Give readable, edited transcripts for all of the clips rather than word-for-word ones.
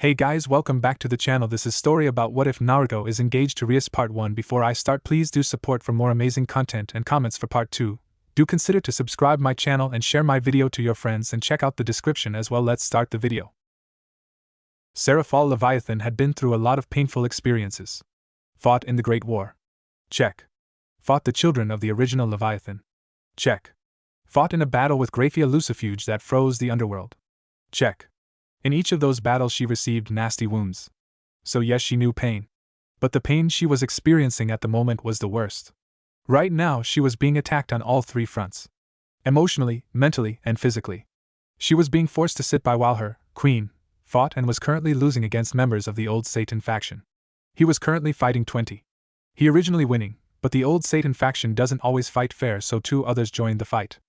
Hey guys, welcome back to the channel. This is story about what if Naruto is engaged to Rias part 1. Before I start, please do support for more amazing content and comments for part 2. Do consider to subscribe my channel and share my video to your friends and check out the description as well. Let's start the video. Seraphol Leviathan had been through a lot of painful experiences. Fought in the Great War. Check. Fought the children of the original Leviathan. Check. Fought in a battle with Graphia Lucifuge that froze the underworld. Check. In each of those battles she received nasty wounds. So yes, she knew pain. But the pain she was experiencing at the moment was the worst. Right now she was being attacked on all three fronts. Emotionally, mentally, and physically. She was being forced to sit by while her queen fought and was currently losing against members of the old Satan faction. He was currently fighting 20. He originally winning, but the old Satan faction doesn't always fight fair, so 2 others joined the fight.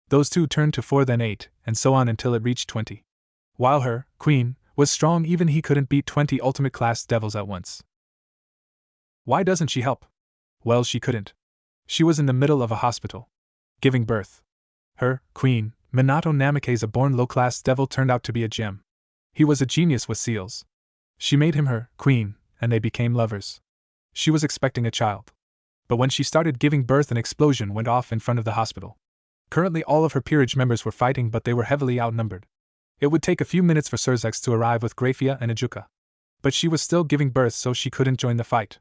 Those 2 turned to 4, then 8, and so on until it reached 20. While her queen was strong, even he couldn't beat 20 ultimate class devils at once. Why doesn't she help? Well, she couldn't. She was in the middle of a hospital. Giving birth. Her queen, Minato Namikaze, a born low-class devil, turned out to be a gem. He was a genius with seals. She made him her queen, and they became lovers. She was expecting a child. But when she started giving birth, an explosion went off in front of the hospital. Currently all of her peerage members were fighting, but they were heavily outnumbered. It would take a few minutes for Surzex to arrive with Graphia and Ajuka. But she was still giving birth, so she couldn't join the fight.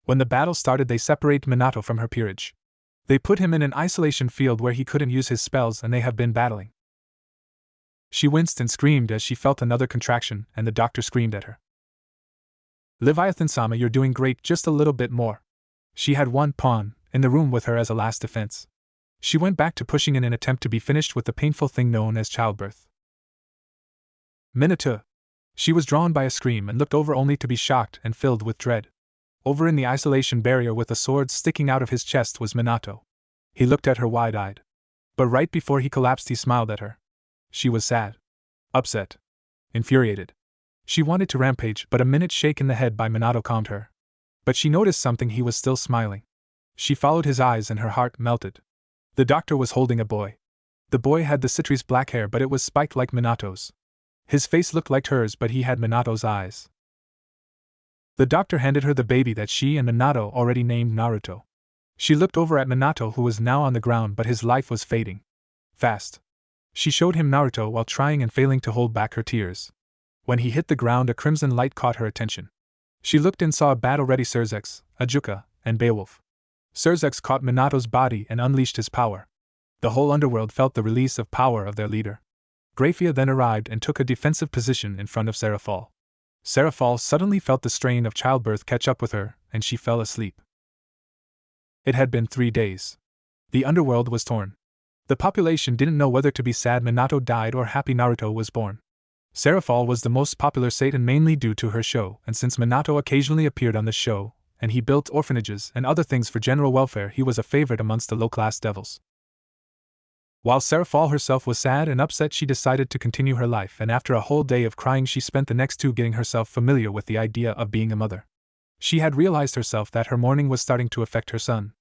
When the battle started, they separated Minato from her peerage. They put him in an isolation field where he couldn't use his spells, and they have been battling. She winced and screamed as she felt another contraction, and the doctor screamed at her. Leviathan-sama, you're doing great, just a little bit more. She had one pawn in the room with her as a last defense. She went back to pushing in an attempt to be finished with the painful thing known as childbirth. Minato. She was drawn by a scream and looked over, only to be shocked and filled with dread. Over in the isolation barrier with a sword sticking out of his chest was Minato. He looked at her wide-eyed. But right before he collapsed, he smiled at her. She was sad. Upset. Infuriated. She wanted to rampage, but a minute shake in the head by Minato calmed her. But she noticed something: he was still smiling. She followed his eyes and her heart melted. The doctor was holding a boy. The boy had the citrus black hair, but it was spiked like Minato's. His face looked like hers, but he had Minato's eyes. The doctor handed her the baby that she and Minato already named Naruto. She looked over at Minato, who was now on the ground, but his life was fading fast. She showed him Naruto while trying and failing to hold back her tears. When he hit the ground, a crimson light caught her attention. She looked and saw a battle-ready Surzex, Ajuka, and Beowulf. Surzex caught Minato's body and unleashed his power. The whole underworld felt the release of power of their leader. Graphia then arrived and took a defensive position in front of Seraphol. Seraphol suddenly felt the strain of childbirth catch up with her, and she fell asleep. It had been 3 days. The underworld was torn. The population didn't know whether to be sad Minato died or happy Naruto was born. Seraphol was the most popular Satan, mainly due to her show, and since Minato occasionally appeared on the show, and he built orphanages and other things for general welfare, he was a favorite amongst the low-class devils. While Seraphol herself was sad and upset, she decided to continue her life, and after a whole day of crying, she spent the next 2 getting herself familiar with the idea of being a mother. She had realized herself that her mourning was starting to affect her son.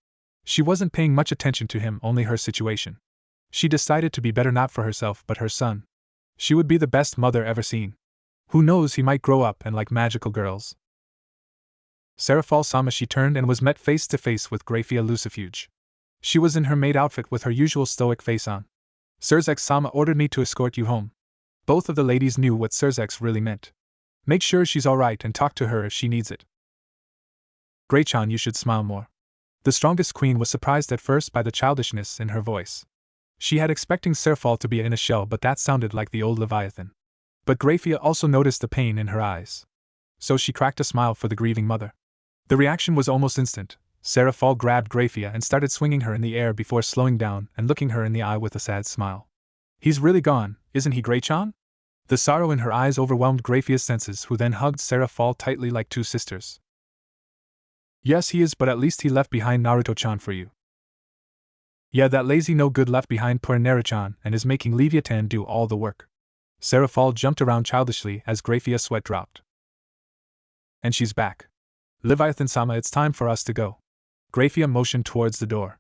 She wasn't paying much attention to him, only her situation. She decided to be better, not for herself but her son. She would be the best mother ever seen. Who knows, he might grow up and like magical girls. Seraphol-sama, she turned and was met face to face with Graphia Lucifuge. She was in her maid outfit with her usual stoic face on. Surzex-sama ordered me to escort you home. Both of the ladies knew what Surzex really meant. Make sure she's alright and talk to her if she needs it. Gray-chan, you should smile more. The strongest queen was surprised at first by the childishness in her voice. She had expecting Seraphol to be in a shell, but that sounded like the old Leviathan. But Graphia also noticed the pain in her eyes. So she cracked a smile for the grieving mother. The reaction was almost instant. Seraphol grabbed Graphia and started swinging her in the air before slowing down and looking her in the eye with a sad smile. He's really gone, isn't he, Gray-chan? The sorrow in her eyes overwhelmed Graphia's senses, who then hugged Seraphol tightly like 2 sisters. Yes, he is, but at least he left behind Naruto-chan for you. Yeah, that lazy no-good left behind poor Naruto-chan and is making Leviathan do all the work. Seraphol jumped around childishly as Graphia's sweat dropped. And she's back. Leviathan-sama, it's time for us to go. Graphia motioned towards the door.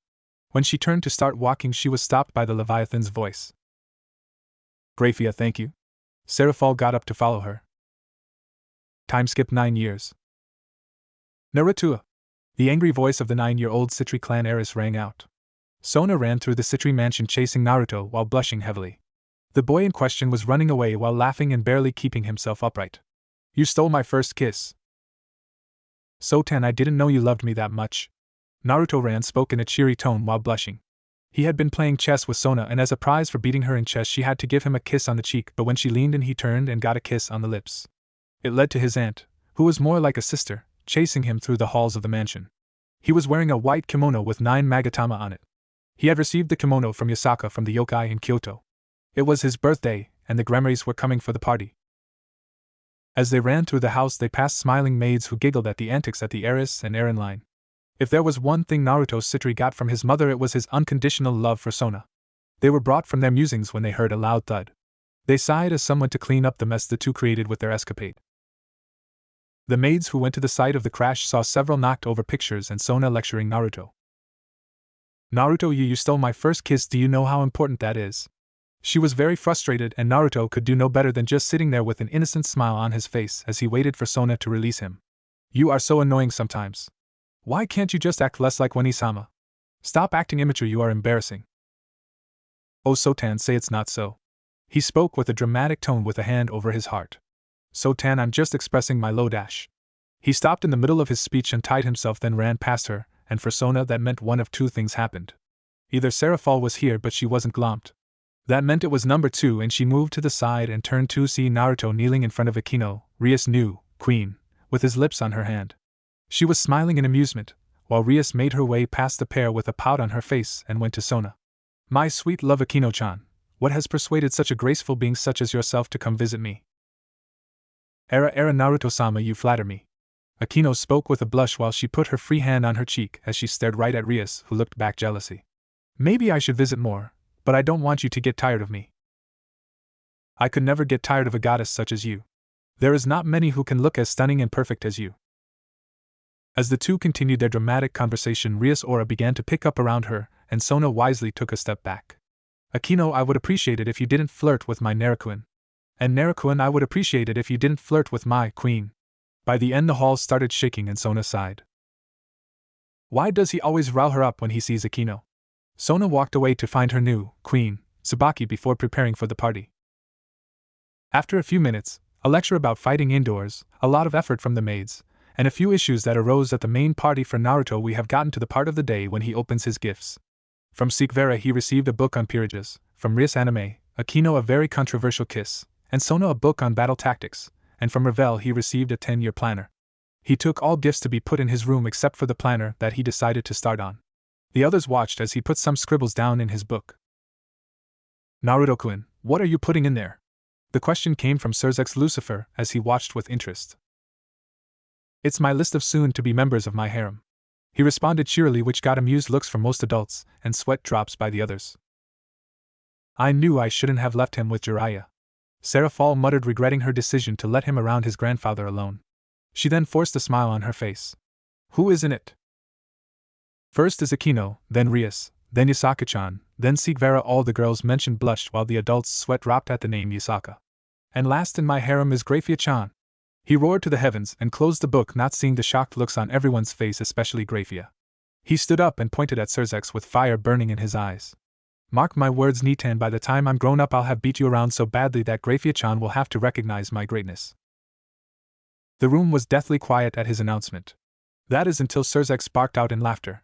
When she turned to start walking, she was stopped by the Leviathan's voice. Graphia, thank you. Seraphol got up to follow her. Time skip 9 years. Naruto! The angry voice of the 9-year-old Citri clan heiress rang out. Sona ran through the Citri mansion chasing Naruto while blushing heavily. The boy in question was running away while laughing and barely keeping himself upright. You stole my first kiss. Sotan, I didn't know you loved me that much. Naruto spoke in a cheery tone while blushing. He had been playing chess with Sona, and as a prize for beating her in chess she had to give him a kiss on the cheek, but when she leaned in he turned and got a kiss on the lips. It led to his aunt, who was more like a sister, chasing him through the halls of the mansion. He was wearing a white kimono with 9 magatama on it. He had received the kimono from Yasaka from the yokai in Kyoto. It was his birthday, and the Gremories were coming for the party. As they ran through the house they passed smiling maids who giggled at the antics at the heiress and heir in line. If there was one thing Naruto Citri got from his mother, it was his unconditional love for Sona. They were brought from their musings when they heard a loud thud. They sighed as someone to clean up the mess the two created with their escapade. The maids who went to the site of the crash saw several knocked over pictures and Sona lecturing Naruto. Naruto, you stole my first kiss, do you know how important that is? She was very frustrated, and Naruto could do no better than just sitting there with an innocent smile on his face as he waited for Sona to release him. You are so annoying sometimes. Why can't you just act less like Wani-sama? Stop acting immature, you are embarrassing. Oh Sotan, say it's not so. He spoke with a dramatic tone with a hand over his heart. Sotan, I'm just expressing my low dash. He stopped in the middle of his speech and tied himself, then ran past her, and for Sona that meant one of two things happened. Either Seraphol was here but she wasn't glomped. That meant it was number 2, and she moved to the side and turned to see Naruto kneeling in front of Akino, Rias' new queen, with his lips on her hand. She was smiling in amusement, while Rias made her way past the pair with a pout on her face and went to Sona. My sweet love Akino-chan, what has persuaded such a graceful being such as yourself to come visit me? Era Naruto-sama, you flatter me. Akino spoke with a blush while she put her free hand on her cheek as she stared right at Rias, who looked back jealously. Maybe I should visit more, but I don't want you to get tired of me. I could never get tired of a goddess such as you. There is not many who can look as stunning and perfect as you. As the two continued their dramatic conversation, Rias' aura began to pick up around her, and Sona wisely took a step back. Akino, I would appreciate it if you didn't flirt with my Narukuin. And Narukuin, I would appreciate it if you didn't flirt with my queen. By the end the halls started shaking and Sona sighed. Why does he always rile her up when he sees Akino? Sona walked away to find her new queen, Tsubaki, before preparing for the party. After a few minutes, a lecture about fighting indoors, a lot of effort from the maids, and a few issues that arose at the main party for Naruto, we have gotten to the part of the day when he opens his gifts. From Sikvera he received a book on peerages, from Rias anime, Akino a very controversial kiss, and Sona a book on battle tactics, and from Ravel he received a 10-year planner. He took all gifts to be put in his room except for the planner that he decided to start on. The others watched as he put some scribbles down in his book. Naruto-kun, what are you putting in there? The question came from Surzex Lucifer as he watched with interest. It's my list of soon-to-be members of my harem. He responded cheerily, which got amused looks from most adults, and sweat drops by the others. I knew I shouldn't have left him with Jiraiya. Seraphol muttered, regretting her decision to let him around his grandfather alone. She then forced a smile on her face. Who is in it? First is Akino, then Rias, then Yasaka-chan, then Sikvera. All the girls mentioned blushed while the adults' sweat dropped at the name Yasaka. And last in my harem is Grafia-chan. He roared to the heavens and closed the book, not seeing the shocked looks on everyone's face, especially Grafia. He stood up and pointed at Surzex with fire burning in his eyes. Mark my words, Nitan, by the time I'm grown up I'll have beat you around so badly that Grafia-chan will have to recognize my greatness. The room was deathly quiet at his announcement. That is until Surzex barked out in laughter.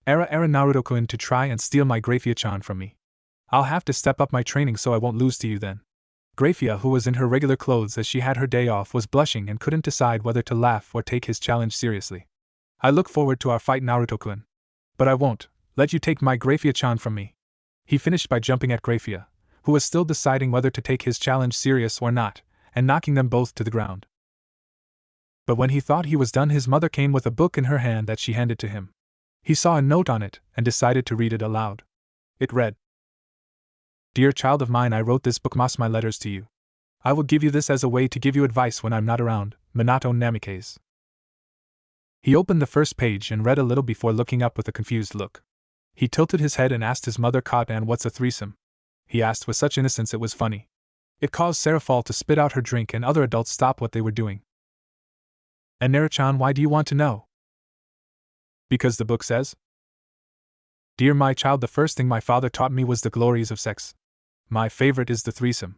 Era Naruto-kun to try and steal my Grafia-chan from me. I'll have to step up my training so I won't lose to you then. Grafia, who was in her regular clothes as she had her day off, was blushing and couldn't decide whether to laugh or take his challenge seriously. I look forward to our fight, Naruto-kun. But I won't let you take my Grafia-chan from me. He finished by jumping at Grafia, who was still deciding whether to take his challenge serious or not, and knocking them both to the ground. But when he thought he was done, his mother came with a book in her hand that she handed to him. He saw a note on it and decided to read it aloud. It read, Dear child of mine, I wrote this book, my letters to you. I will give you this as a way to give you advice when I'm not around, Minato Namikaze. He opened the first page and read a little before looking up with a confused look. He tilted his head and asked his mother, and what's a threesome? He asked with such innocence it was funny. It caused Seraphol to spit out her drink and other adults stop what they were doing. And Naruto-chan, why do you want to know? Because the book says? Dear my child, the first thing my father taught me was the glories of sex. My favorite is the threesome.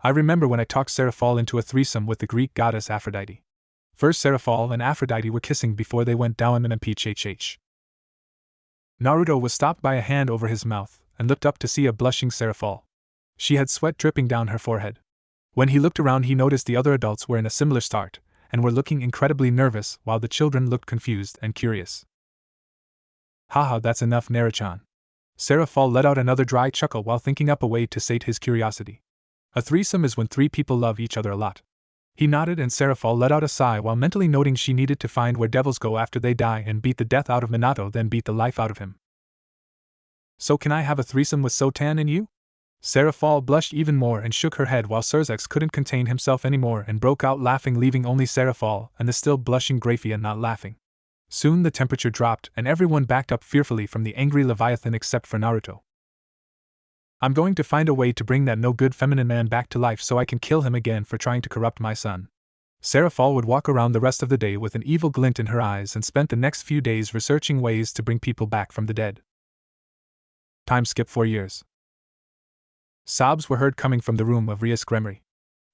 I remember when I talked Seraphol into a threesome with the Greek goddess Aphrodite. First, Seraphol and Aphrodite were kissing before they went down and PHH. Naruto was stopped by a hand over his mouth and looked up to see a blushing Seraphol. She had sweat dripping down her forehead. When he looked around, he noticed the other adults were in a similar start and were looking incredibly nervous while the children looked confused and curious. Haha, that's enough, Naruto-chan. Seraphol let out another dry chuckle while thinking up a way to sate his curiosity. A threesome is when 3 people love each other a lot. He nodded and Seraphol let out a sigh while mentally noting she needed to find where devils go after they die and beat the death out of Minato, then beat the life out of him. So can I have a threesome with Sotan and you? Seraphol blushed even more and shook her head while Surzex couldn't contain himself anymore and broke out laughing, leaving only Seraphol and the still blushing Graphia not laughing. Soon the temperature dropped and everyone backed up fearfully from the angry Leviathan except for Naruto. I'm going to find a way to bring that no-good feminine man back to life so I can kill him again for trying to corrupt my son. Seraphol would walk around the rest of the day with an evil glint in her eyes and spent the next few days researching ways to bring people back from the dead. Time skip 4 years. Sobs were heard coming from the room of Rias Gremory.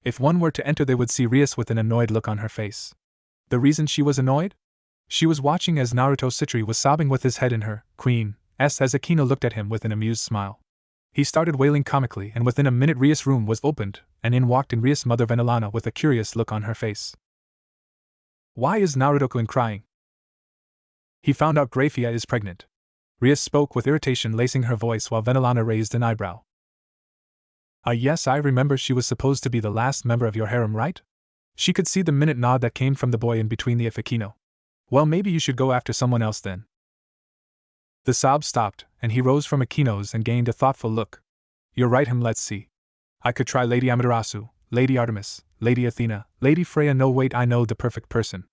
If one were to enter, they would see Rias with an annoyed look on her face. The reason she was annoyed? She was watching as Naruto Citri was sobbing with his head in her queen's as Akino looked at him with an amused smile. He started wailing comically, and within a minute Rias' room was opened, and in walked in Rias' mother Venelana with a curious look on her face. Why is Naruto-kun crying? He found out Graphia is pregnant. Rias spoke with irritation, lacing her voice while Venelana raised an eyebrow. Yes, I remember she was supposed to be the last member of your harem, right? She could see the minute nod that came from the boy in between the Akino. Well, maybe you should go after someone else then. The sobs stopped, and he rose from Akino's and gained a thoughtful look. You're right, let's see. I could try Lady Amaterasu, Lady Artemis, Lady Athena, Lady Freya. No, wait, I know the perfect person.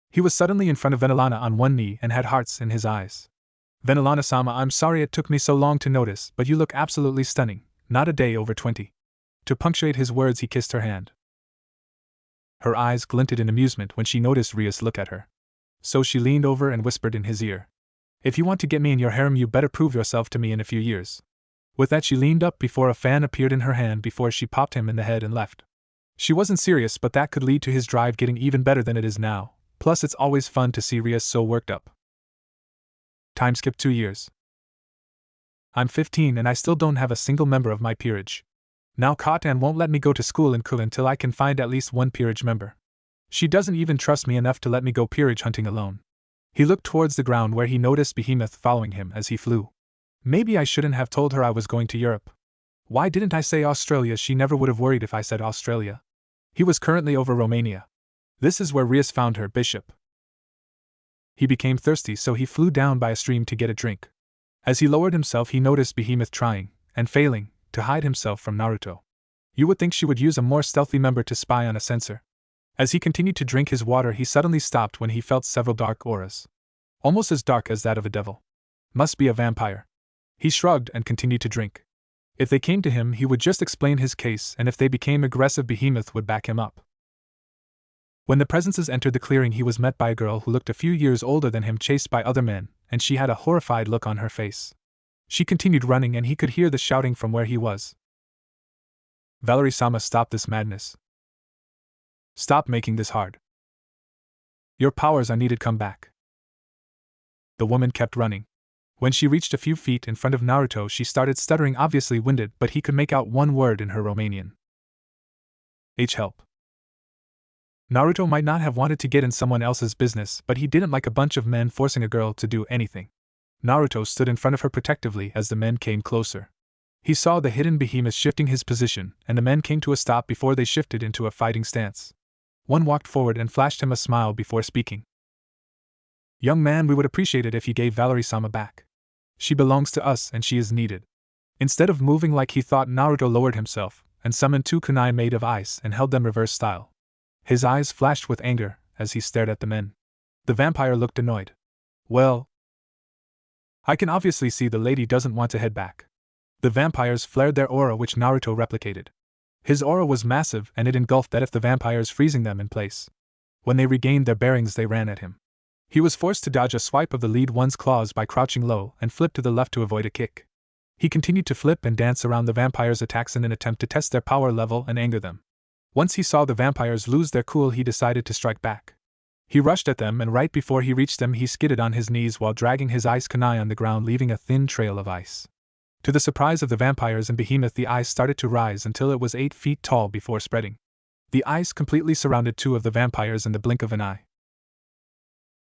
He was suddenly in front of Venelana on one knee and had hearts in his eyes. Venelana-sama, I'm sorry it took me so long to notice, but you look absolutely stunning, not a day over 20. To punctuate his words, he kissed her hand. Her eyes glinted in amusement when she noticed Rias look at her. So she leaned over and whispered in his ear. If you want to get me in your harem, you better prove yourself to me in a few years. With that, she leaned up before a fan appeared in her hand before she popped him in the head and left. She wasn't serious, but that could lead to his drive getting even better than it is now. Plus, it's always fun to see Rias so worked up. Time skip 2 years. I'm 15 and I still don't have a single member of my peerage. Now Katan won't let me go to school in Kul until I can find at least one peerage member. She doesn't even trust me enough to let me go peerage hunting alone. He looked towards the ground where he noticed Behemoth following him as he flew. Maybe I shouldn't have told her I was going to Europe. Why didn't I say Australia? She never would have worried if I said Australia. He was currently over Romania. This is where Rias found her bishop. He became thirsty, so he flew down by a stream to get a drink. As he lowered himself, he noticed Behemoth trying, and failing, to hide himself from Naruto. You would think she would use a more stealthy member to spy on a censor. As he continued to drink his water, he suddenly stopped when he felt several dark auras. Almost as dark as that of a devil. Must be a vampire. He shrugged and continued to drink. If they came to him, he would just explain his case, and if they became aggressive, Behemoth would back him up. When the presences entered the clearing, he was met by a girl who looked a few years older than him, chased by other men, and she had a horrified look on her face. She continued running and he could hear the shouting from where he was. Valerie-sama, stop this madness. Stop making this hard. Your powers are needed, come back. The woman kept running. When she reached a few feet in front of Naruto, she started stuttering, obviously winded, but he could make out one word in her Romanian. Help. Naruto might not have wanted to get in someone else's business, but he didn't like a bunch of men forcing a girl to do anything. Naruto stood in front of her protectively as the men came closer. He saw the hidden Behemoth shifting his position, and the men came to a stop before they shifted into a fighting stance. One walked forward and flashed him a smile before speaking. Young man, we would appreciate it if you gave Valerie-sama back. She belongs to us and she is needed. Instead of moving like he thought, Naruto lowered himself and summoned 2 kunai made of ice and held them reverse style. His eyes flashed with anger as he stared at the men. The vampire looked annoyed. Well, I can obviously see the lady doesn't want to head back. The vampires flared their aura, which Naruto replicated. His aura was massive and it engulfed that if the vampires, freezing them in place. When they regained their bearings, they ran at him. He was forced to dodge a swipe of the lead one's claws by crouching low and flip to the left to avoid a kick. He continued to flip and dance around the vampires' attacks in an attempt to test their power level and anger them. Once he saw the vampires lose their cool, he decided to strike back. He rushed at them, and right before he reached them, he skidded on his knees while dragging his ice kunai on the ground, leaving a thin trail of ice. To the surprise of the vampires and Behemoth, the ice started to rise until it was 8 feet tall before spreading. The ice completely surrounded 2 of the vampires in the blink of an eye.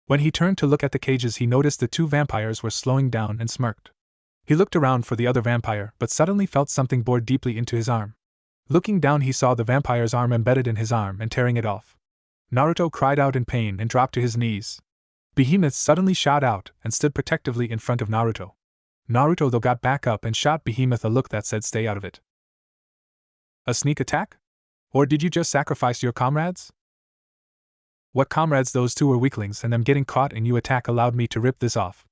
When he turned to look at the cages, he noticed the 2 vampires were slowing down and smirked. He looked around for the other vampire, but suddenly felt something bore deeply into his arm. Looking down, he saw the vampire's arm embedded in his arm and tearing it off. Naruto cried out in pain and dropped to his knees. Behemoth suddenly shot out and stood protectively in front of Naruto. Naruto, though, got back up and shot Behemoth a look that said, "Stay out of it." "A sneak attack? Or did you just sacrifice your comrades?" "What comrades? Those 2 were weaklings, and them getting caught in your attack allowed me to rip this off."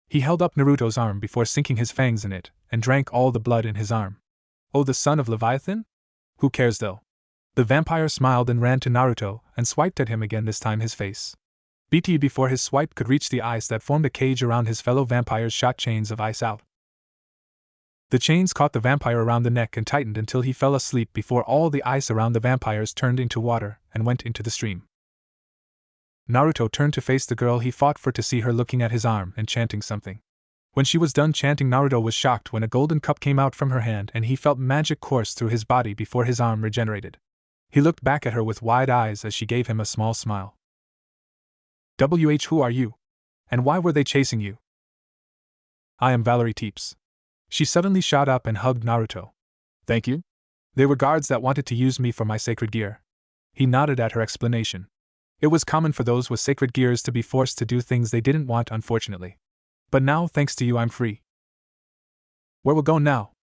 He held up Naruto's arm before sinking his fangs in it, and drank all the blood in his arm. "Oh, the son of Leviathan? Who cares though?" The vampire smiled and ran to Naruto and swiped at him again, this time his face. Before his swipe could reach the ice that formed a cage around his fellow vampires, shot chains of ice out. The chains caught the vampire around the neck and tightened until he fell asleep before all the ice around the vampires turned into water and went into the stream. Naruto turned to face the girl he fought for to see her looking at his arm and chanting something. When she was done chanting, Naruto was shocked when a golden cup came out from her hand and he felt magic course through his body before his arm regenerated. He looked back at her with wide eyes as she gave him a small smile. Who are you? And why were they chasing you?" "I am Valerie Teeps." She suddenly shot up and hugged Naruto. "Thank you? They were guards that wanted to use me for my sacred gear." He nodded at her explanation. It was common for those with sacred gears to be forced to do things they didn't want, unfortunately. "But now, thanks to you, I'm free." "Where we'll go now?"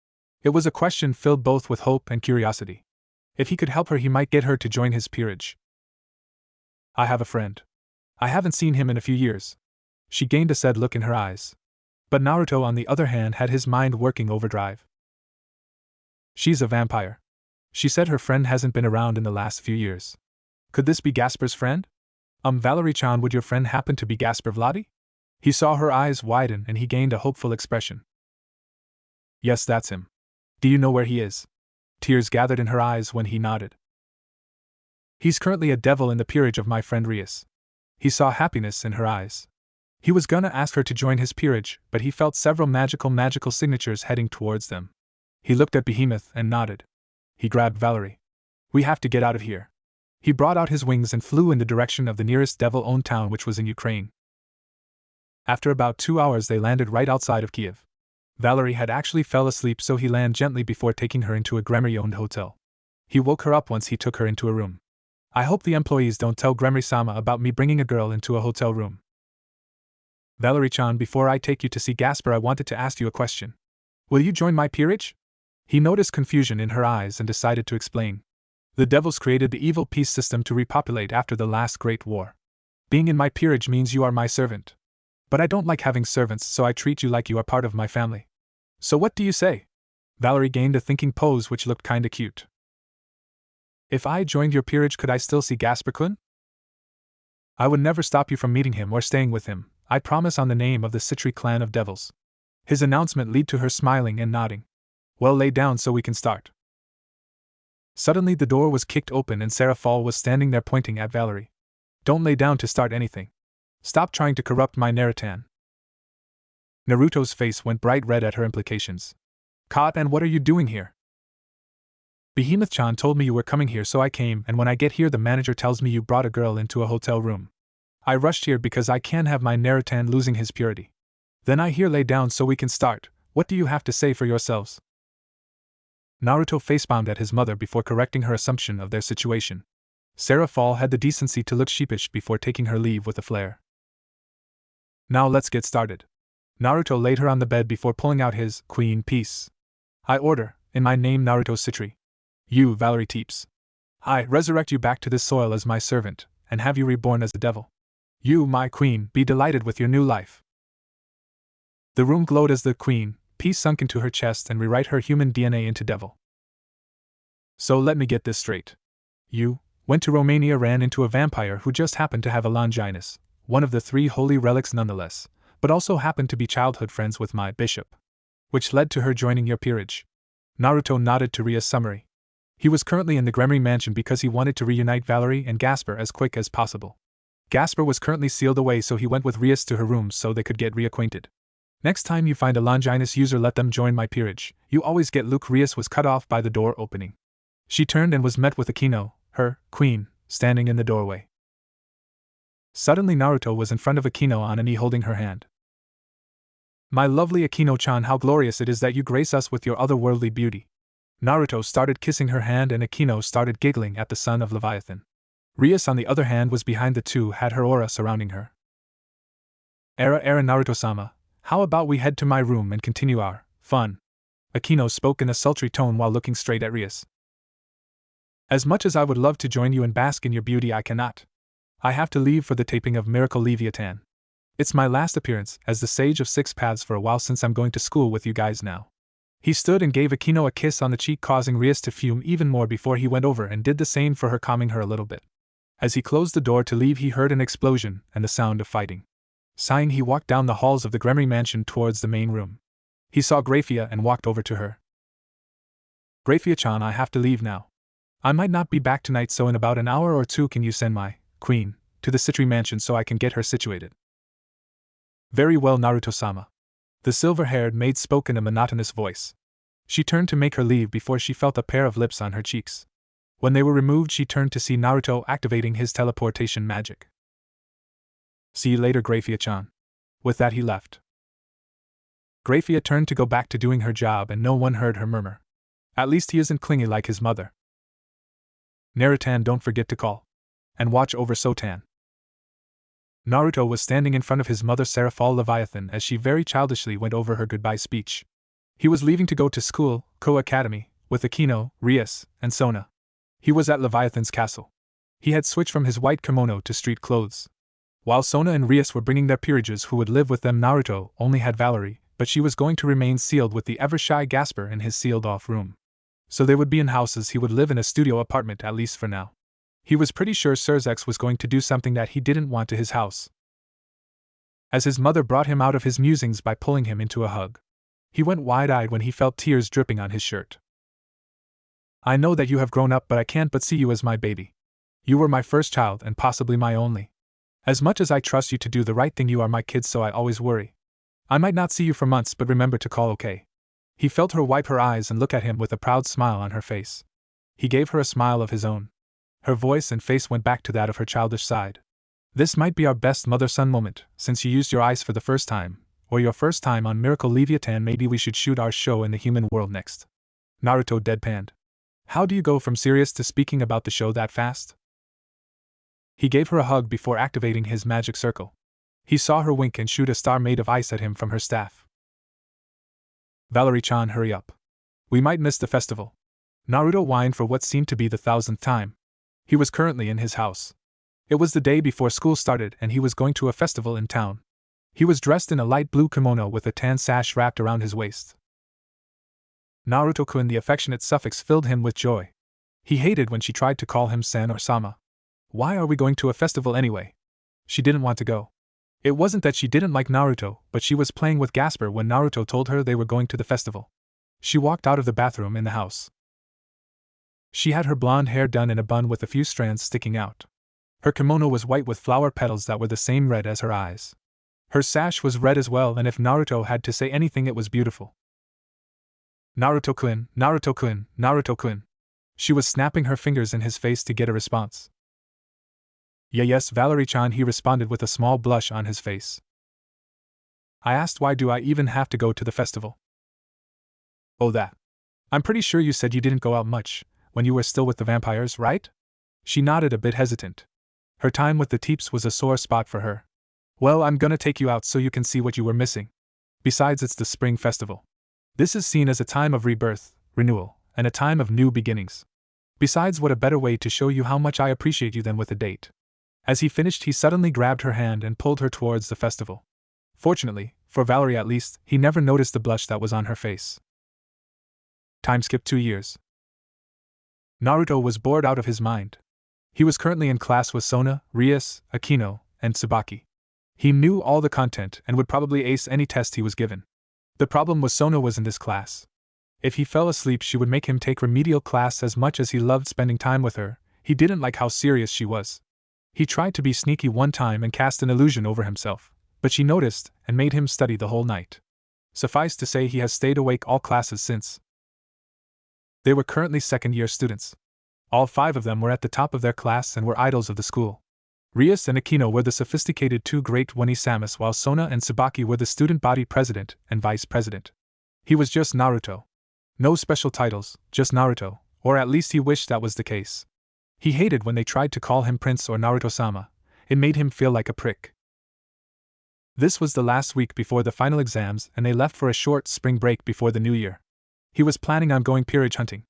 It was a question filled both with hope and curiosity. If he could help her, he might get her to join his peerage. "I have a friend. I haven't seen him in a few years." She gained a sad look in her eyes. But Naruto, on the other hand, had his mind working overdrive. "She's a vampire. She said her friend hasn't been around in the last few years. Could this be Gasper's friend? Valerie-chan, would your friend happen to be Gasper Vladi?" He saw her eyes widen and he gained a hopeful expression. "Yes, that's him. Do you know where he is?" Tears gathered in her eyes when he nodded. "He's currently a devil in the peerage of my friend Rias." He saw happiness in her eyes. He was gonna ask her to join his peerage, but he felt several magical signatures heading towards them. He looked at Behemoth and nodded. He grabbed Valerie. "We have to get out of here." He brought out his wings and flew in the direction of the nearest devil-owned town, which was in Ukraine. After about 2 hours they landed right outside of Kiev. Valerie had actually fell asleep, so he landed gently before taking her into a Gremory-owned hotel. He woke her up once he took her into a room. "I hope the employees don't tell Gremory-sama about me bringing a girl into a hotel room." "Valerie-chan, before I take you to see Gasper, I wanted to ask you a question. Will you join my peerage?" He noticed confusion in her eyes and decided to explain. "The devils created the evil peace system to repopulate after the last great war. Being in my peerage means you are my servant. But I don't like having servants, so I treat you like you are part of my family. So what do you say?" Valerie gained a thinking pose which looked kinda cute. "If I joined your peerage, could I still see Gasper-kun?" "I would never stop you from meeting him or staying with him, I promise, on the name of the Citri clan of devils." His announcement led to her smiling and nodding. "Well, lay down so we can start." Suddenly the door was kicked open and Sarah Fall was standing there pointing at Valerie. "Don't lay down to start anything. Stop trying to corrupt my Narutan." Naruto's face went bright red at her implications. "Caught, and what are you doing here?" "Behemoth-chan told me you were coming here, so I came, and when I get here the manager tells me you brought a girl into a hotel room. I rushed here because I can't have my Narutan losing his purity. Then I hear lay down so we can start. What do you have to say for yourselves?" Naruto facepalmed at his mother before correcting her assumption of their situation. Sarah Fall had the decency to look sheepish before taking her leave with a flair. "Now let's get started." Naruto laid her on the bed before pulling out his queen piece. "I order, in my name Naruto Citri. You, Valerie Teeps. I resurrect you back to this soil as my servant, and have you reborn as a devil. You, my queen, be delighted with your new life." The room glowed as the queen piece sunk into her chest and rewrite her human DNA into devil. "So let me get this straight. You Went to Romania, ran into a vampire who just happened to have a Longinus, one of the 3 holy relics nonetheless, but also happened to be childhood friends with my bishop. Which led to her joining your peerage. Naruto nodded to Rias' summary. He was currently in the Gremory mansion because he wanted to reunite Valerie and Gasper as quick as possible. Gasper was currently sealed away, so he went with Rias to her room so they could get reacquainted. Next time you find a Longinus user, let them join my peerage. You always get Luke. Rias was cut off by the door opening. She turned and was met with Akino, her queen, standing in the doorway. Suddenly Naruto was in front of Akino on a knee holding her hand. My lovely Akino-chan, how glorious it is that you grace us with your otherworldly beauty. Naruto started kissing her hand and Akino started giggling at the son of Leviathan. Rias, on the other hand, was behind the two, had her aura surrounding her. Era Naruto-sama, how about we head to my room and continue our fun? Akino spoke in a sultry tone while looking straight at Rias. As much as I would love to join you and bask in your beauty, I cannot. I have to leave for the taping of Miracle Leviathan. It's my last appearance as the Sage of Six Paths for a while, since I'm going to school with you guys now. He stood and gave Akino a kiss on the cheek, causing Rias to fume even more before he went over and did the same for her, calming her a little bit. As he closed the door to leave, he heard an explosion and the sound of fighting. Sighing, he walked down the halls of the Gremory mansion towards the main room. He saw Grafia and walked over to her. Grafia-chan, I have to leave now. I might not be back tonight, so in about an hour or two can you send my queen to the Citri mansion so I can get her situated? Very well, Naruto-sama. The silver-haired maid spoke in a monotonous voice. She turned to make her leave before she felt a pair of lips on her cheeks. When they were removed, she turned to see Naruto activating his teleportation magic. See you later, Grafia-chan. With that, he left. Grafia turned to go back to doing her job, and no one heard her murmur. At least he isn't clingy like his mother. Narutan, don't forget to call and watch over Sotan. Naruto was standing in front of his mother Seraphal Leviathan as she very childishly went over her goodbye speech. He was leaving to go to school, Academy, with Akino, Rias, and Sona. He was at Leviathan's castle. He had switched from his white kimono to street clothes. While Sona and Rias were bringing their peerages who would live with them, Naruto only had Valerie, but she was going to remain sealed with the ever-shy Gasper in his sealed-off room. So they would be in houses, he would live in a studio apartment, at least for now. He was pretty sure Surzex was going to do something that he didn't want to his house. As his mother brought him out of his musings by pulling him into a hug, he went wide-eyed when he felt tears dripping on his shirt. I know that you have grown up, but I can't but see you as my baby. You were my first child and possibly my only. As much as I trust you to do the right thing, you are my kid, so I always worry. I might not see you for months, but remember to call, okay? He felt her wipe her eyes and look at him with a proud smile on her face. He gave her a smile of his own. Her voice and face went back to that of her childish side. This might be our best mother-son moment, since you used your eyes for the first time, or your first time on Miracle Leviathan. Maybe we should shoot our show in the human world next. Naruto deadpanned. How do you go from serious to speaking about the show that fast? He gave her a hug before activating his magic circle. He saw her wink and shoot a star made of ice at him from her staff. Valerie-chan, hurry up. We might miss the festival. Naruto whined for what seemed to be the 1000th time. He was currently in his house. It was the day before school started and he was going to a festival in town. He was dressed in a light blue kimono with a tan sash wrapped around his waist. Naruto-kun, the affectionate suffix filled him with joy. He hated when she tried to call him san or sama. Why are we going to a festival anyway? She didn't want to go. It wasn't that she didn't like Naruto, but she was playing with Gasper when Naruto told her they were going to the festival. She walked out of the bathroom in the house. She had her blonde hair done in a bun with a few strands sticking out. Her kimono was white with flower petals that were the same red as her eyes. Her sash was red as well, and if Naruto had to say anything, it was beautiful. Naruto-kun, Naruto-kun, Naruto-kun. She was snapping her fingers in his face to get a response. Yes, Valerie-chan, he responded with a small blush on his face. I asked, why do I even have to go to the festival? Oh, that. I'm pretty sure you said you didn't go out much when you were still with the vampires, right? She nodded, a bit hesitant. Her time with the Teeps was a sore spot for her. Well, I'm gonna take you out so you can see what you were missing. Besides, it's the spring festival. This is seen as a time of rebirth, renewal, and a time of new beginnings. Besides, what a better way to show you how much I appreciate you than with a date. As he finished, he suddenly grabbed her hand and pulled her towards the festival. Fortunately, for Valerie at least, he never noticed the blush that was on her face. Time skipped 2 years. Naruto was bored out of his mind. He was currently in class with Sona, Rias, Akino, and Tsubaki. He knew all the content and would probably ace any test he was given. The problem was Sona was in this class. If he fell asleep, she would make him take remedial class. As much as he loved spending time with her, he didn't like how serious she was. He tried to be sneaky one time and cast an illusion over himself, but she noticed and made him study the whole night. Suffice to say, he has stayed awake all classes since. They were currently second-year students. All 5 of them were at the top of their class and were idols of the school. Rias and Akino were the sophisticated 2 great Wani-samas, while Sona and Tsubaki were the student body president and vice president. He was just Naruto. No special titles, just Naruto, or at least he wished that was the case. He hated when they tried to call him Prince or Naruto-sama. It made him feel like a prick. This was the last week before the final exams, and they left for a short spring break before the new year. He was planning on going peerage hunting.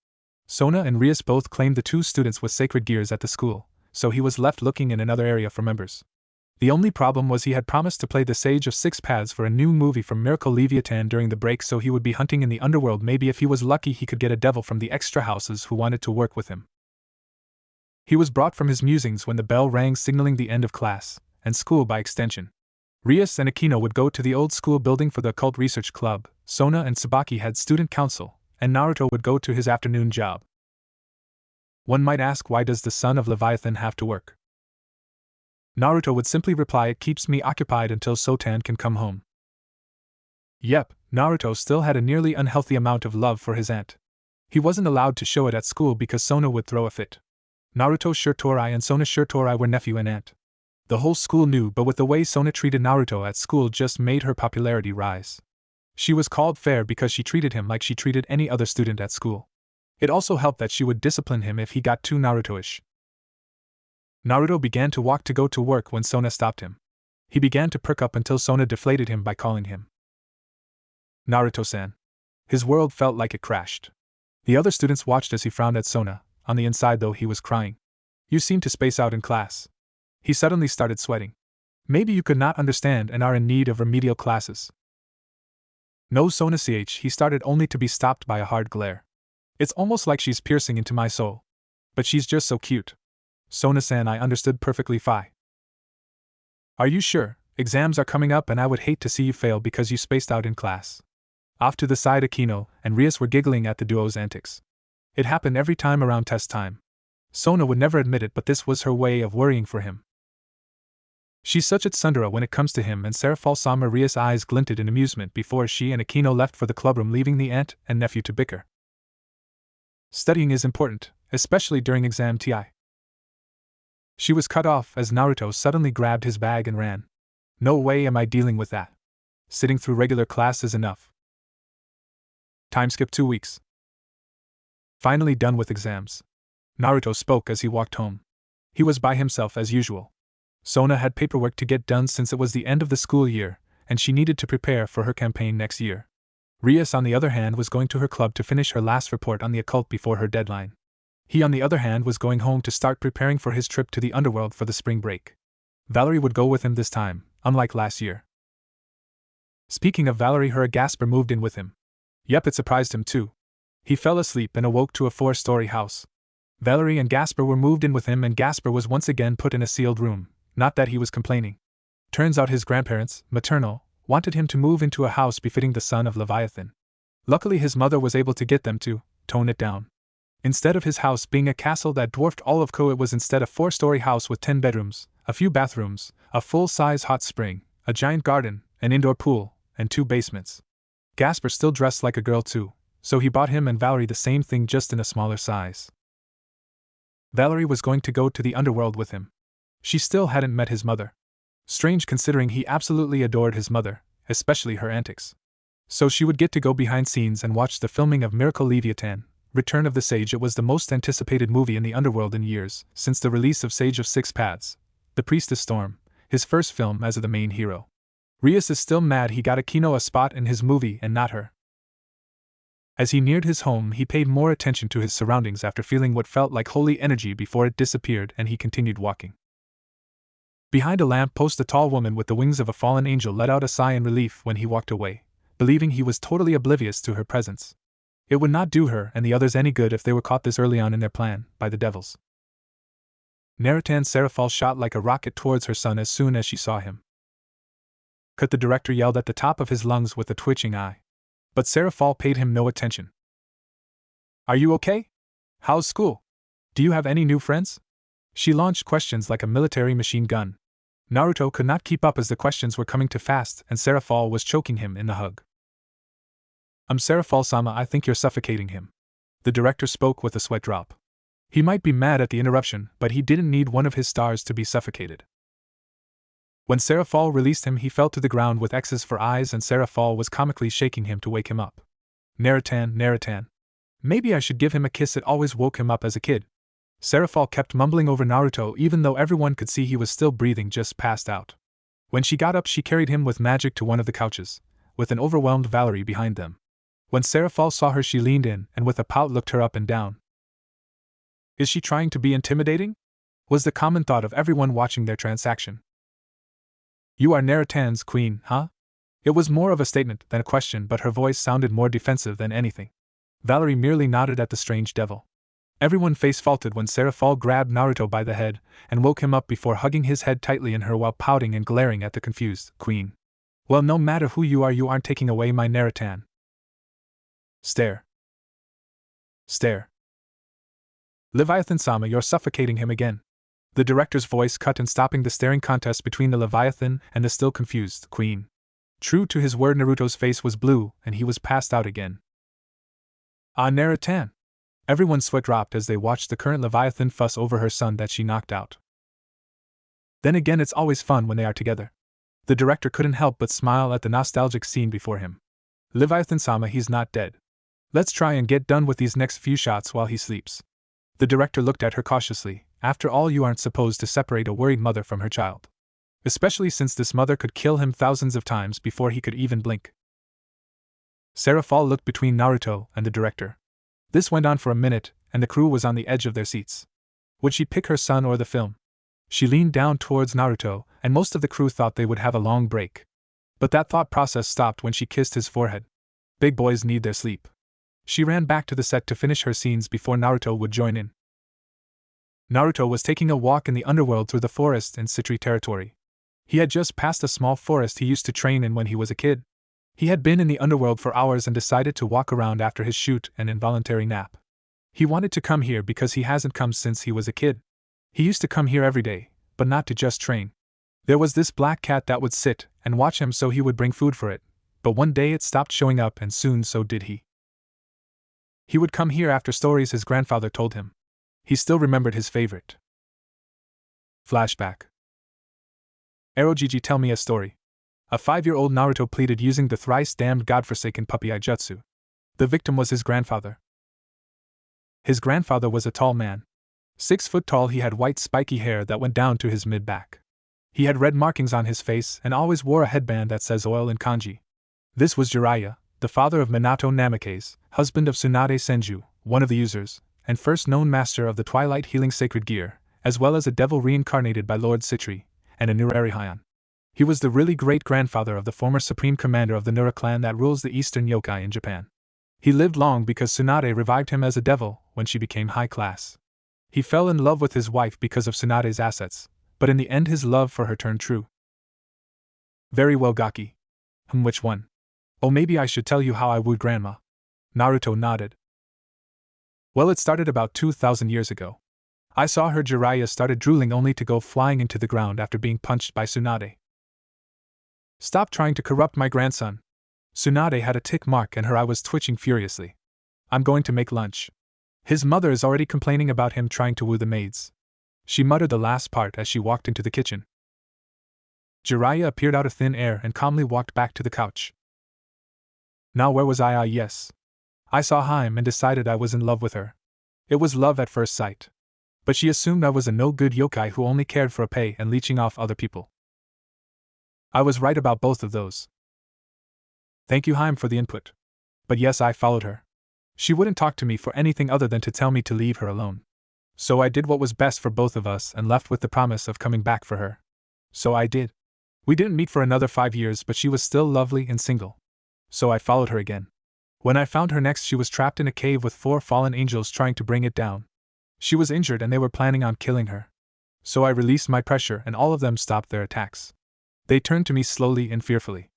Sona and Rias both claimed the 2 students with sacred gears at the school, so he was left looking in another area for members. The only problem was he had promised to play the Sage of Six Paths for a new movie from Miracle Leviathan during the break, so he would be hunting in the underworld. Maybe if he was lucky he could get a devil from the extra houses who wanted to work with him. He was brought from his musings when the bell rang, signaling the end of class, and school by extension. Rias and Akino would go to the old school building for the occult research club, Sona and Tsubaki had student council, and Naruto would go to his afternoon job. One might ask, why does the son of Leviathan have to work? Naruto would simply reply, it keeps me occupied until Sotan can come home. Yep, Naruto still had a nearly unhealthy amount of love for his aunt. He wasn't allowed to show it at school because Sona would throw a fit. Naruto Shirtorai and Sona Shirtorai were nephew and aunt. The whole school knew, but with the way Sona treated Naruto at school just made her popularity rise. She was called fair because she treated him like she treated any other student at school. It also helped that she would discipline him if he got too Naruto-ish. Naruto began to walk to go to work when Sona stopped him. He began to perk up until Sona deflated him by calling him Naruto-san. His world felt like it crashed. The other students watched as he frowned at Sona. On the inside, though, he was crying. You seem to space out in class. He suddenly started sweating. Maybe you could not understand and are in need of remedial classes. No, Sona ch, he started, only to be stopped by a hard glare. It's almost like she's piercing into my soul. But she's just so cute. Sona-san, I understood perfectly fine. Are you sure? Exams are coming up and I would hate to see you fail because you spaced out in class. Off to the side, Akino and Rias were giggling at the duo's antics. It happened every time around test time. Sona would never admit it, but this was her way of worrying for him. She's such a tsundere when it comes to him, and Serafal-sama. Rias' eyes glinted in amusement before she and Akino left for the clubroom, leaving the aunt and nephew to bicker. Studying is important, especially during exam time. She was cut off as Naruto suddenly grabbed his bag and ran. No way am I dealing with that. Sitting through regular class is enough. Time skip 2 weeks. Finally done with exams. Naruto spoke as he walked home. He was by himself as usual. Sona had paperwork to get done since it was the end of the school year, and she needed to prepare for her campaign next year. Rias, on the other hand, was going to her club to finish her last report on the occult before her deadline. He, on the other hand, was going home to start preparing for his trip to the underworld for the spring break. Valerie would go with him this time, unlike last year. Speaking of Valerie, her Gasper moved in with him. Yep, it surprised him too. He fell asleep and awoke to a 4-story house. Valerie and Gasper were moved in with him, and Gasper was once again put in a sealed room. Not that he was complaining. Turns out his grandparents, maternal, wanted him to move into a house befitting the son of Leviathan. Luckily his mother was able to get them to tone it down. Instead of his house being a castle that dwarfed all of Ko, it was instead a 4-story house with 10 bedrooms, a few bathrooms, a full-size hot spring, a giant garden, an indoor pool, and 2 basements. Gasper still dressed like a girl too, so he bought him and Valerie the same thing, just in a smaller size. Valerie was going to go to the underworld with him. She still hadn't met his mother. Strange, considering he absolutely adored his mother, especially her antics. So she would get to go behind scenes and watch the filming of Miracle Leviathan, Return of the Sage. It was the most anticipated movie in the underworld in years, since the release of Sage of Six Paths, The Priestess Storm, his first film as the main hero. Rias is still mad he got Akino a spot in his movie and not her. As he neared his home, he paid more attention to his surroundings after feeling what felt like holy energy before it disappeared, and he continued walking. Behind a lamp post, a tall woman with the wings of a fallen angel let out a sigh in relief when he walked away, believing he was totally oblivious to her presence. It would not do her and the others any good if they were caught this early on in their plan by the devils. Narutan Serafal shot like a rocket towards her son as soon as she saw him. Cut, the director yelled at the top of his lungs with a twitching eye. But Serafal paid him no attention. Are you okay? How's school? Do you have any new friends? She launched questions like a military machine gun. Naruto could not keep up as the questions were coming too fast and Serafal was choking him in the hug. Serafal-sama, I think you're suffocating him. The director spoke with a sweat drop. He might be mad at the interruption, but he didn't need one of his stars to be suffocated. When Serafal released him, he fell to the ground with X's for eyes and Serafal was comically shaking him to wake him up. Narutan. Maybe I should give him a kiss, it always woke him up as a kid. Serafal kept mumbling over Naruto even though everyone could see he was still breathing, just passed out. When she got up, she carried him with magic to one of the couches, with an overwhelmed Valerie behind them. When Serafal saw her, she leaned in and with a pout looked her up and down. Is she trying to be intimidating? Was the common thought of everyone watching their transaction. You are Narutan's queen, huh? It was more of a statement than a question, but her voice sounded more defensive than anything. Valerie merely nodded at the strange devil. Everyone face-faulted when Serafal grabbed Naruto by the head and woke him up before hugging his head tightly in her while pouting and glaring at the confused queen. Well, no matter who you are, you aren't taking away my Narutan. Stare. Leviathan-sama, you're suffocating him again. The director's voice cut in, stopping the staring contest between the Leviathan and the still confused queen. True to his word, Naruto's face was blue and he was passed out again. Ah, Narutan! Everyone's sweat dropped as they watched the current Leviathan fuss over her son that she knocked out. Then again, it's always fun when they are together. The director couldn't help but smile at the nostalgic scene before him. Leviathan-sama, he's not dead. Let's try and get done with these next few shots while he sleeps. The director looked at her cautiously. After all, you aren't supposed to separate a worried mother from her child. Especially since this mother could kill him thousands of times before he could even blink. Serafal looked between Naruto and the director. This went on for a minute, and the crew was on the edge of their seats. Would she pick her son or the film? She leaned down towards Naruto, and most of the crew thought they would have a long break. But that thought process stopped when she kissed his forehead. Big boys need their sleep. She ran back to the set to finish her scenes before Naruto would join in. Naruto was taking a walk in the underworld through the forest in Citri territory. He had just passed a small forest he used to train in when he was a kid. He had been in the underworld for hours and decided to walk around after his shoot and involuntary nap. He wanted to come here because he hasn't come since he was a kid. He used to come here every day, but not to just train. There was this black cat that would sit and watch him, so he would bring food for it, but one day it stopped showing up and soon so did he. He would come here after stories his grandfather told him. He still remembered his favorite. Flashback. Erogigi, tell me a story. A 5-year-old Naruto pleaded using the thrice-damned godforsaken puppy eye jutsu. The victim was his grandfather. His grandfather was a tall man. 6 foot tall, he had white spiky hair that went down to his mid-back. He had red markings on his face and always wore a headband that says oil in kanji. This was Jiraiya, the father of Minato Namikaze, husband of Tsunade Senju, one of the users, and first known master of the Twilight Healing Sacred Gear, as well as a devil reincarnated by Lord Citri, and a Nurari Heian. He was the really great-grandfather of the former supreme commander of the Nura clan that rules the eastern yokai in Japan. He lived long because Tsunade revived him as a devil when she became high class. He fell in love with his wife because of Tsunade's assets, but in the end his love for her turned true. Very well, Gaki. Which one? Oh, maybe I should tell you how I wooed Grandma. Naruto nodded. Well, it started about 2,000 years ago. I saw her. Jiraiya started drooling only to go flying into the ground after being punched by Tsunade. Stop trying to corrupt my grandson. Tsunade had a tick mark and her eye was twitching furiously. I'm going to make lunch. His mother is already complaining about him trying to woo the maids. She muttered the last part as she walked into the kitchen. Jiraiya appeared out of thin air and calmly walked back to the couch. Now where was I? Yes. I saw Haim and decided I was in love with her. It was love at first sight. But she assumed I was a no-good yokai who only cared for a pay and leeching off other people. I was right about both of those. Thank you, Haim, for the input. But yes, I followed her. She wouldn't talk to me for anything other than to tell me to leave her alone. So I did what was best for both of us and left with the promise of coming back for her. So I did. We didn't meet for another 5 years, but she was still lovely and single. So I followed her again. When I found her next, she was trapped in a cave with 4 fallen angels trying to bring it down. She was injured and they were planning on killing her. So I released my pressure and all of them stopped their attacks. They turned to me slowly and fearfully.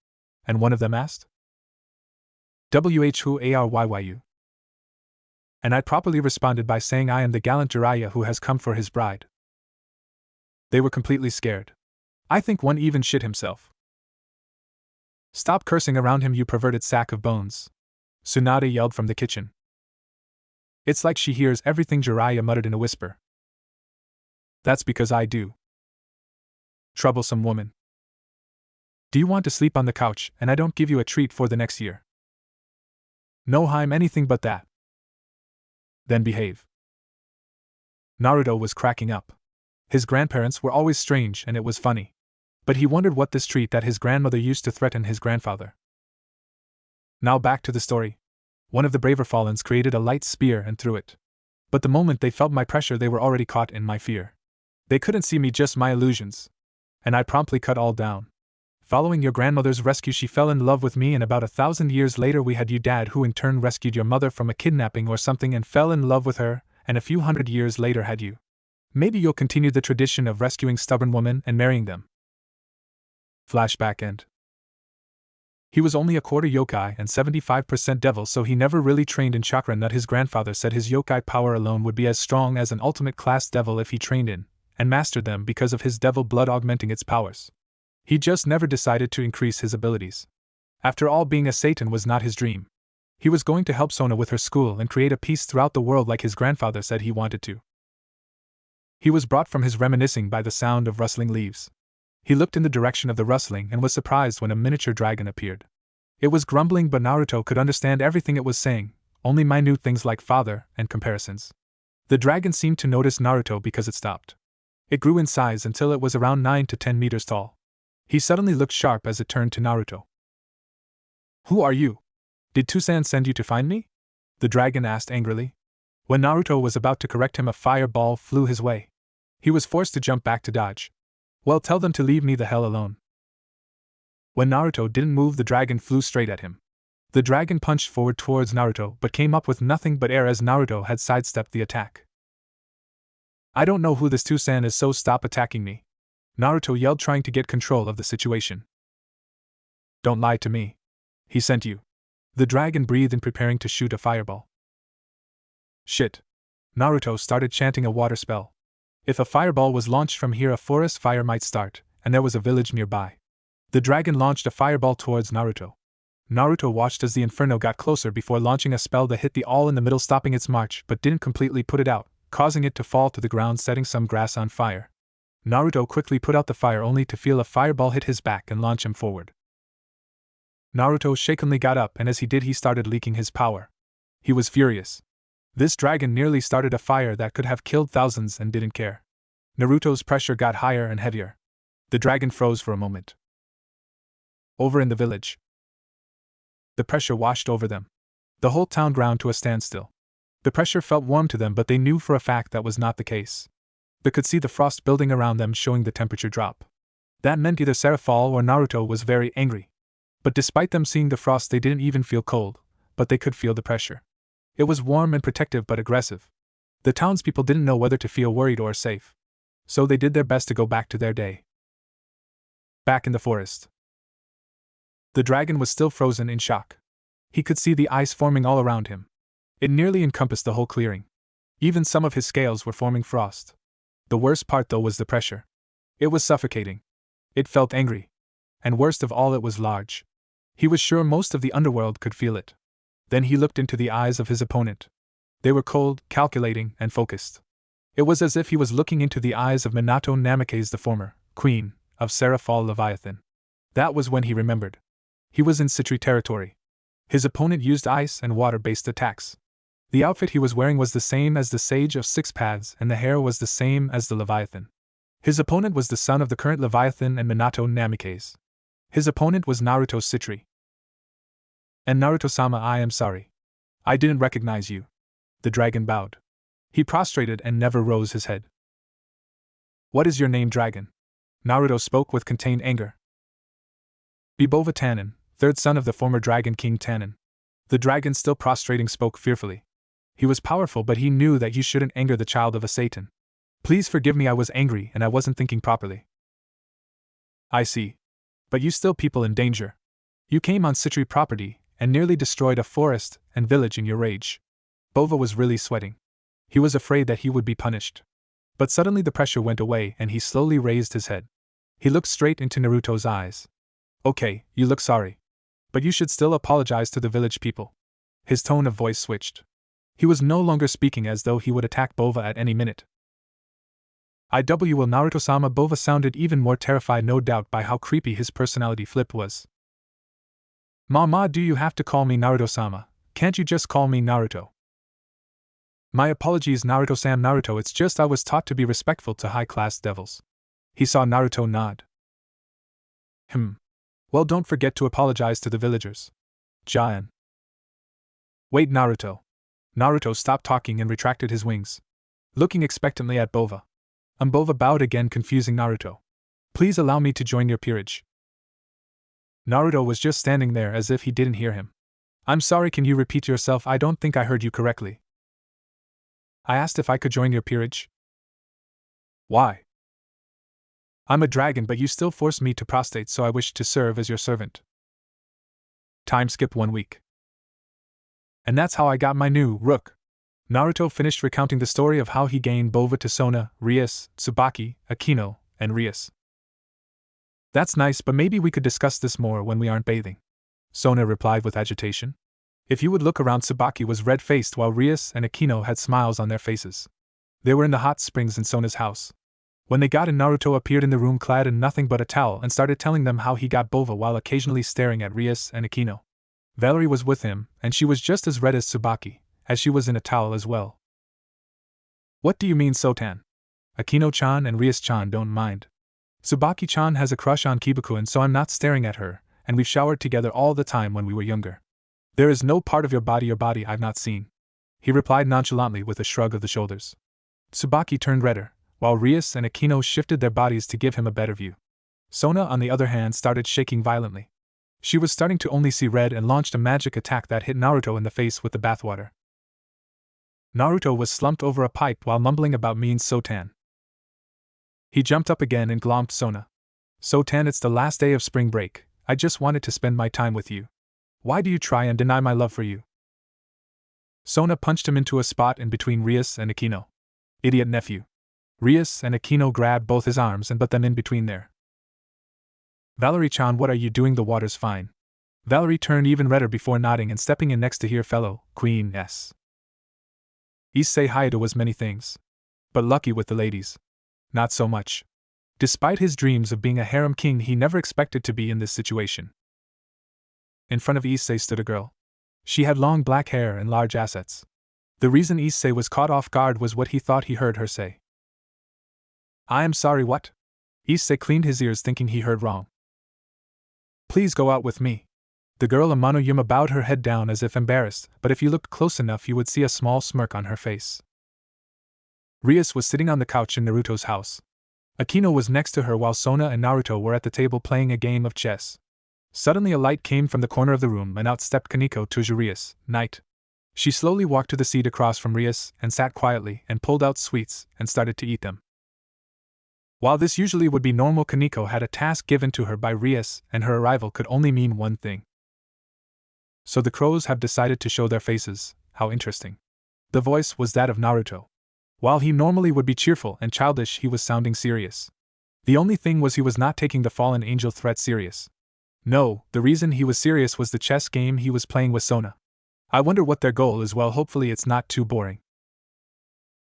And one of them asked, "Who are you?" And I properly responded by saying I am the gallant Jiraiya who has come for his bride. They were completely scared. I think one even shit himself. "Stop cursing around him, you perverted sack of bones," Hinata yelled from the kitchen. It's like she hears everything Jiraiya muttered in a whisper. "That's because I do. Troublesome woman. Do you want to sleep on the couch and I don't give you a treat for the next year?" "No, I'm anything but that." "Then behave." Naruto was cracking up. His grandparents were always strange and it was funny. But he wondered what this treat that his grandmother used to threaten his grandfather. Now back to the story. One of the braver Fallens created a light spear and threw it. But the moment they felt my pressure, they were already caught in my fear. They couldn't see me, just my illusions. And I promptly cut all down. Following your grandmother's rescue, she fell in love with me, and about 1,000 years later we had you, Dad, who in turn rescued your mother from a kidnapping or something and fell in love with her, and a few hundred years later had you. Maybe you'll continue the tradition of rescuing stubborn women and marrying them. Flashback end. He was only a quarter yokai and 75% devil, so he never really trained in chakra nut. His grandfather said his yokai power alone would be as strong as an ultimate class devil if he trained in and mastered them because of his devil blood augmenting its powers. He just never decided to increase his abilities. After all, being a Satan was not his dream. He was going to help Sona with her school and create a peace throughout the world like his grandfather said he wanted to. He was brought from his reminiscing by the sound of rustling leaves. He looked in the direction of the rustling and was surprised when a miniature dragon appeared. It was grumbling, but Naruto could understand everything it was saying, only minute things like father and comparisons. The dragon seemed to notice Naruto because it stopped. It grew in size until it was around 9 to 10 meters tall. He suddenly looked sharp as it turned to Naruto. "Who are you? Did Toussaint send you to find me?" the dragon asked angrily. When Naruto was about to correct him, a fireball flew his way. He was forced to jump back to dodge. "Well, tell them to leave me the hell alone." When Naruto didn't move, the dragon flew straight at him. The dragon punched forward towards Naruto but came up with nothing but air as Naruto had sidestepped the attack. "I don't know who this Toussaint is, so stop attacking me," Naruto yelled, trying to get control of the situation. "Don't lie to me. He sent you." The dragon breathed in, preparing to shoot a fireball. "Shit." Naruto started chanting a water spell. If a fireball was launched from here, a forest fire might start, and there was a village nearby. The dragon launched a fireball towards Naruto. Naruto watched as the inferno got closer before launching a spell that hit the all in the middle, stopping its march but didn't completely put it out, causing it to fall to the ground, setting some grass on fire. Naruto quickly put out the fire only to feel a fireball hit his back and launch him forward. Naruto shakenly got up, and as he did, he started leaking his power. He was furious. This dragon nearly started a fire that could have killed thousands and didn't care. Naruto's pressure got higher and heavier. The dragon froze for a moment. Over in the village, the pressure washed over them. The whole town ground to a standstill. The pressure felt warm to them, but they knew for a fact that was not the case. They could see the frost building around them, showing the temperature drop. That meant either Sarah fall or Naruto was very angry. But despite them seeing the frost, they didn't even feel cold, but they could feel the pressure. It was warm and protective but aggressive. The townspeople didn't know whether to feel worried or safe. So they did their best to go back to their day. Back in the forest, the dragon was still frozen in shock. He could see the ice forming all around him. It nearly encompassed the whole clearing. Even some of his scales were forming frost. The worst part, though, was the pressure. It was suffocating. It felt angry. And worst of all, it was large. He was sure most of the underworld could feel it. Then he looked into the eyes of his opponent. They were cold, calculating, and focused. It was as if he was looking into the eyes of Minato Namikaze, the former queen of Seraphal Leviathan. That was when he remembered. He was in Citri territory. His opponent used ice and water-based attacks. The outfit he was wearing was the same as the Sage of Six Paths, and the hair was the same as the Leviathan. His opponent was the son of the current Leviathan and Minato Namikaze. His opponent was Naruto Citri. "And Naruto-sama, I am sorry. I didn't recognize you." The dragon bowed. He prostrated and never rose his head. "What is your name, dragon?" Naruto spoke with contained anger. "Bibova Tannen, third son of the former dragon king Tannen." The dragon, still prostrating, spoke fearfully. He was powerful, but he knew that he shouldn't anger the child of a Satan. Please forgive me, I was angry and I wasn't thinking properly. I see. But you still people in danger. You came on Citri property and nearly destroyed a forest and village in your rage. Bova was really sweating. He was afraid that he would be punished. But suddenly the pressure went away and he slowly raised his head. He looked straight into Naruto's eyes. Okay, you look sorry. But you should still apologize to the village people. His tone of voice switched. He was no longer speaking as though he would attack Bova at any minute. Will Naruto-sama. Bova sounded even more terrified, no doubt, by how creepy his personality flip was. Mama, do you have to call me Naruto-sama? Can't you just call me Naruto? My apologies, Naruto-san. Naruto, it's just I was taught to be respectful to high-class devils. He saw Naruto nod. Well, don't forget to apologize to the villagers. Giant. Wait, Naruto. Naruto stopped talking and retracted his wings, looking expectantly at Bova. Bova bowed again, confusing Naruto. Please allow me to join your peerage. Naruto was just standing there as if he didn't hear him. I'm sorry, can you repeat yourself? I don't think I heard you correctly. I asked if I could join your peerage. Why? I'm a dragon, but you still force me to prostrate, so I wish to serve as your servant. Time skip 1 week. And that's how I got my new rook. Naruto finished recounting the story of how he gained Bova to Sona, Rias, Tsubaki, Akino, and Rias. That's nice, but maybe we could discuss this more when we aren't bathing. Sona replied with agitation. If you would look around, Tsubaki was red-faced while Rias and Akino had smiles on their faces. They were in the hot springs in Sona's house. When they got in, Naruto appeared in the room clad in nothing but a towel and started telling them how he got Bova while occasionally staring at Rias and Akino. Valerie was with him, and she was just as red as Tsubaki, as she was in a towel as well. What do you mean, Sotan? Akino-chan and Rias-chan don't mind. Tsubaki-chan has a crush on Kibaku, and so I'm not staring at her, and we've showered together all the time when we were younger. There is no part of your body I've not seen, he replied nonchalantly with a shrug of the shoulders. Tsubaki turned redder, while Rias and Akino shifted their bodies to give him a better view. Sona, on the other hand, started shaking violently. She was starting to only see red and launched a magic attack that hit Naruto in the face with the bathwater. Naruto was slumped over a pipe while mumbling about mean Sotan. He jumped up again and glommed Sona. Sotan, it's the last day of spring break. I just wanted to spend my time with you. Why do you try and deny my love for you? Sona punched him into a spot in between Rias and Akino. Idiot nephew. Rias and Akino grabbed both his arms and put them in between there. Valerie-chan, what are you doing? The water's fine. Valerie turned even redder before nodding and stepping in next to her fellow Queen S. Issei Hayato was many things, but lucky with the ladies. Not so much. Despite his dreams of being a harem king, he never expected to be in this situation. In front of Issei stood a girl. She had long black hair and large assets. The reason Issei was caught off guard was what he thought he heard her say. I am sorry, what? Issei cleaned his ears thinking he heard wrong. Please go out with me. The girl Amano-yuma bowed her head down as if embarrassed, but if you looked close enough you would see a small smirk on her face. Rias was sitting on the couch in Naruto's house. Akino was next to her while Sona and Naruto were at the table playing a game of chess. Suddenly a light came from the corner of the room and out stepped Kaneko to Rias. Knight. She slowly walked to the seat across from Rias and sat quietly and pulled out sweets and started to eat them. While this usually would be normal, Kaneko had a task given to her by Rias, and her arrival could only mean one thing. So the crows have decided to show their faces. How interesting. The voice was that of Naruto. While he normally would be cheerful and childish, he was sounding serious. The only thing was he was not taking the fallen angel threat serious. No, the reason he was serious was the chess game he was playing with Sona. I wonder what their goal is. Well, hopefully it's not too boring.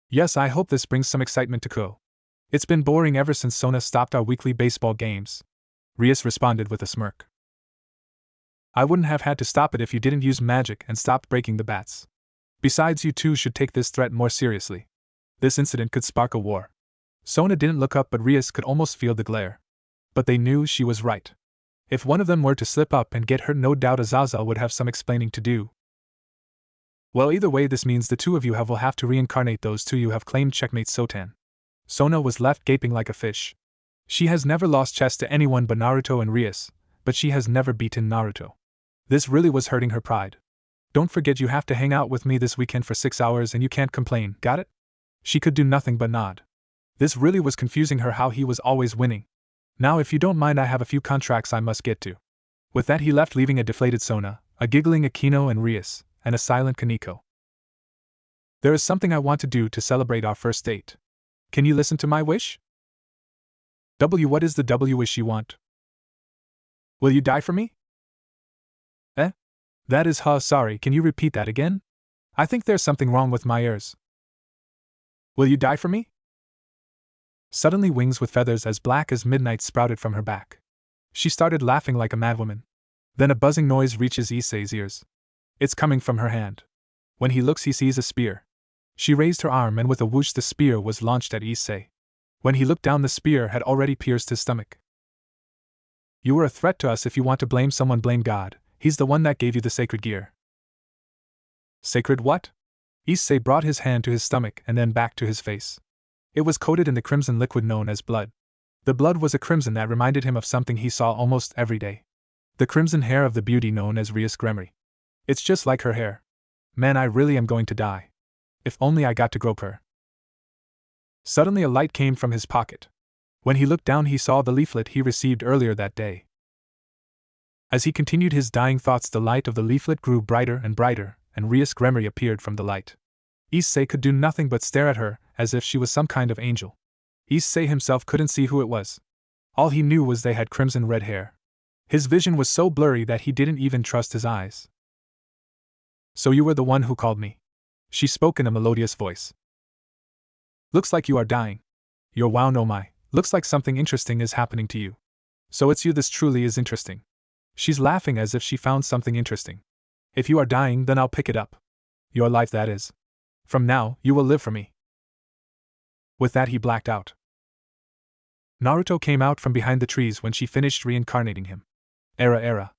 Yes, I hope this brings some excitement to Ko. It's been boring ever since Sona stopped our weekly baseball games. Rias responded with a smirk. I wouldn't have had to stop it if you didn't use magic and stopped breaking the bats. Besides, you two should take this threat more seriously. This incident could spark a war. Sona didn't look up, but Rias could almost feel the glare. But they knew she was right. If one of them were to slip up and get hurt, no doubt Azazel would have some explaining to do. Well, either way, this means the two of you will have to reincarnate those two you have claimed. Checkmate, Sotan. Sona was left gaping like a fish. She has never lost chess to anyone but Naruto and Rias, but she has never beaten Naruto. This really was hurting her pride. Don't forget you have to hang out with me this weekend for 6 hours and you can't complain, got it? She could do nothing but nod. This really was confusing her how he was always winning. Now if you don't mind, I have a few contracts I must get to. With that he left, leaving a deflated Sona, a giggling Aquino and Rias, and a silent Kaneko. There is something I want to do to celebrate our first date. Can you listen to my wish? What is the wish you want? Will you die for me? That is sorry, can you repeat that again? I think there's something wrong with my ears. Will you die for me? Suddenly wings with feathers as black as midnight sprouted from her back. She started laughing like a madwoman. Then a buzzing noise reaches Issei's ears. It's coming from her hand. When he looks, he sees a spear. She raised her arm and with a whoosh the spear was launched at Issei. When he looked down, the spear had already pierced his stomach. You were a threat to us. If you want to blame someone, blame God. He's the one that gave you the sacred gear. Sacred what? Issei brought his hand to his stomach and then back to his face. It was coated in the crimson liquid known as blood. The blood was a crimson that reminded him of something he saw almost every day. The crimson hair of the beauty known as Rias Gremory. It's just like her hair. Man, I really am going to die. If only I got to grope her. Suddenly a light came from his pocket. When he looked down, he saw the leaflet he received earlier that day. As he continued his dying thoughts, the light of the leaflet grew brighter and brighter, and Rias Gremory appeared from the light. Issei could do nothing but stare at her, as if she was some kind of angel. Issei himself couldn't see who it was. All he knew was they had crimson red hair. His vision was so blurry that he didn't even trust his eyes. So you were the one who called me. She spoke in a melodious voice. Looks like you are dying. Your wow no my, looks like something interesting is happening to you. So it's you, this truly is interesting. She's laughing as if she found something interesting. If you are dying, then I'll pick it up. Your life, that is. From now, you will live for me. With that he blacked out. Naruto came out from behind the trees when she finished reincarnating him. Era.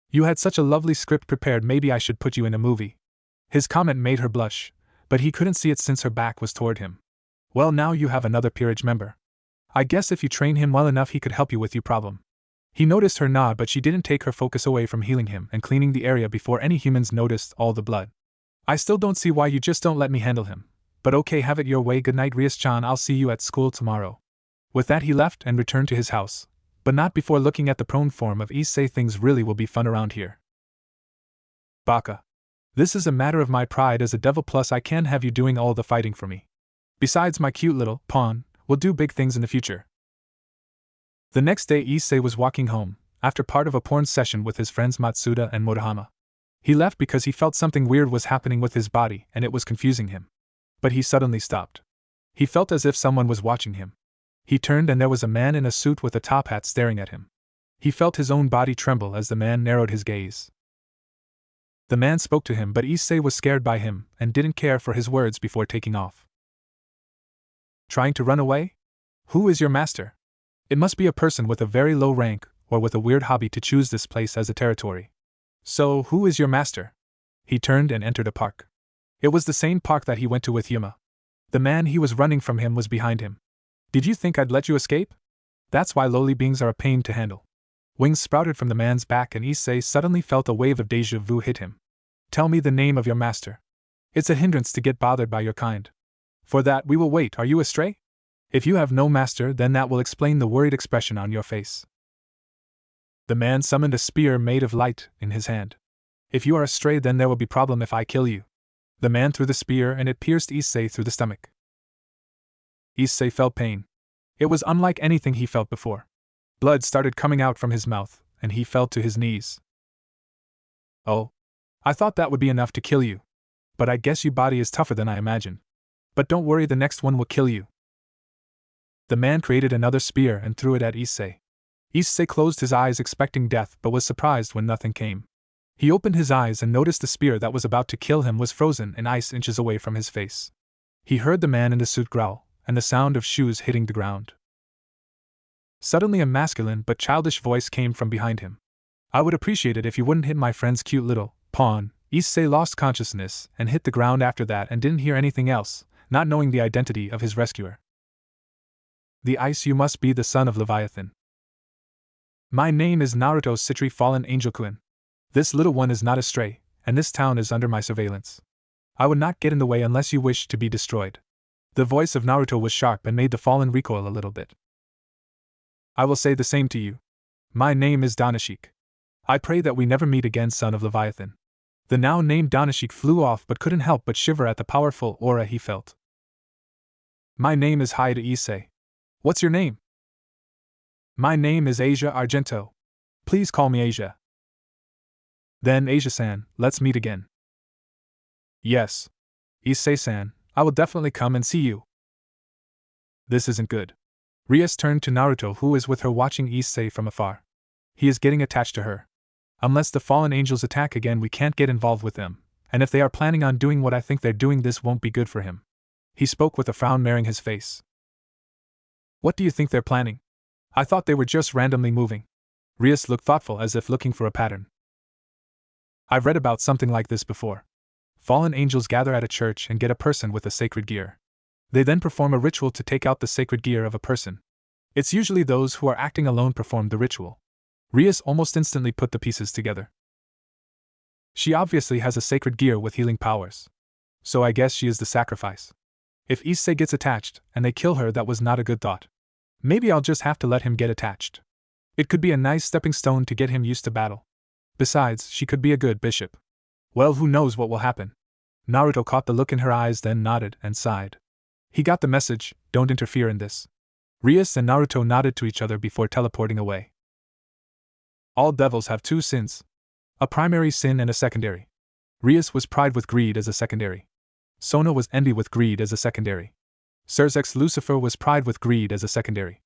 You had such a lovely script prepared, maybe I should put you in a movie. His comment made her blush, but he couldn't see it since her back was toward him. Well, now you have another peerage member. I guess if you train him well enough he could help you with your problem. He noticed her nod, but she didn't take her focus away from healing him and cleaning the area before any humans noticed all the blood. I still don't see why you just don't let me handle him. But okay, have it your way. Good night, Rias-chan, I'll see you at school tomorrow. With that he left and returned to his house, but not before looking at the prone form of Issei. Things really will be fun around here. Baka. This is a matter of my pride as a devil, plus I can't have you doing all the fighting for me. Besides, my cute little pawn will do big things in the future. The next day Issei was walking home, after part of a porn session with his friends Matsuda and Motohama. He left because he felt something weird was happening with his body and it was confusing him. But he suddenly stopped. He felt as if someone was watching him. He turned and there was a man in a suit with a top hat staring at him. He felt his own body tremble as the man narrowed his gaze. The man spoke to him, but Issei was scared by him and didn't care for his words before taking off. Trying to run away? Who is your master? It must be a person with a very low rank or with a weird hobby to choose this place as a territory. So, who is your master? He turned and entered a park. It was the same park that he went to with Yuma. The man he was running from him was behind him. Did you think I'd let you escape? That's why lowly beings are a pain to handle. Wings sprouted from the man's back and Issei suddenly felt a wave of déjà vu hit him. Tell me the name of your master. It's a hindrance to get bothered by your kind. For that we will wait. Are you a stray? If you have no master, then that will explain the worried expression on your face. The man summoned a spear made of light in his hand. If you are a stray, then there will be problem if I kill you. The man threw the spear and it pierced Issei through the stomach. Issei felt pain. It was unlike anything he felt before. Blood started coming out from his mouth, and he fell to his knees. Oh. I thought that would be enough to kill you. But I guess your body is tougher than I imagined. But don't worry, the next one will kill you. The man created another spear and threw it at Issei. Issei closed his eyes expecting death but was surprised when nothing came. He opened his eyes and noticed the spear that was about to kill him was frozen in ice inches away from his face. He heard the man in the suit growl, and the sound of shoes hitting the ground. Suddenly a masculine but childish voice came from behind him. I would appreciate it if you wouldn't hit my friend's cute little pawn. Issei lost consciousness and hit the ground after that and didn't hear anything else, not knowing the identity of his rescuer. The ice, you must be the son of Leviathan. My name is Naruto Citri Fallen Angel-kun. This little one is not a stray, and this town is under my surveillance. I would not get in the way unless you wish to be destroyed. The voice of Naruto was sharp and made the fallen recoil a little bit. I will say the same to you. My name is Danashik. I pray that we never meet again, son of Leviathan. The now named Danashik flew off but couldn't help but shiver at the powerful aura he felt. My name is Haida Issei. What's your name? My name is Asia Argento. Please call me Asia. Then Asia-san, let's meet again. Yes. Issei-san, I will definitely come and see you. This isn't good. Rias turned to Naruto, who is with her watching Issei from afar. He is getting attached to her. Unless the fallen angels attack again, we can't get involved with them, and if they are planning on doing what I think they're doing, this won't be good for him. He spoke with a frown marring his face. What do you think they're planning? I thought they were just randomly moving. Rias looked thoughtful, as if looking for a pattern. I've read about something like this before. Fallen angels gather at a church and get a person with a sacred gear. They then perform a ritual to take out the sacred gear of a person. It's usually those who are acting alone perform the ritual. Rias almost instantly put the pieces together. She obviously has a sacred gear with healing powers. So I guess she is the sacrifice. If Issei gets attached and they kill her, that was not a good thought. Maybe I'll just have to let him get attached. It could be a nice stepping stone to get him used to battle. Besides, she could be a good bishop. Well, who knows what will happen? Naruto caught the look in her eyes, then nodded and sighed. He got the message, don't interfere in this. Rias and Naruto nodded to each other before teleporting away. All devils have two sins. A primary sin and a secondary. Rias was pride with greed as a secondary. Sona was envy with greed as a secondary. Serzex Lucifer was pride with greed as a secondary.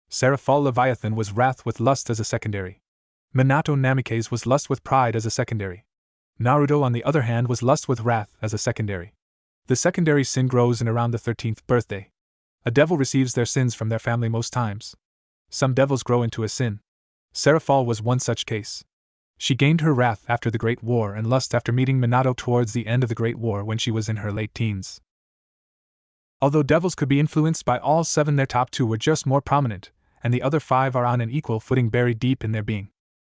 Seraphal Leviathan was wrath with lust as a secondary. Minato Namikaze was lust with pride as a secondary. Naruto, on the other hand, was lust with wrath as a secondary. The secondary sin grows in around the 13th birthday. A devil receives their sins from their family most times. Some devils grow into a sin. Seraphal was one such case. She gained her wrath after the Great War and lust after meeting Minato towards the end of the Great War when she was in her late teens. Although devils could be influenced by all seven, their top two were just more prominent, and the other five are on an equal footing buried deep in their being.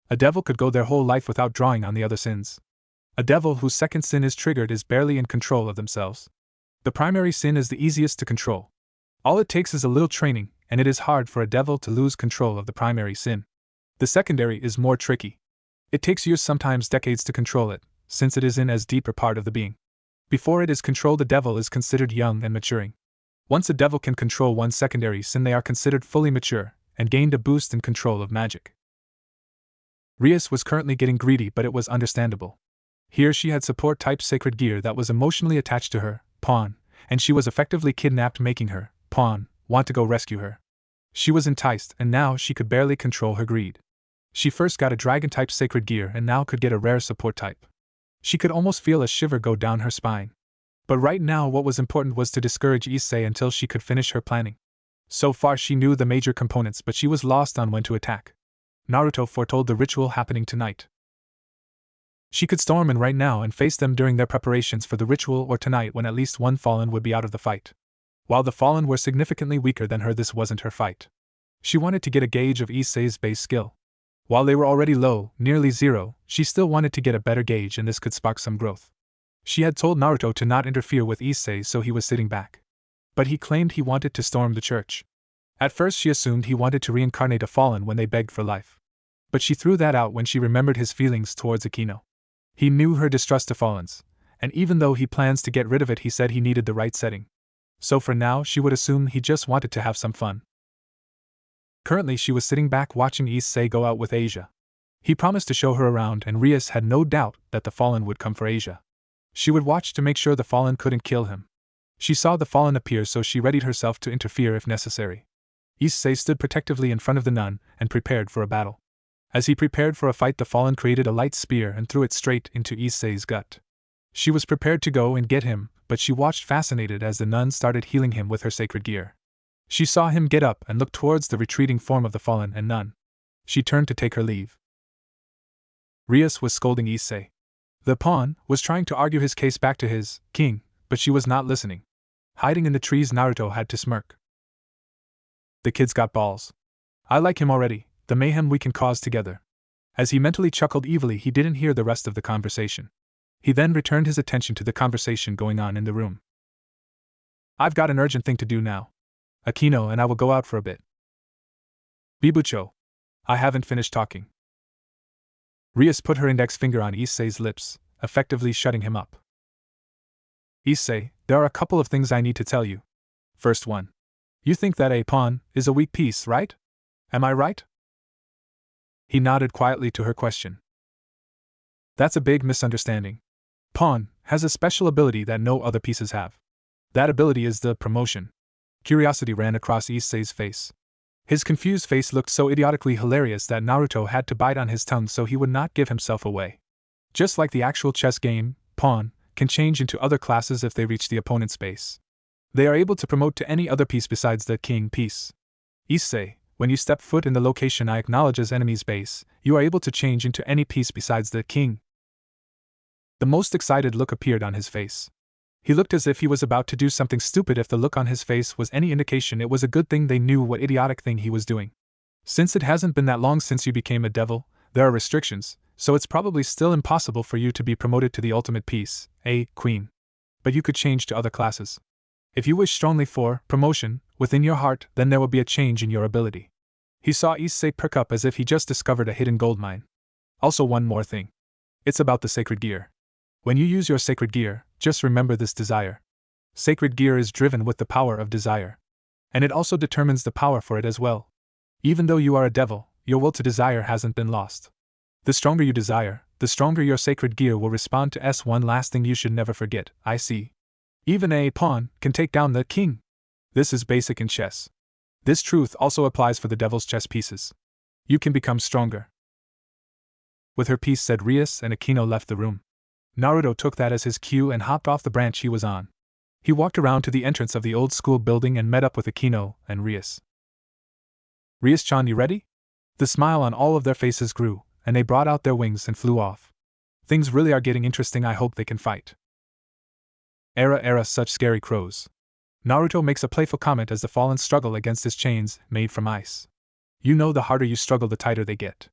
A devil could go their whole life without drawing on the other sins. A devil whose second sin is triggered is barely in control of themselves. The primary sin is the easiest to control. All it takes is a little training, and it is hard for a devil to lose control of the primary sin. The secondary is more tricky. It takes years, sometimes decades, to control it, since it is in as deeper part of the being. Before it is controlled, the devil is considered young and maturing. Once a devil can control one secondary sin, they are considered fully mature, and gained a boost in control of magic. Rias was currently getting greedy, but it was understandable. Here she had support-type sacred gear that was emotionally attached to her, pawn, and she was effectively kidnapped, making her, pawn, want to go rescue her. She was enticed, and now she could barely control her greed. She first got a dragon-type sacred gear and now could get a rare support-type. She could almost feel a shiver go down her spine. But right now what was important was to discourage Issei until she could finish her planning. So far she knew the major components, but she was lost on when to attack. Naruto foretold the ritual happening tonight. She could storm in right now and face them during their preparations for the ritual, or tonight when at least one fallen would be out of the fight. While the fallen were significantly weaker than her, this wasn't her fight. She wanted to get a gauge of Issei's base skill. While they were already low, nearly zero, she still wanted to get a better gauge, and this could spark some growth. She had told Naruto to not interfere with Issei, so he was sitting back. But he claimed he wanted to storm the church. At first she assumed he wanted to reincarnate a fallen when they begged for life. But she threw that out when she remembered his feelings towards Akino. He knew her distrust of fallens, and even though he plans to get rid of it, he said he needed the right setting. So for now she would assume he just wanted to have some fun. Currently she was sitting back watching Issei go out with Asia. He promised to show her around, and Rias had no doubt that the fallen would come for Asia. She would watch to make sure the fallen couldn't kill him. She saw the fallen appear, so she readied herself to interfere if necessary. Issei stood protectively in front of the nun and prepared for a battle. As he prepared for a fight, the fallen created a light spear and threw it straight into Issei's gut. She was prepared to go and get him, but she watched fascinated as the nun started healing him with her sacred gear. She saw him get up and look towards the retreating form of the fallen and nun. She turned to take her leave. Rias was scolding Issei. The pawn was trying to argue his case back to his king, but she was not listening. Hiding in the trees, Naruto had to smirk. The kid's got balls. I like him already, the mayhem we can cause together. As he mentally chuckled evilly, he didn't hear the rest of the conversation. He then returned his attention to the conversation going on in the room. I've got an urgent thing to do now. Akino and I will go out for a bit. Bibucho. I haven't finished talking. Rias put her index finger on Issei's lips, effectively shutting him up. Issei, there are a couple of things I need to tell you. First one. You think that a pawn is a weak piece, right? Am I right? He nodded quietly to her question. That's a big misunderstanding. Pawn has a special ability that no other pieces have. That ability is the promotion. Curiosity ran across Issei's face. His confused face looked so idiotically hilarious that Naruto had to bite on his tongue so he would not give himself away. Just like the actual chess game, pawn can change into other classes if they reach the opponent's base. They are able to promote to any other piece besides the king piece. Issei, when you step foot in the location I acknowledge as enemy's base, you are able to change into any piece besides the king. The most excited look appeared on his face. He looked as if he was about to do something stupid. If the look on his face was any indication, it was a good thing they knew what idiotic thing he was doing. Since it hasn't been that long since you became a devil, there are restrictions, so it's probably still impossible for you to be promoted to the ultimate piece, a queen. But you could change to other classes. If you wish strongly for promotion within your heart, then there will be a change in your ability. He saw Issei perk up as if he just discovered a hidden gold mine. Also, one more thing. It's about the sacred gear. When you use your sacred gear, just remember this desire. Sacred gear is driven with the power of desire. And it also determines the power for it as well. Even though you are a devil, your will to desire hasn't been lost. The stronger you desire, the stronger your sacred gear will respond to. One last thing you should never forget, I see. Even a pawn can take down the king. This is basic in chess. This truth also applies for the devil's chess pieces. You can become stronger. With her piece said, Rias and Akino left the room. Naruto took that as his cue and hopped off the branch he was on. He walked around to the entrance of the old school building and met up with Akino and Rias. Rias-chan, you ready? The smile on all of their faces grew, and they brought out their wings and flew off. Things really are getting interesting. I hope they can fight. Era, such scary crows. Naruto makes a playful comment as the fallen struggle against his chains, made from ice. You know, the harder you struggle, the tighter they get.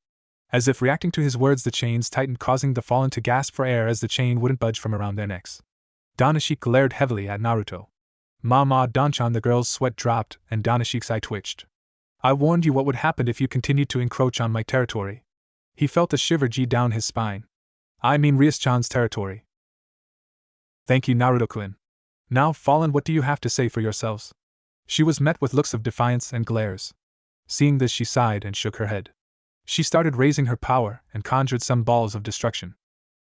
As if reacting to his words, the chains tightened, causing the fallen to gasp for air as the chain wouldn't budge from around their necks. Danashik glared heavily at Naruto. Mama Danchan, the girl's sweat dropped, and Danashik's eye twitched. I warned you what would happen if you continued to encroach on my territory. He felt a shiver down his spine. I mean Rias-chan's territory. Thank you, Naruto-kun. Now, Fallen, what do you have to say for yourselves? She was met with looks of defiance and glares. Seeing this, she sighed and shook her head. She started raising her power and conjured some balls of destruction.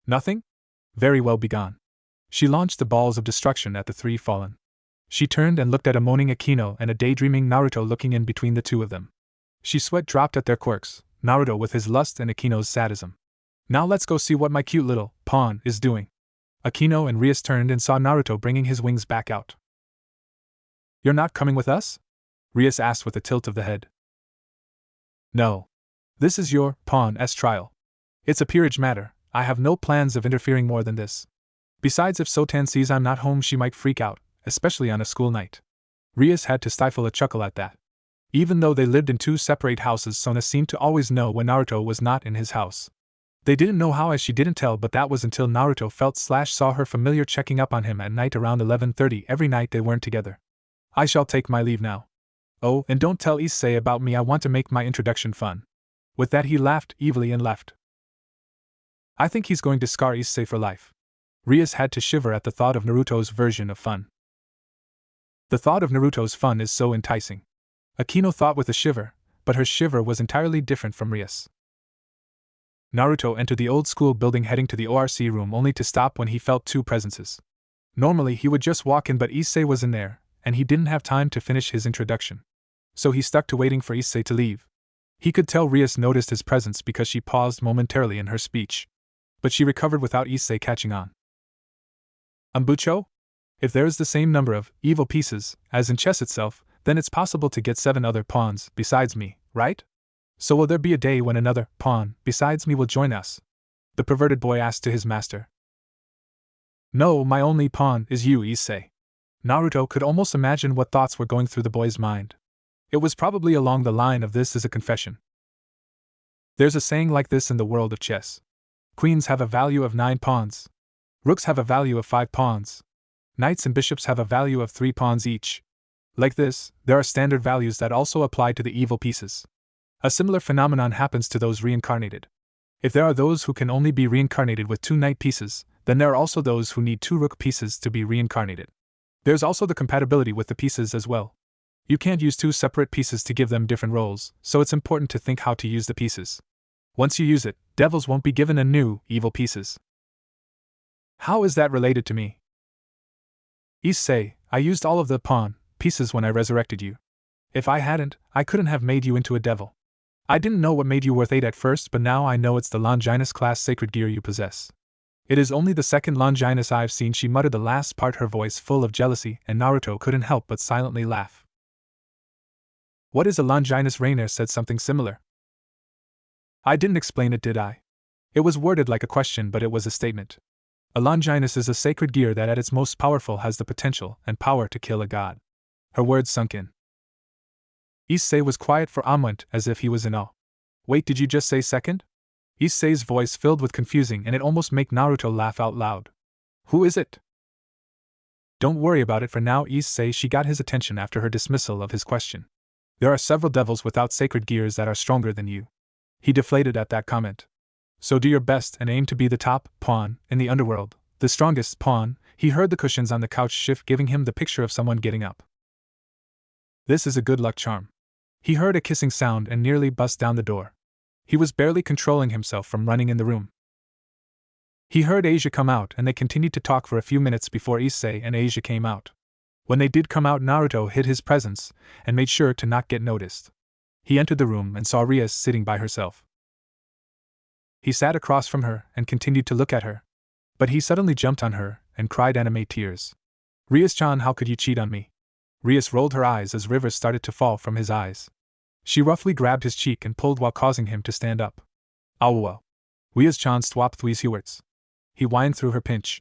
Nothing? Very well, begone. She launched the balls of destruction at the three Fallen. She turned and looked at a moaning Akino and a daydreaming Naruto looking in between the two of them. She sweat dropped at their quirks, Naruto with his lust and Akino's sadism. Now let's go see what my cute little pawn is doing. Akino and Rias turned and saw Naruto bringing his wings back out. You're not coming with us? Rias asked with a tilt of the head. No. This is your pawn's trial. It's a peerage matter. I have no plans of interfering more than this. Besides, if Sotan sees I'm not home, she might freak out, especially on a school night. Rias had to stifle a chuckle at that. Even though they lived in two separate houses, Sona seemed to always know when Naruto was not in his house. They didn't know how, as she didn't tell, but that was until Naruto saw her familiar checking up on him at night around 11:30 every night they weren't together. I shall take my leave now. Oh, and don't tell Issei about me, I want to make my introduction fun. With that he laughed evilly and left. I think he's going to scar Issei for life. Rias had to shiver at the thought of Naruto's version of fun. The thought of Naruto's fun is so enticing. Akino thought with a shiver, but her shiver was entirely different from Rias. Naruto entered the old school building heading to the ORC room only to stop when he felt two presences. Normally he would just walk in, but Issei was in there, and he didn't have time to finish his introduction. So he stuck to waiting for Issei to leave. He could tell Rias noticed his presence because she paused momentarily in her speech. But she recovered without Issei catching on. Ambucho? If there is the same number of evil pieces as in chess itself, then it's possible to get 7 other pawns besides me, right? So will there be a day when another pawn besides me will join us? The perverted boy asked to his master. No, my only pawn is you, Issei. Naruto could almost imagine what thoughts were going through the boy's mind. It was probably along the line of, this is a confession. There's a saying like this in the world of chess. Queens have a value of 9 pawns. Rooks have a value of 5 pawns. Knights and bishops have a value of 3 pawns each. Like this, there are standard values that also apply to the evil pieces. A similar phenomenon happens to those reincarnated. If there are those who can only be reincarnated with 2 knight pieces, then there are also those who need 2 rook pieces to be reincarnated. There's also the compatibility with the pieces as well. You can't use 2 separate pieces to give them different roles, so it's important to think how to use the pieces. Once you use it, devils won't be given a new, evil pieces. How is that related to me? Say, I used all of the pawn pieces when I resurrected you. If I hadn't, I couldn't have made you into a devil. I didn't know what made you worth 8 at first, but now I know it's the Longinus class sacred gear you possess. It is only the second Longinus I've seen. She muttered the last part, her voice full of jealousy, and Naruto couldn't help but silently laugh. What is a Longinus? Rainer said something similar. I didn't explain it, did I? It was worded like a question, but it was a statement. A Longinus is a sacred gear that at its most powerful has the potential and power to kill a god. Her words sunk in. Issei was quiet for a moment, as if he was in awe. Wait, did you just say second? Issei's voice filled with confusing, and it almost made Naruto laugh out loud. Who is it? Don't worry about it for now, Issei. She got his attention after her dismissal of his question. There are several devils without sacred gears that are stronger than you. He deflated at that comment. So do your best and aim to be the top pawn in the underworld, the strongest pawn. He heard the cushions on the couch shift, giving him the picture of someone getting up. This is a good luck charm. He heard a kissing sound and nearly bust down the door. He was barely controlling himself from running in the room. He heard Asia come out, and they continued to talk for a few minutes before Issei and Asia came out. When they did come out, Naruto hid his presence and made sure to not get noticed. He entered the room and saw Rias sitting by herself. He sat across from her and continued to look at her. But he suddenly jumped on her and cried anime tears. Rias-chan, how could you cheat on me? Rias rolled her eyes as rivers started to fall from his eyes. She roughly grabbed his cheek and pulled while causing him to stand up. Awwa. Rias-chan swap thwees Hewarts. He whined through her pinch.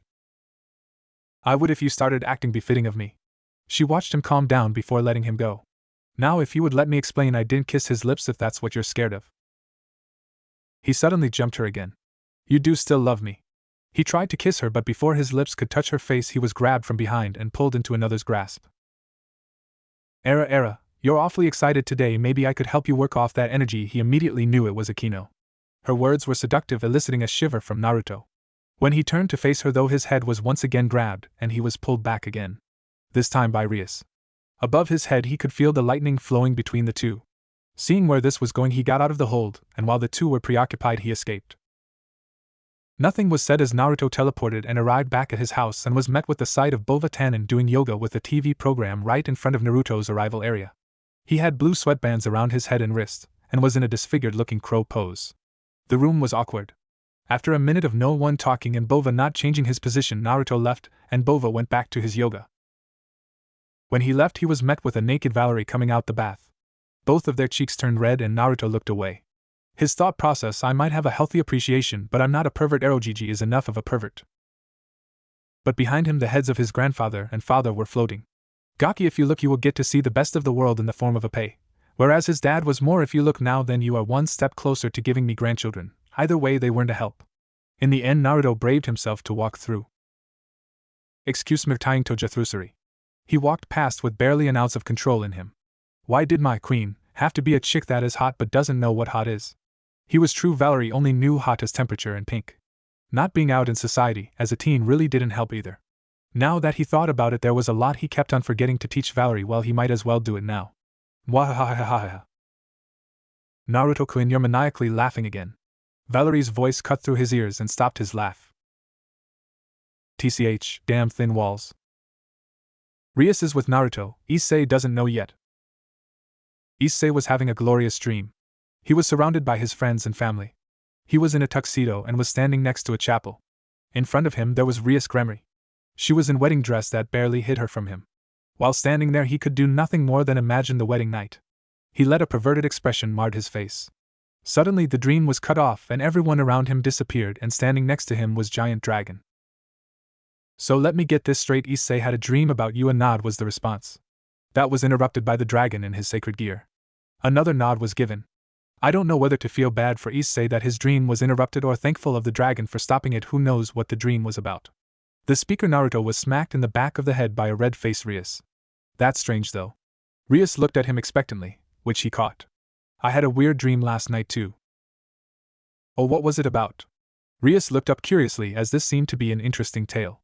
I would if you started acting befitting of me. She watched him calm down before letting him go. Now if you would let me explain, I didn't kiss his lips if that's what you're scared of. He suddenly jumped her again. You do still love me. He tried to kiss her, but before his lips could touch her face he was grabbed from behind and pulled into another's grasp. Era, you're awfully excited today, maybe I could help you work off that energy. He immediately knew it was Akino. Her words were seductive, eliciting a shiver from Naruto. When he turned to face her though, his head was once again grabbed and he was pulled back again. This time by Rias. Above his head he could feel the lightning flowing between the two. Seeing where this was going, he got out of the hold, and while the two were preoccupied he escaped. Nothing was said as Naruto teleported and arrived back at his house and was met with the sight of Bova Tannen doing yoga with the TV program right in front of Naruto's arrival area. He had blue sweatbands around his head and wrist, and was in a disfigured-looking crow pose. The room was awkward. After a minute of no one talking and Bova not changing his position, Naruto left, and Bova went back to his yoga. When he left, he was met with a naked Valerie coming out the bath. Both of their cheeks turned red and Naruto looked away. His thought process: I might have a healthy appreciation, but I'm not a pervert. Erogigi is enough of a pervert. But behind him the heads of his grandfather and father were floating. Gaki, if you look you will get to see the best of the world in the form of a pay. Whereas his dad was more, if you look now then you are one step closer to giving me grandchildren. Either way they weren't a help. In the end Naruto braved himself to walk through. Excuse me, tying Tojathusari. He walked past with barely an ounce of control in him. Why did my queen have to be a chick that is hot but doesn't know what hot is? He was true, Valerie only knew hot as temperature and pink. Not being out in society as a teen really didn't help either. Now that he thought about it, there was a lot he kept on forgetting to teach Valerie. Well, he might as well do it now. Mwahahahaha. Naruto-kun, you're maniacally laughing again. Valerie's voice cut through his ears and stopped his laugh. TCH, damn thin walls. Rias is with Naruto, Issei doesn't know yet. Issei was having a glorious dream. He was surrounded by his friends and family. He was in a tuxedo and was standing next to a chapel. In front of him there was Rias Gremory. She was in wedding dress that barely hid her from him. While standing there he could do nothing more than imagine the wedding night. He let a perverted expression mar his face. Suddenly the dream was cut off and everyone around him disappeared, and standing next to him was Giant Dragon. So let me get this straight, Issei had a dream about you. A nod was the response. That was interrupted by the dragon in his sacred gear. Another nod was given. I don't know whether to feel bad for Issei that his dream was interrupted or thankful of the dragon for stopping it. Who knows what the dream was about. The speaker Naruto was smacked in the back of the head by a red-faced Rias. That's strange though. Rias looked at him expectantly, which he caught. I had a weird dream last night too. Oh, what was it about? Rias looked up curiously as this seemed to be an interesting tale.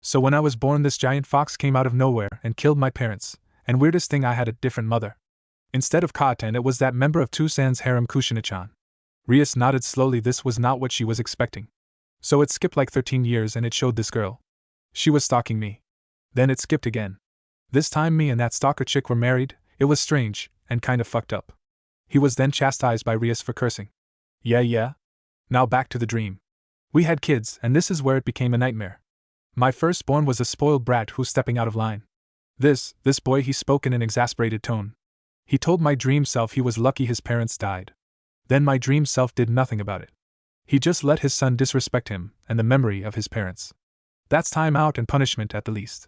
So when I was born, this giant fox came out of nowhere and killed my parents, and weirdest thing, I had a different mother. Instead of Katan, it was that member of Tusan's harem, Kushina-chan. Rias nodded slowly. This was not what she was expecting. So it skipped like 13 years and it showed this girl. She was stalking me. Then it skipped again. This time me and that stalker chick were married. It was strange, and kind of fucked up. He was then chastised by Rias for cursing. Yeah. Now back to the dream. We had kids, and this is where it became a nightmare. My firstborn was a spoiled brat who's stepping out of line. This boy, he spoke in an exasperated tone. He told my dream self he was lucky his parents died. Then my dream self did nothing about it. He just let his son disrespect him and the memory of his parents. That's time out and punishment at the least.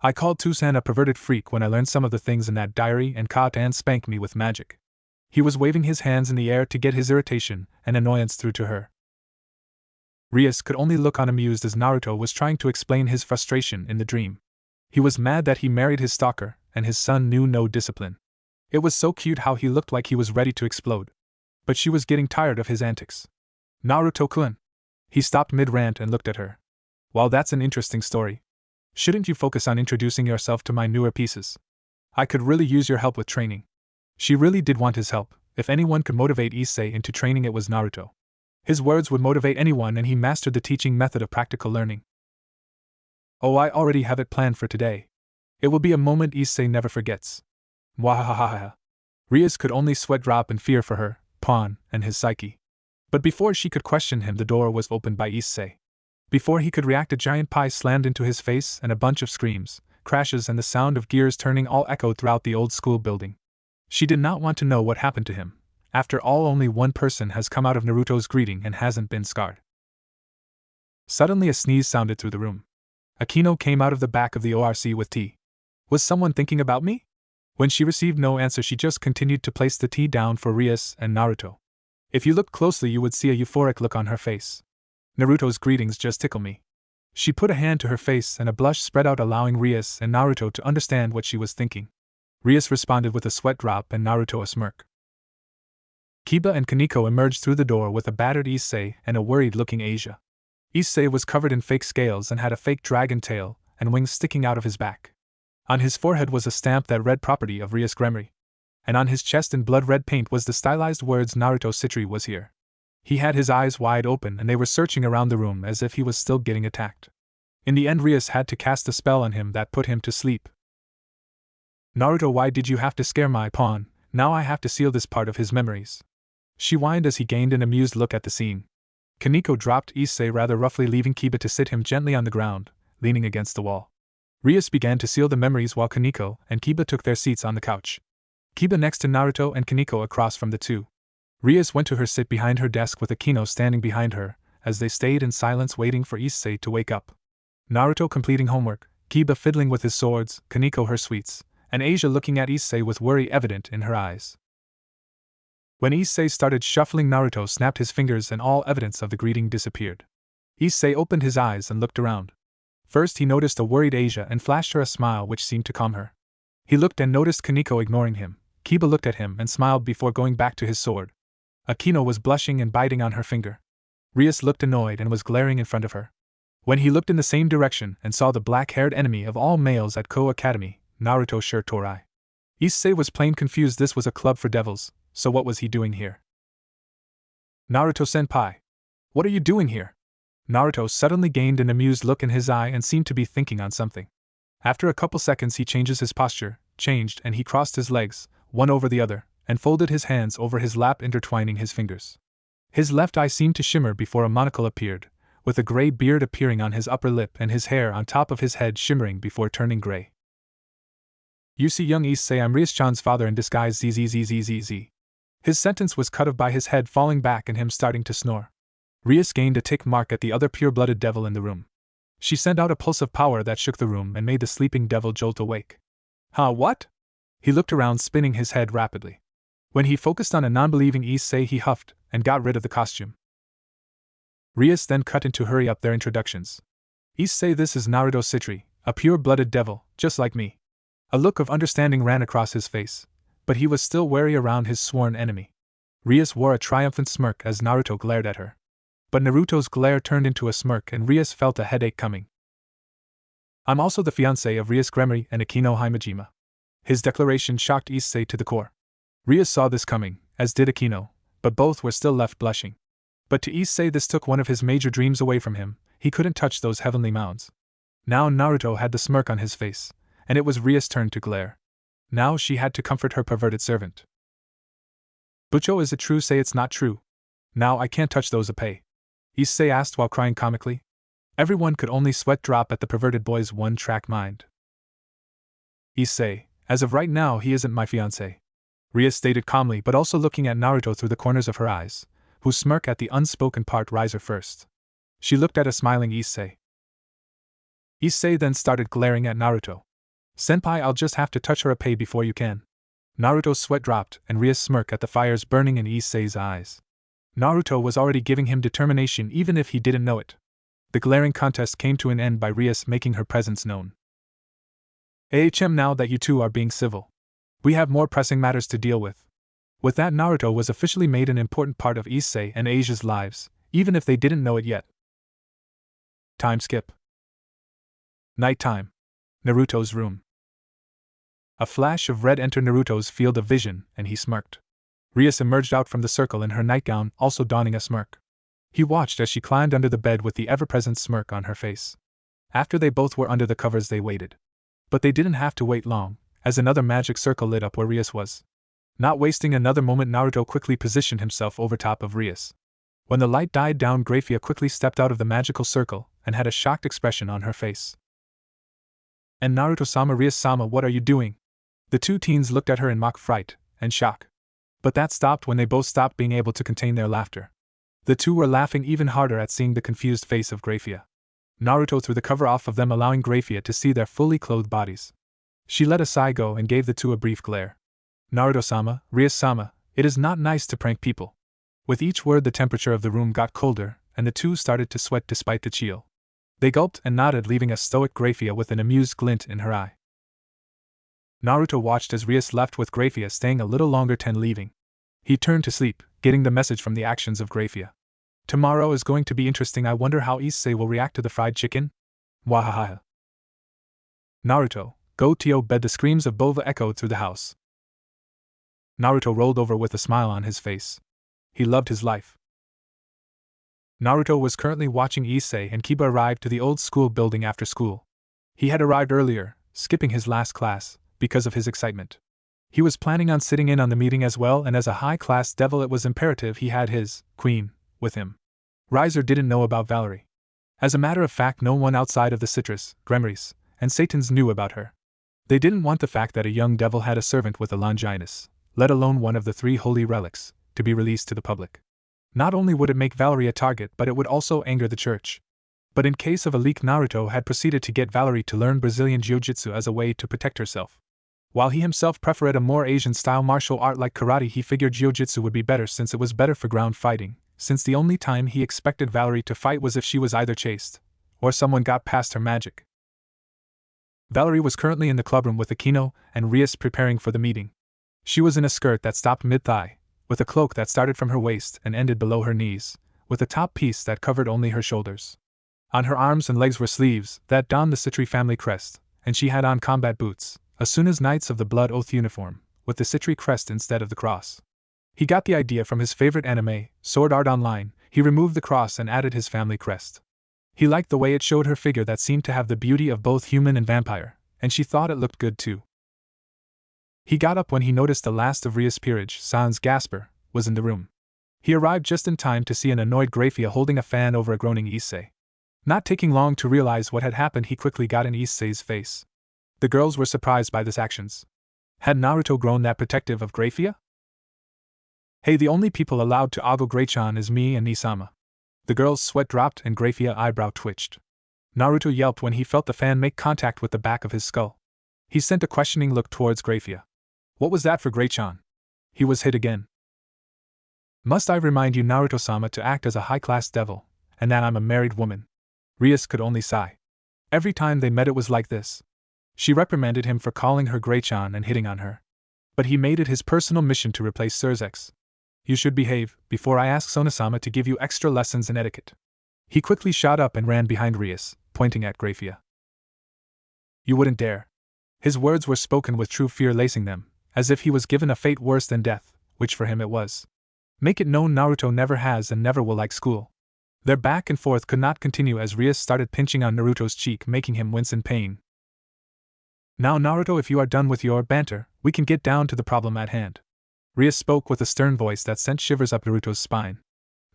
I called Tusan a perverted freak when I learned some of the things in that diary, and Katan spanked me with magic. He was waving his hands in the air to get his irritation and annoyance through to her. Rias could only look on amused as Naruto was trying to explain his frustration in the dream. He was mad that he married his stalker, and his son knew no discipline. It was so cute how he looked like he was ready to explode. But she was getting tired of his antics. Naruto-kun. He stopped mid-rant and looked at her. While that's an interesting story, shouldn't you focus on introducing yourself to my newer pieces? I could really use your help with training. She really did want his help. If anyone could motivate Issei into training, it was Naruto. His words would motivate anyone, and he mastered the teaching method of practical learning. Oh, I already have it planned for today. It will be a moment Issei never forgets. Wahahaha. Rias could only sweat drop in fear for her, Pawn, and his psyche. But before she could question him, the door was opened by Issei. Before he could react, a giant pie slammed into his face, and a bunch of screams, crashes, and the sound of gears turning all echoed throughout the old school building. She did not want to know what happened to him. After all, only one person has come out of Naruto's greeting and hasn't been scarred. Suddenly a sneeze sounded through the room. Akino came out of the back of the ORC with tea. Was someone thinking about me? When she received no answer, she just continued to place the tea down for Rias and Naruto. If you looked closely, you would see a euphoric look on her face. Naruto's greetings just tickle me. She put a hand to her face and a blush spread out, allowing Rias and Naruto to understand what she was thinking. Rias responded with a sweat drop and Naruto a smirk. Kiba and Kaneko emerged through the door with a battered Issei and a worried-looking Asia. Issei was covered in fake scales and had a fake dragon tail and wings sticking out of his back. On his forehead was a stamp that read property of Rias Gremory. And on his chest in blood-red paint was the stylized words Naruto Citri was here. He had his eyes wide open and they were searching around the room as if he was still getting attacked. In the end, Rias had to cast a spell on him that put him to sleep. Naruto, why did you have to scare my pawn? Now I have to seal this part of his memories. She whined as he gained an amused look at the scene. Kaneko dropped Issei rather roughly, leaving Kiba to sit him gently on the ground, leaning against the wall. Rias began to seal the memories while Kaneko and Kiba took their seats on the couch. Kiba next to Naruto and Kaneko across from the two. Rias went to her sit behind her desk with Akino standing behind her, as they stayed in silence waiting for Issei to wake up. Naruto completing homework, Kiba fiddling with his swords, Kaneko her sweets, and Asia looking at Issei with worry evident in her eyes. When Issei started shuffling, Naruto snapped his fingers and all evidence of the greeting disappeared. Issei opened his eyes and looked around. First he noticed a worried Asia and flashed her a smile which seemed to calm her. He looked and noticed Kaneko ignoring him. Kiba looked at him and smiled before going back to his sword. Akino was blushing and biting on her finger. Rias looked annoyed and was glaring in front of her. When he looked in the same direction and saw the black-haired enemy of all males at Ko Academy, Naruto sure tore eye. Issei was plain confused. This was a club for devils, so what was he doing here? Naruto-senpai. What are you doing here? Naruto suddenly gained an amused look in his eye and seemed to be thinking on something. After a couple seconds he changed his posture, and he crossed his legs, one over the other, and folded his hands over his lap, intertwining his fingers. His left eye seemed to shimmer before a monocle appeared, with a gray beard appearing on his upper lip and his hair on top of his head shimmering before turning gray. You see, young Issei, I'm Rias-chan's father in disguise. Zzzzzzz. His sentence was cut off by his head falling back and him starting to snore. Rias gained a tick mark at the other pure-blooded devil in the room. She sent out a pulse of power that shook the room and made the sleeping devil jolt awake. Huh, what? He looked around, spinning his head rapidly. When he focused on a non-believing Issei, he huffed and got rid of the costume. Rias then cut in to hurry up their introductions. Issei, this is Naruto Citri, a pure-blooded devil, just like me. A look of understanding ran across his face, but he was still wary around his sworn enemy. Rias wore a triumphant smirk as Naruto glared at her. But Naruto's glare turned into a smirk and Rias felt a headache coming. I'm also the fiancé of Rias Gremory and Akino Himejima. His declaration shocked Issei to the core. Rias saw this coming, as did Akino, but both were still left blushing. But to Issei this took one of his major dreams away from him. He couldn't touch those heavenly mounds. Now Naruto had the smirk on his face, and it was Rias' turn to glare. Now she had to comfort her perverted servant. Bucho, is it true? Say it's not true. Now I can't touch those Ape. Issei asked while crying comically. Everyone could only sweat drop at the perverted boy's one-track mind. Issei, as of right now he isn't my fiancé. Rias stated calmly but also looking at Naruto through the corners of her eyes, whose smirk at the unspoken part riser first. She looked at a smiling Issei. Issei then started glaring at Naruto. Senpai, I'll just have to touch her Ape before you can. Naruto's sweat dropped and Rias smirked at the fires burning in Issei's eyes. Naruto was already giving him determination even if he didn't know it. The glaring contest came to an end by Rias making her presence known. Now that you two are being civil. We have more pressing matters to deal with. With that, Naruto was officially made an important part of Issei and Asia's lives, even if they didn't know it yet. Time skip. Nighttime. Naruto's room. A flash of red entered Naruto's field of vision, and he smirked. Rias emerged out from the circle in her nightgown, also donning a smirk. He watched as she climbed under the bed with the ever-present smirk on her face. After they both were under the covers, they waited. But they didn't have to wait long, as another magic circle lit up where Rias was. Not wasting another moment, Naruto quickly positioned himself over top of Rias. When the light died down, Grafia quickly stepped out of the magical circle and had a shocked expression on her face. And Naruto-sama, Rias-sama, what are you doing? The two teens looked at her in mock fright and shock. But that stopped when they both stopped being able to contain their laughter. The two were laughing even harder at seeing the confused face of Grafia. Naruto threw the cover off of them, allowing Grafia to see their fully clothed bodies. She let a sigh go and gave the two a brief glare. Naruto-sama, Rias-sama, it is not nice to prank people. With each word the temperature of the room got colder, and the two started to sweat despite the chill. They gulped and nodded, leaving a stoic Grafia with an amused glint in her eye. Naruto watched as Rias left with Grafia staying a little longer, leaving. He turned to sleep, getting the message from the actions of Grafia. Tomorrow is going to be interesting. I wonder how Issei will react to the fried chicken? Wahaha. Naruto, go to your bed. The screams of Bova echoed through the house. Naruto rolled over with a smile on his face. He loved his life. Naruto was currently watching Issei and Kiba arrive to the old school building after school. He had arrived earlier, skipping his last class, because of his excitement. He was planning on sitting in on the meeting as well, and as a high-class devil it was imperative he had his queen with him. Riser didn't know about Valerie. As a matter of fact, no one outside of the Citrus, Gremorys, and Satans knew about her. They didn't want the fact that a young devil had a servant with a Longinus, let alone one of the 3 holy relics, to be released to the public. Not only would it make Valerie a target, but it would also anger the church. But in case of a leak, Naruto had proceeded to get Valerie to learn Brazilian Jiu-Jitsu as a way to protect herself. While he himself preferred a more Asian-style martial art like karate, he figured Jiu-Jitsu would be better since it was better for ground fighting, since the only time he expected Valerie to fight was if she was either chased, or someone got past her magic. Valerie was currently in the clubroom with Akino and Rias preparing for the meeting. She was in a skirt that stopped mid-thigh, with a cloak that started from her waist and ended below her knees, with a top piece that covered only her shoulders. On her arms and legs were sleeves that donned the Citri family crest, and she had on combat boots, Asuna's Knights of the Blood Oath uniform, with the Citri crest instead of the cross. He got the idea from his favorite anime, Sword Art Online. He removed the cross and added his family crest. He liked the way it showed her figure that seemed to have the beauty of both human and vampire, and she thought it looked good too. He got up when he noticed the last of Rias' peerage, Sans Gasper, was in the room. He arrived just in time to see an annoyed Grafia holding a fan over a groaning Issei. Not taking long to realize what had happened, he quickly got in Issei's face. The girls were surprised by this actions. Had Naruto grown that protective of Grafia? Hey, the only people allowed to ogle Grachan is me and Nisama. The girl's sweat dropped and Grafia eyebrow twitched. Naruto yelped when he felt the fan make contact with the back of his skull. He sent a questioning look towards Grafia. What was that for Grachan? He was hit again. Must I remind you, Naruto-sama, to act as a high-class devil, and that I'm a married woman? Rias could only sigh. Every time they met it was like this. She reprimanded him for calling her Grey-chan and hitting on her. But he made it his personal mission to replace Surzex. You should behave, before I ask Sonasama to give you extra lessons in etiquette. He quickly shot up and ran behind Rias, pointing at Grafia. You wouldn't dare. His words were spoken with true fear lacing them, as if he was given a fate worse than death, which for him it was. Make it known Naruto never has and never will like school. Their back and forth could not continue as Rias started pinching on Naruto's cheek, making him wince in pain. Now Naruto, if you are done with your banter, we can get down to the problem at hand. Rias spoke with a stern voice that sent shivers up Naruto's spine.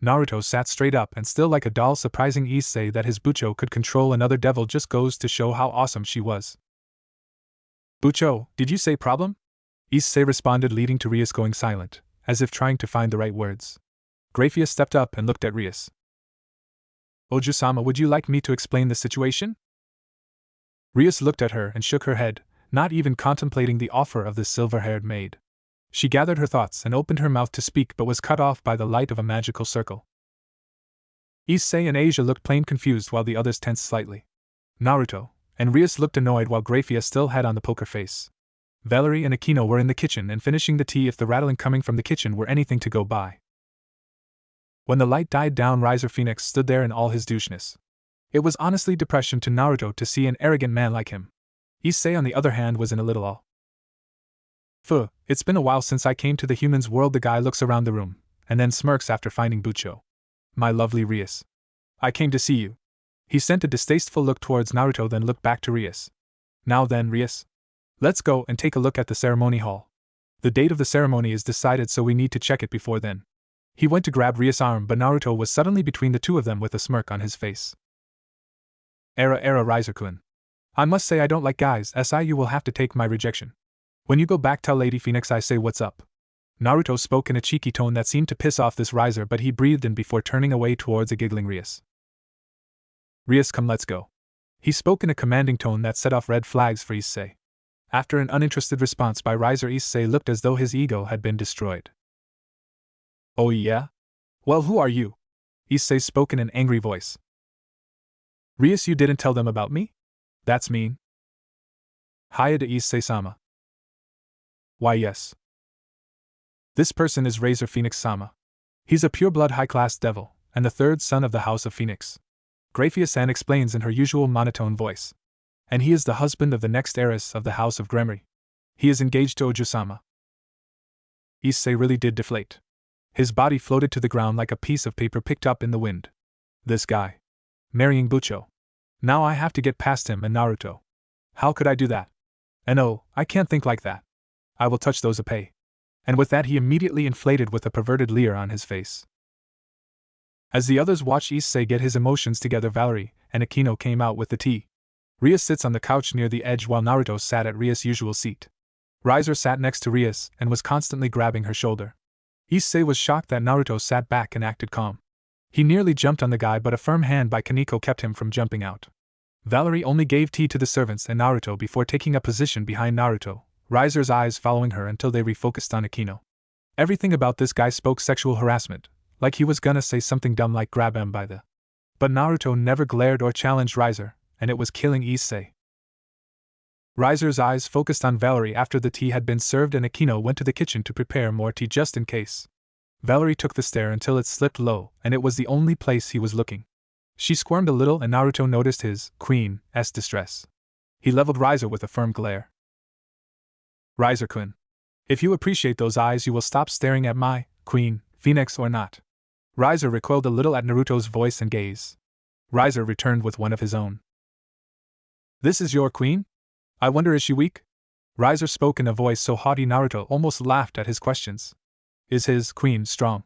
Naruto sat straight up and still like a doll, surprising Issei that his Bucho could control another devil just goes to show how awesome she was. Bucho, did you say problem? Issei responded, leading to Rias going silent, as if trying to find the right words. Grafia stepped up and looked at Rias. Oju-sama, would you like me to explain the situation? Rias looked at her and shook her head, not even contemplating the offer of the silver-haired maid. She gathered her thoughts and opened her mouth to speak but was cut off by the light of a magical circle. Issei and Asia looked plain confused while the others tensed slightly. Naruto and Rias looked annoyed while Grafia still had on the poker face. Valerie and Aquino were in the kitchen and finishing the tea if the rattling coming from the kitchen were anything to go by. When the light died down, Riser Phoenix stood there in all his doucheness. It was honestly depression to Naruto to see an arrogant man like him. Issei on the other hand was in a little awe. Phew, it's been a while since I came to the humans' world. The guy looks around the room, and then smirks after finding Bucho. My lovely Rias. I came to see you. He sent a distasteful look towards Naruto, then looked back to Rias. Now then, Rias. Let's go and take a look at the ceremony hall. The date of the ceremony is decided, so we need to check it before then. He went to grab Rias' arm, but Naruto was suddenly between the two of them with a smirk on his face. Riser-kun. I must say I don't like guys, you will have to take my rejection. When you go back, tell Lady Phoenix I say what's up. Naruto spoke in a cheeky tone that seemed to piss off this Riser, but he breathed in before turning away towards a giggling Rias. Rias, come, let's go. He spoke in a commanding tone that set off red flags for Issei. After an uninterested response by Riser, Issei looked as though his ego had been destroyed. Oh yeah? Well, who are you? Issei spoke in an angry voice. Rias, you didn't tell them about me? That's mean. Hiya to Issei-sama. Why yes. This person is Razor Phoenix-sama. He's a pure-blood high-class devil, and the third son of the House of Phoenix. Grafia-san explains in her usual monotone voice. And he is the husband of the next heiress of the House of Gremory. He is engaged to Oju-sama. Issei really did deflate. His body floated to the ground like a piece of paper picked up in the wind. This guy. Marrying Bucho. Now I have to get past him and Naruto. How could I do that? And oh, I can't think like that. I will touch those Ape. And with that he immediately inflated with a perverted leer on his face. As the others watched Issei get his emotions together, Valerie and Aquino came out with the tea. Rias sits on the couch near the edge while Naruto sat at Rias' usual seat. Riser sat next to Rias and was constantly grabbing her shoulder. Issei was shocked that Naruto sat back and acted calm. He nearly jumped on the guy, but a firm hand by Kaneko kept him from jumping out. Valerie only gave tea to the servants and Naruto before taking a position behind Naruto, Riser's eyes following her until they refocused on Aquino. Everything about this guy spoke sexual harassment, like he was gonna say something dumb like grab him by the. But Naruto never glared or challenged Riser, and it was killing Issei. Riser's eyes focused on Valerie after the tea had been served, and Aquino went to the kitchen to prepare more tea just in case. Valerie took the stare until it slipped low, and it was the only place he was looking. She squirmed a little and Naruto noticed his queen's distress. He leveled Riser with a firm glare. Riser-kun. If you appreciate those eyes, you will stop staring at my queen, Phoenix, or not. Riser recoiled a little at Naruto's voice and gaze. Riser returned with one of his own. This is your queen? I wonder, is she weak? Riser spoke in a voice so haughty Naruto almost laughed at his questions. Is his queen strong?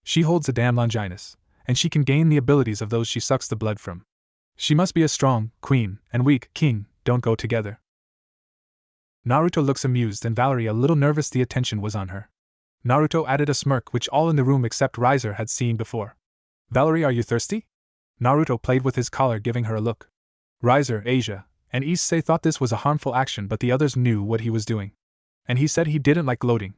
She holds a damn Longinus, and she can gain the abilities of those she sucks the blood from. She must be a strong queen, and weak king don't go together. Naruto looks amused and Valerie a little nervous. The attention was on her. Naruto added a smirk which all in the room except Riser had seen before. Valerie, are you thirsty? Naruto played with his collar, giving her a look. Riser, Asia, and Issei thought this was a harmful action, but the others knew what he was doing. And he said he didn't like gloating.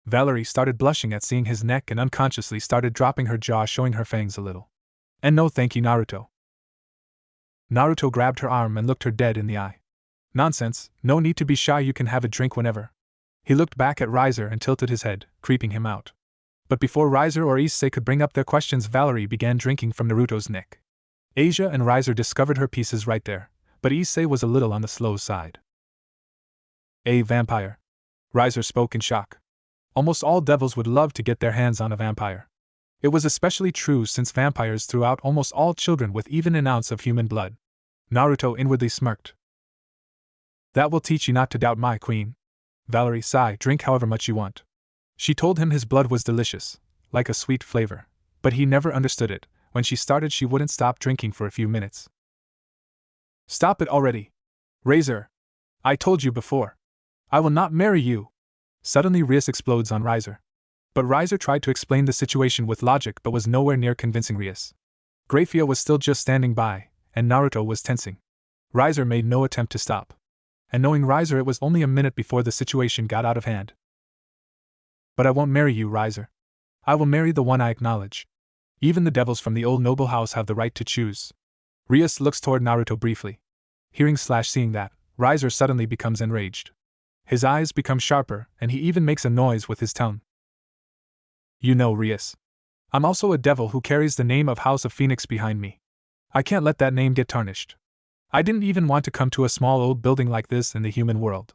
Valerie started blushing at seeing his neck and unconsciously started dropping her jaw, showing her fangs a little. And no thank you, Naruto. Naruto grabbed her arm and looked her dead in the eye. Nonsense, no need to be shy, you can have a drink whenever. He looked back at Riser and tilted his head, creeping him out. But before Riser or Issei could bring up their questions, Valerie began drinking from Naruto's neck. Asia and Riser discovered her pieces right there, but Issei was a little on the slow side. A vampire. Riser spoke in shock. Almost all devils would love to get their hands on a vampire. It was especially true since vampires threw out almost all children with even an ounce of human blood. Naruto inwardly smirked. That will teach you not to doubt my queen. Valerie sighed, drink however much you want. She told him his blood was delicious, like a sweet flavor, but he never understood it. When she started, she wouldn't stop drinking for a few minutes. Stop it already. Razor. I told you before. I will not marry you. Suddenly Rias explodes on Riser. But Riser tried to explain the situation with logic but was nowhere near convincing Rias. Grafia was still just standing by, and Naruto was tensing. Riser made no attempt to stop. And knowing Riser, it was only a minute before the situation got out of hand. But I won't marry you, Riser. I will marry the one I acknowledge. Even the devils from the old noble house have the right to choose. Rias looks toward Naruto briefly. Hearing/seeing that, Riser suddenly becomes enraged. His eyes become sharper, and he even makes a noise with his tongue. You know, Rias. I'm also a devil who carries the name of House of Phoenix behind me. I can't let that name get tarnished. I didn't even want to come to a small old building like this in the human world.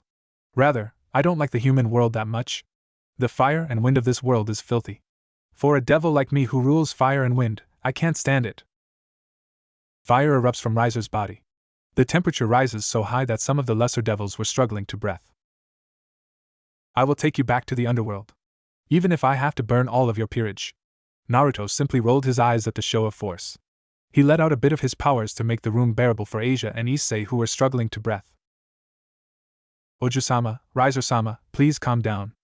Rather, I don't like the human world that much. The fire and wind of this world is filthy. For a devil like me who rules fire and wind, I can't stand it. Fire erupts from Riser's body. The temperature rises so high that some of the lesser devils were struggling to breath. I will take you back to the underworld. Even if I have to burn all of your peerage. Naruto simply rolled his eyes at the show of force. He let out a bit of his powers to make the room bearable for Asia and Issei, who were struggling to breath. Oju-sama, Riser-sama, please calm down.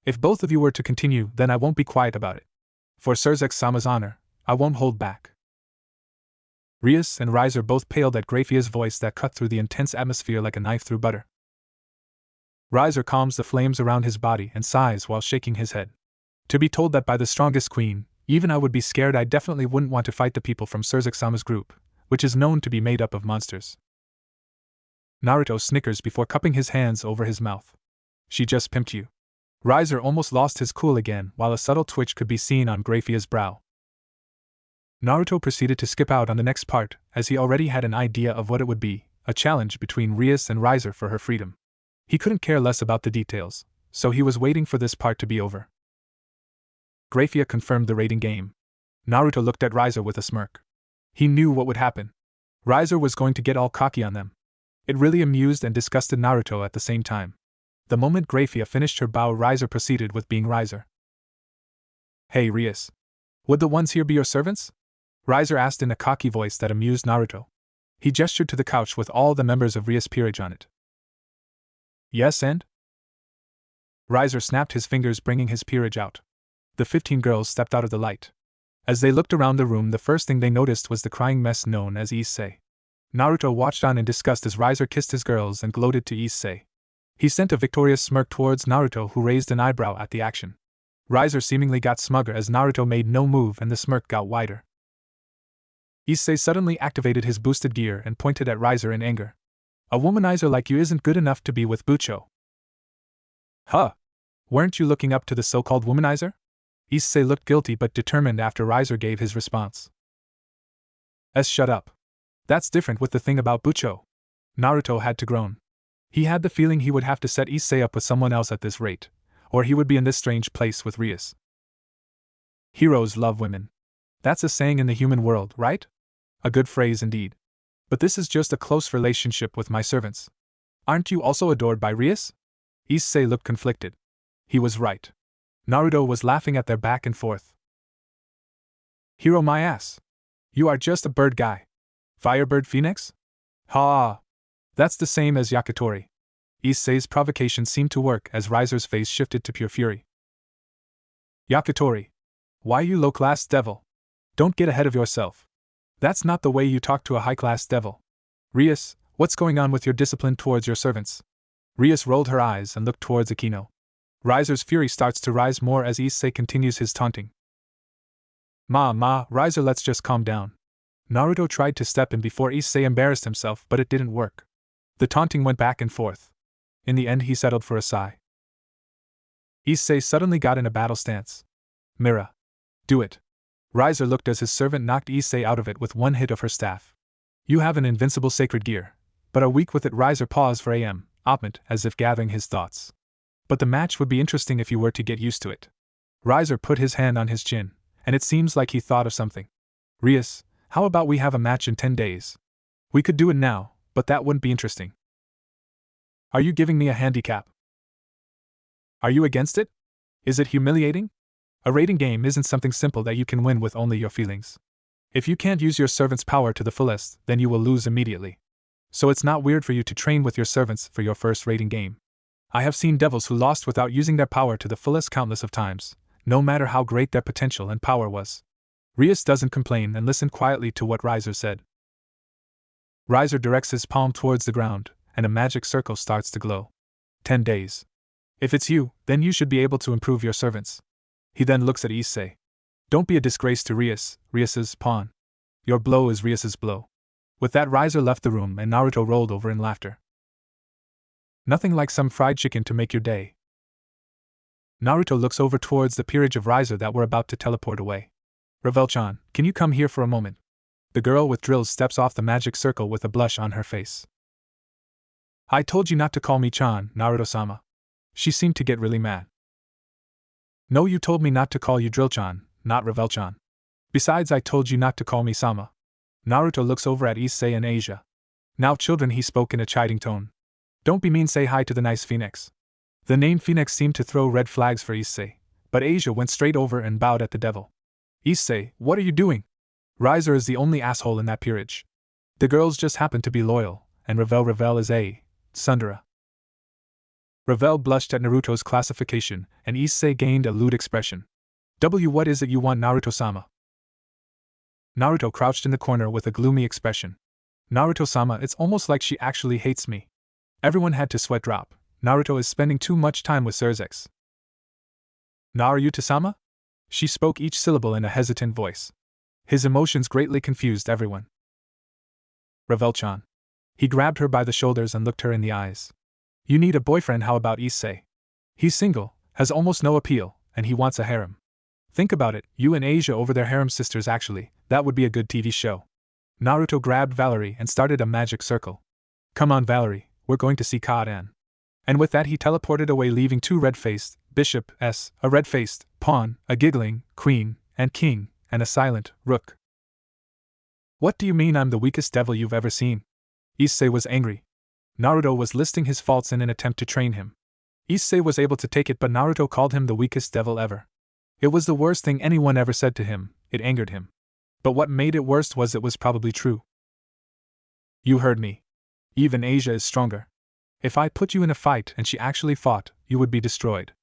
If both of you were to continue, then I won't be quiet about it. For Surzek-sama's honor, I won't hold back. Rias and Riser both paled at Grafia's voice that cut through the intense atmosphere like a knife through butter. Riser calms the flames around his body and sighs while shaking his head. To be told that by the strongest queen, even I would be scared. I definitely wouldn't want to fight the people from Surzek-sama's group, which is known to be made up of monsters. Naruto snickers before cupping his hands over his mouth. She just pimped you. Riser almost lost his cool again while a subtle twitch could be seen on Grafia's brow. Naruto proceeded to skip out on the next part, as he already had an idea of what it would be, a challenge between Rias and Riser for her freedom. He couldn't care less about the details, so he was waiting for this part to be over. Grafia confirmed the raiding game. Naruto looked at Riser with a smirk. He knew what would happen. Riser was going to get all cocky on them. It really amused and disgusted Naruto at the same time. The moment Grafia finished her bow, Riser proceeded with being Riser. Hey Rias. Would the ones here be your servants? Riser asked in a cocky voice that amused Naruto. He gestured to the couch with all the members of Rias' peerage on it. Yes, and? Riser snapped his fingers, bringing his peerage out. The 15 girls stepped out of the light. As they looked around the room, the first thing they noticed was the crying mess known as Issei. Naruto watched on in disgust as Riser kissed his girls and gloated to Issei. He sent a victorious smirk towards Naruto, who raised an eyebrow at the action. Riser seemingly got smugger as Naruto made no move and the smirk got wider. Issei suddenly activated his boosted gear and pointed at Riser in anger. A womanizer like you isn't good enough to be with Bucho. Huh? Weren't you looking up to the so-called womanizer? Issei looked guilty but determined after Riser gave his response. Shut up. That's different with the thing about Bucho. Naruto had to groan. He had the feeling he would have to set Issei up with someone else at this rate, or he would be in this strange place with Rias. Heroes love women. That's a saying in the human world, right? A good phrase indeed. But this is just a close relationship with my servants. Aren't you also adored by Rias? Issei looked conflicted. He was right. Naruto was laughing at their back and forth. Hero my ass. You are just a bird guy. Firebird Phoenix? Ha! That's the same as Yakitori. Issei's provocation seemed to work as Riser's face shifted to pure fury. Yakitori. Why you low-class devil? Don't get ahead of yourself. That's not the way you talk to a high-class devil. Rias, what's going on with your discipline towards your servants? Rias rolled her eyes and looked towards Akino. Riser's fury starts to rise more as Issei continues his taunting. Riser, let's just calm down. Naruto tried to step in before Issei embarrassed himself, but it didn't work. The taunting went back and forth. In the end, he settled for a sigh. Issei suddenly got in a battle stance. Mira. Do it. Riser looked as his servant knocked Issei out of it with one hit of her staff. You have an invincible sacred gear, but are weak with it. Riser paused for moment, as if gathering his thoughts. But the match would be interesting if you were to get used to it. Riser put his hand on his chin, and it seems like he thought of something. Rias, how about we have a match in 10 days? We could do it now, but that wouldn't be interesting. Are you giving me a handicap? Are you against it? Is it humiliating? A rating game isn't something simple that you can win with only your feelings. If you can't use your servant's power to the fullest, then you will lose immediately. So it's not weird for you to train with your servants for your first rating game. I have seen devils who lost without using their power to the fullest countless of times, no matter how great their potential and power was. Rias doesn't complain and listened quietly to what Riser said. Riser directs his palm towards the ground, and a magic circle starts to glow. 10 days. If it's you, then you should be able to improve your servants. He then looks at Issei. Don't be a disgrace to Rias's pawn. Your blow is Rias's blow. With that, Riser left the room and Naruto rolled over in laughter. Nothing like some fried chicken to make your day. Naruto looks over towards the peerage of Riser that were about to teleport away. Revel-chan, can you come here for a moment? The girl with drills steps off the magic circle with a blush on her face. I told you not to call me Chan, Naruto-sama. She seemed to get really mad. No, you told me not to call you Drill-chan, not Revel-chan. Besides, I told you not to call me Sama. Naruto looks over at Issei and Asia. Now children, he spoke in a chiding tone. Don't be mean, say hi to the nice Phoenix. The name Phoenix seemed to throw red flags for Issei, but Asia went straight over and bowed at the devil. Issei, what are you doing? Riser is the only asshole in that peerage. The girls just happen to be loyal, and Revel is a tsundere. Revel blushed at Naruto's classification, and Issei gained a lewd expression. What is it you want, Naruto-sama? Naruto crouched in the corner with a gloomy expression. Naruto-sama, it's almost like she actually hates me. Everyone had to sweat drop. Naruto is spending too much time with Surzex. Naruto-sama? She spoke each syllable in a hesitant voice. His emotions greatly confused everyone. Revel-chan. He grabbed her by the shoulders and looked her in the eyes. You need a boyfriend. How about Issei? He's single, has almost no appeal, and he wants a harem. Think about it, you and Asia over their harem sisters. Actually, that would be a good TV show. Naruto grabbed Valerie and started a magic circle. Come on, Valerie, we're going to see Kaden. And with that, he teleported away, leaving two red-faced bishops, a red-faced pawn, a giggling queen and king, and a silent rook. What do you mean I'm the weakest devil you've ever seen? Issei was angry. Naruto was listing his faults in an attempt to train him. Issei was able to take it, but Naruto called him the weakest devil ever. It was the worst thing anyone ever said to him. It angered him. But what made it worse was it was probably true. You heard me. Even Asia is stronger. If I put you in a fight and she actually fought, you would be destroyed.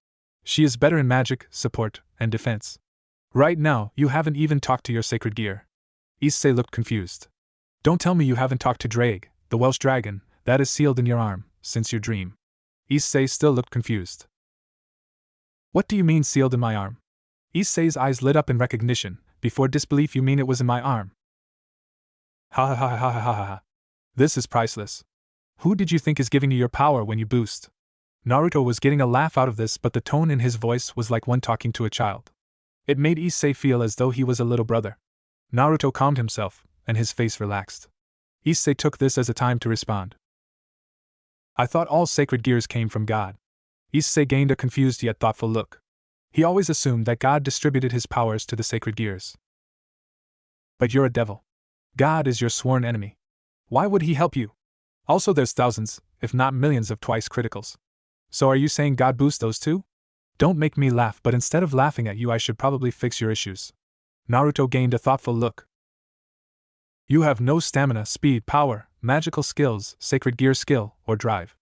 She is better in magic, support, and defense. Right now, you haven't even talked to your sacred gear. Issei looked confused. Don't tell me you haven't talked to Drake, the Welsh dragon, that is sealed in your arm, since your dream. Issei still looked confused. What do you mean sealed in my arm? Issei's eyes lit up in recognition. Before disbelief, you mean it was in my arm? Ha ha ha ha ha ha ha. This is priceless. Who did you think is giving you your power when you boost? Naruto was getting a laugh out of this, but the tone in his voice was like one talking to a child. It made Issei feel as though he was a little brother. Naruto calmed himself, and his face relaxed. Issei took this as a time to respond. I thought all sacred gears came from God. Issei gained a confused yet thoughtful look. He always assumed that God distributed his powers to the sacred gears. But you're a devil. God is your sworn enemy. Why would he help you? Also, there's thousands, if not millions of twice criticals. So are you saying God boosts those too? Don't make me laugh, but instead of laughing at you, I should probably fix your issues. Naruto gained a thoughtful look. You have no stamina, speed, power, magical skills, sacred gear skill, or drive.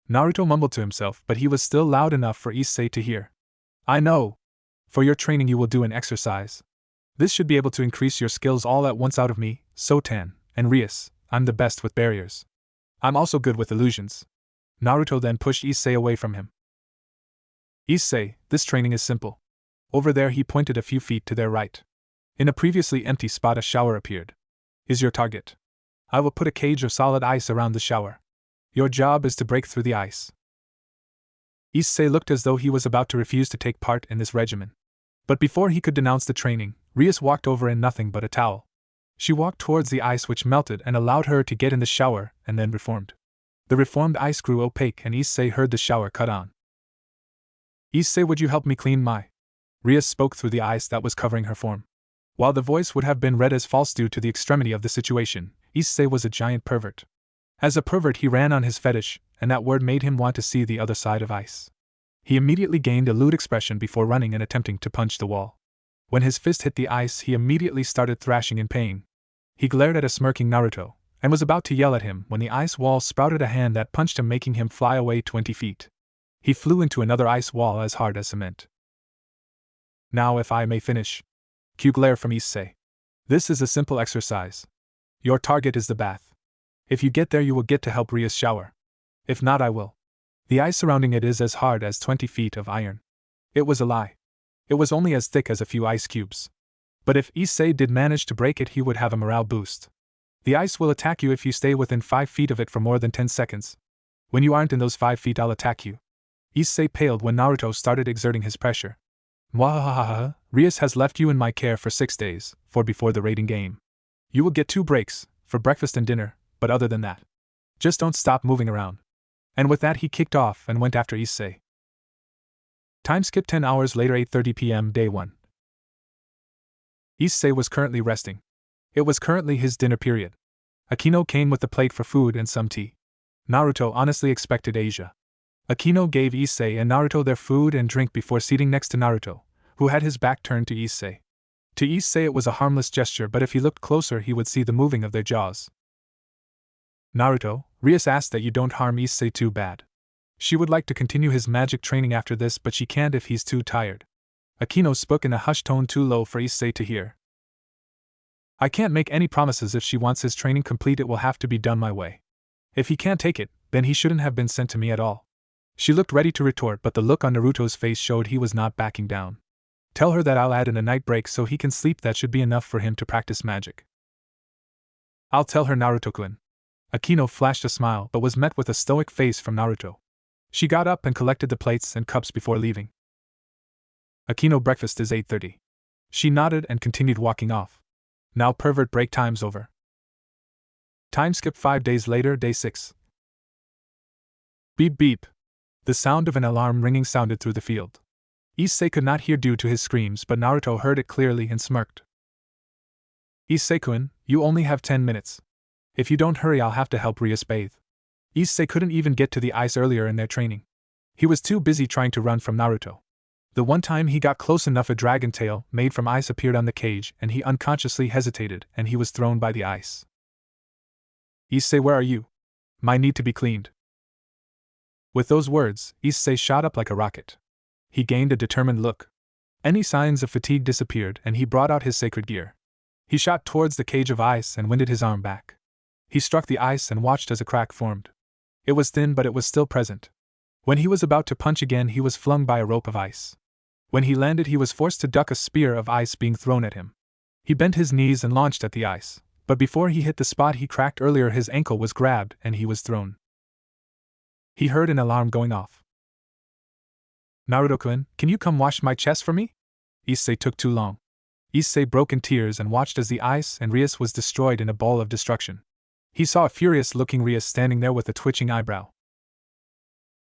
Naruto mumbled to himself, but he was still loud enough for Issei to hear. I know. For your training you will do an exercise. This should be able to increase your skills all at once. Out of me, Sotan, and Rias, I'm the best with barriers. I'm also good with illusions. Naruto then pushed Issei away from him. Issei, this training is simple. Over there, he pointed a few feet to their right. In a previously empty spot a shower appeared. is your target. I will put a cage of solid ice around the shower. Your job is to break through the ice. Issei looked as though he was about to refuse to take part in this regimen. But before he could denounce the training, Rias walked over in nothing but a towel. She walked towards the ice, which melted and allowed her to get in the shower, and then reformed. The reformed ice grew opaque and Issei heard the shower cut on. Issei, would you help me clean my? Rias spoke through the ice that was covering her form. While the voice would have been read as false due to the extremity of the situation, Issei was a giant pervert. As a pervert he ran on his fetish, and that word made him want to see the other side of ice. He immediately gained a lewd expression before running and attempting to punch the wall. When his fist hit the ice he immediately started thrashing in pain. He glared at a smirking Naruto, and was about to yell at him when the ice wall sprouted a hand that punched him, making him fly away 20 feet. He flew into another ice wall as hard as cement. Now if I may finish. Q glare from Issei. This is a simple exercise. Your target is the bath. If you get there you will get to help Rias shower. If not I will. The ice surrounding it is as hard as 20 feet of iron. It was a lie. It was only as thick as a few ice cubes. But if Issei did manage to break it he would have a morale boost. The ice will attack you if you stay within 5 feet of it for more than 10 seconds. When you aren't in those 5 feet I'll attack you. Issei paled when Naruto started exerting his pressure. Mwahahaha, Rias has left you in my care for 6 days, for before the raiding game. You will get 2 breaks, for breakfast and dinner, but other than that, just don't stop moving around. And with that he kicked off and went after Issei. Time skip 10 hours later, 8:30 p.m. day 1. Issei was currently resting. It was currently his dinner period. Akino came with the plate for food and some tea. Naruto honestly expected Asia. Akino gave Issei and Naruto their food and drink before seating next to Naruto, who had his back turned to Issei. To Issei it was a harmless gesture, but if he looked closer he would see the moving of their jaws. Naruto, Rias asked that you don't harm Issei too bad. She would like to continue his magic training after this, but she can't if he's too tired. Akino spoke in a hushed tone too low for Issei to hear. I can't make any promises. If she wants his training complete it will have to be done my way. If he can't take it, then he shouldn't have been sent to me at all. She looked ready to retort, but the look on Naruto's face showed he was not backing down. Tell her that I'll add in a night break so he can sleep. That should be enough for him to practice magic. I'll tell her, Naruto-kun. Akino flashed a smile but was met with a stoic face from Naruto. She got up and collected the plates and cups before leaving. Akino, breakfast is 8:30. She nodded and continued walking off. Now pervert break time's over. Time skip 5 days later, day 6. Beep beep. The sound of an alarm ringing sounded through the field. Issei could not hear due to his screams, but Naruto heard it clearly and smirked. Issei-kun, you only have 10 minutes. If you don't hurry I'll have to help Rias bathe. Issei couldn't even get to the ice earlier in their training. He was too busy trying to run from Naruto. The one time he got close enough a dragon tail made from ice appeared on the cage and he unconsciously hesitated and he was thrown by the ice. Issei, where are you? My need to be cleaned. With those words, Issei shot up like a rocket. He gained a determined look. Any signs of fatigue disappeared and he brought out his sacred gear. He shot towards the cage of ice and winded his arm back. He struck the ice and watched as a crack formed. It was thin but it was still present. When he was about to punch again he was flung by a rope of ice. When he landed he was forced to duck a spear of ice being thrown at him. He bent his knees and launched at the ice, but before he hit the spot he cracked earlier his ankle was grabbed and he was thrown. He heard an alarm going off. Naruto-kun, can you come wash my chest for me? Issei took too long. Issei broke in tears and watched as the ice and Rias was destroyed in a ball of destruction. He saw a furious-looking Rias standing there with a twitching eyebrow.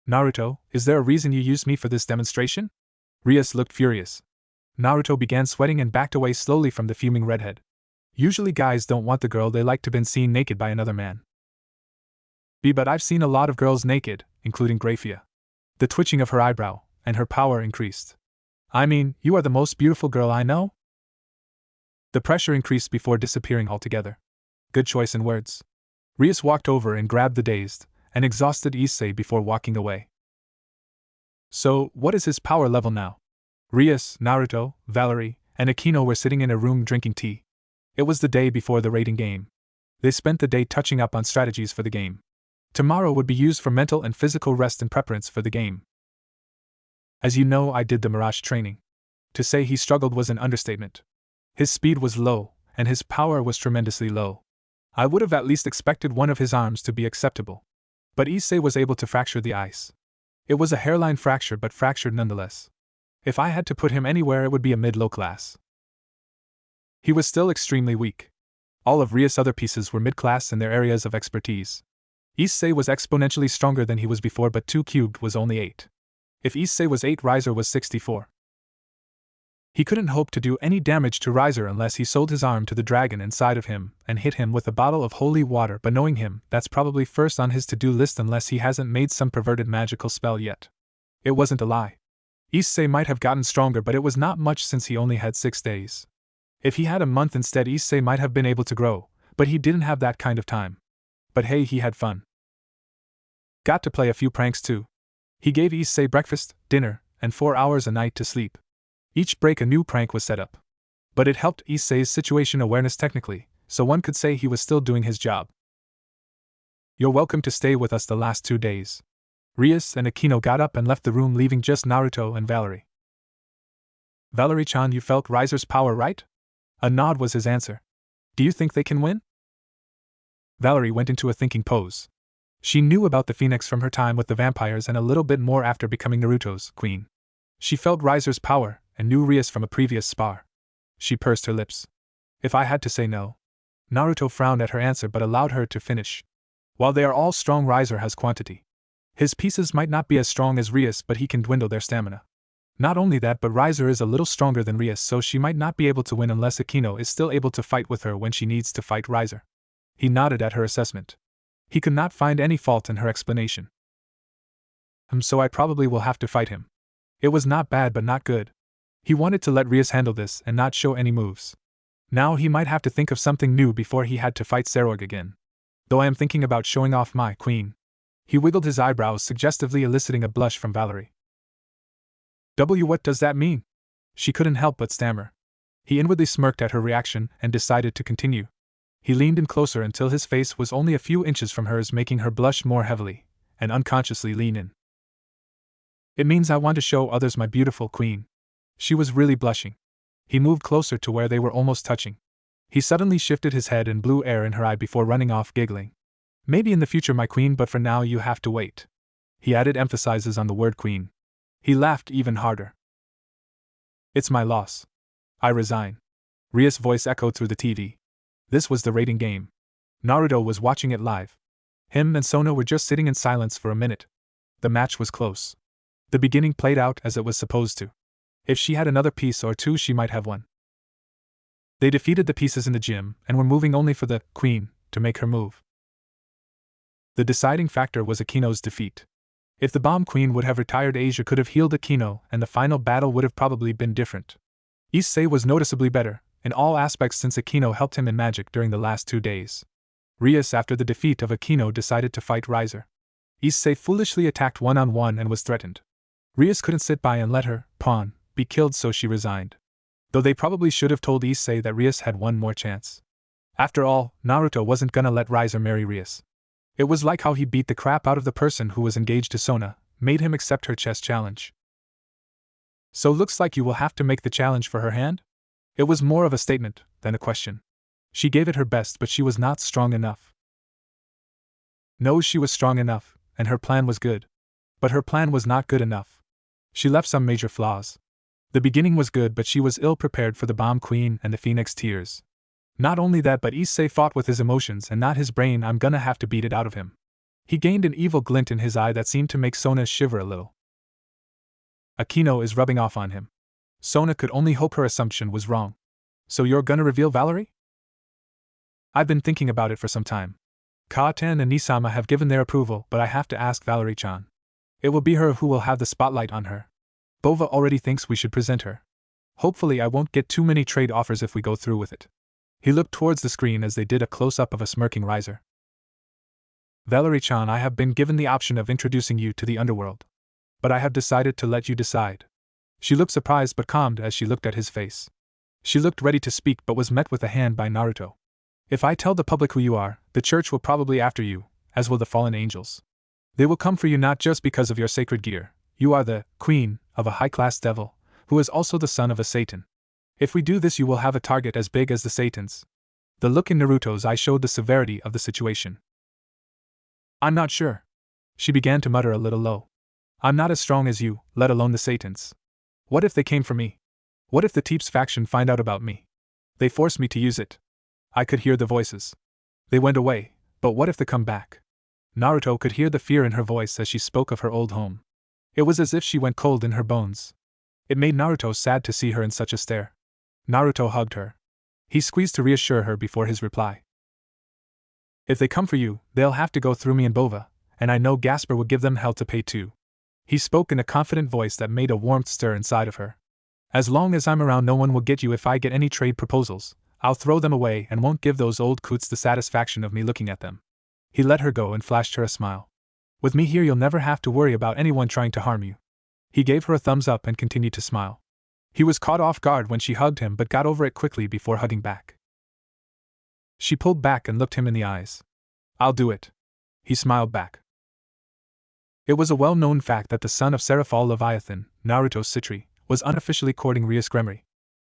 Naruto, is there a reason you used me for this demonstration? Rias looked furious. Naruto began sweating and backed away slowly from the fuming redhead. Usually guys don't want the girl they like to been seen naked by another man. But I've seen a lot of girls naked, including Graphia. The twitching of her eyebrow, and her power increased. I mean, you are the most beautiful girl I know? The pressure increased before disappearing altogether. Good choice in words. Rias walked over and grabbed the dazed and exhausted Issei before walking away. So, what is his power level now? Rias, Naruto, Valerie, and Akino were sitting in a room drinking tea. It was the day before the raiding game. They spent the day touching up on strategies for the game. Tomorrow would be used for mental and physical rest and preparance for the game. As you know, I did the Mirage training. To say he struggled was an understatement. His speed was low, and his power was tremendously low. I would have at least expected one of his arms to be acceptable. But Issei was able to fracture the ice. It was a hairline fracture, but fractured nonetheless. If I had to put him anywhere, it would be a mid-low class. He was still extremely weak. All of Rias' other pieces were mid-class in their areas of expertise. Issei was exponentially stronger than he was before, but 2 cubed was only 8. If Issei was 8, Riser was 64. He couldn't hope to do any damage to Riser unless he sold his arm to the dragon inside of him and hit him with a bottle of holy water, but knowing him, that's probably first on his to-do list unless he hasn't made some perverted magical spell yet. It wasn't a lie. Issei might have gotten stronger, but it was not much since he only had 6 days. If he had a month instead, Issei might have been able to grow, but he didn't have that kind of time. But hey, he had fun. Got to play a few pranks too. He gave Issei breakfast, dinner, and 4 hours a night to sleep. Each break a new prank was set up. But it helped Issei's situation awareness technically, so one could say he was still doing his job. You're welcome to stay with us the last 2 days. Rias and Akino got up and left the room, leaving just Naruto and Valerie. Valerie-chan, you felt Riser's power, right? A nod was his answer. Do you think they can win? Valerie went into a thinking pose. She knew about the Phoenix from her time with the vampires and a little bit more after becoming Naruto's queen. She felt Riser's power and knew Rias from a previous spar. She pursed her lips. If I had to say no. Naruto frowned at her answer but allowed her to finish. While they are all strong, Riser has quantity. His pieces might not be as strong as Rias, but he can dwindle their stamina. Not only that, but Riser is a little stronger than Rias, so she might not be able to win unless Akino is still able to fight with her when she needs to fight Riser. He nodded at her assessment. He could not find any fault in her explanation. So I probably will have to fight him. It was not bad but not good. He wanted to let Rias handle this and not show any moves. Now he might have to think of something new before he had to fight Serog again. Though I am thinking about showing off my queen. He wiggled his eyebrows, suggestively eliciting a blush from Valerie. What does that mean? She couldn't help but stammer. He inwardly smirked at her reaction and decided to continue. He leaned in closer until his face was only a few inches from hers, making her blush more heavily, and unconsciously lean in. It means I want to show others my beautiful queen. She was really blushing. He moved closer to where they were almost touching. He suddenly shifted his head and blew air in her eye before running off giggling. Maybe in the future, my queen, but for now you have to wait. He added emphasis on the word queen. He laughed even harder. It's my loss. I resign. Rias' voice echoed through the TV. This was the rating game. Naruto was watching it live. Him and Sona were just sitting in silence for a minute. The match was close. The beginning played out as it was supposed to. If she had another piece or two, she might have won. They defeated the pieces in the gym and were moving only for the queen to make her move. The deciding factor was Akino's defeat. If the bomb queen would have retired, Asia could have healed Akino and the final battle would have probably been different. Issei was noticeably better in all aspects since Akino helped him in magic during the last 2 days. Rias, after the defeat of Akino, decided to fight Riser. Issei foolishly attacked one-on-one and was threatened. Rias couldn't sit by and let her pawn be killed, so she resigned. Though they probably should have told Issei that Rias had one more chance. After all, Naruto wasn't gonna let Riser marry Rias. It was like how he beat the crap out of the person who was engaged to Sona, made him accept her chess challenge. So looks like you will have to make the challenge for her hand? It was more of a statement than a question. She gave it her best, but she was not strong enough. No, she was strong enough, and her plan was good. But her plan was not good enough. She left some major flaws. The beginning was good, but she was ill-prepared for the bomb queen and the phoenix tears. Not only that, but Issei fought with his emotions and not his brain. I'm gonna have to beat it out of him. He gained an evil glint in his eye that seemed to make Sona shiver a little. Akino is rubbing off on him. Sona could only hope her assumption was wrong. So you're gonna reveal Valerie? I've been thinking about it for some time. Katen and Nisama have given their approval, but I have to ask Valerie-chan. It will be her who will have the spotlight on her. Bova already thinks we should present her. Hopefully I won't get too many trade offers if we go through with it. He looked towards the screen as they did a close-up of a smirking Riser. Valerie-chan, I have been given the option of introducing you to the underworld. But I have decided to let you decide. She looked surprised but calmed as she looked at his face. She looked ready to speak but was met with a hand by Naruto. If I tell the public who you are, the church will probably after you, as will the fallen angels. They will come for you not just because of your sacred gear. You are the queen of a high-class devil, who is also the son of a Satan. If we do this, you will have a target as big as the Satans. The look in Naruto's eye showed the severity of the situation. I'm not sure. She began to mutter a little low. I'm not as strong as you, let alone the Satans. What if they came for me? What if the Teeps faction find out about me? They force me to use it. I could hear the voices. They went away, but what if they come back? Naruto could hear the fear in her voice as she spoke of her old home. It was as if she went cold in her bones. It made Naruto sad to see her in such a stare. Naruto hugged her. He squeezed to reassure her before his reply. If they come for you, they'll have to go through me and Bova, and I know Gasper would give them hell to pay too. He spoke in a confident voice that made a warmth stir inside of her. As long as I'm around, no one will get you. If I get any trade proposals, I'll throw them away and won't give those old coots the satisfaction of me looking at them. He let her go and flashed her a smile. With me here, you'll never have to worry about anyone trying to harm you. He gave her a thumbs up and continued to smile. He was caught off guard when she hugged him but got over it quickly before hugging back. She pulled back and looked him in the eyes. I'll do it. He smiled back. It was a well-known fact that the son of Seraphal Leviathan, Naruto's Citri, was unofficially courting Rias Gremory.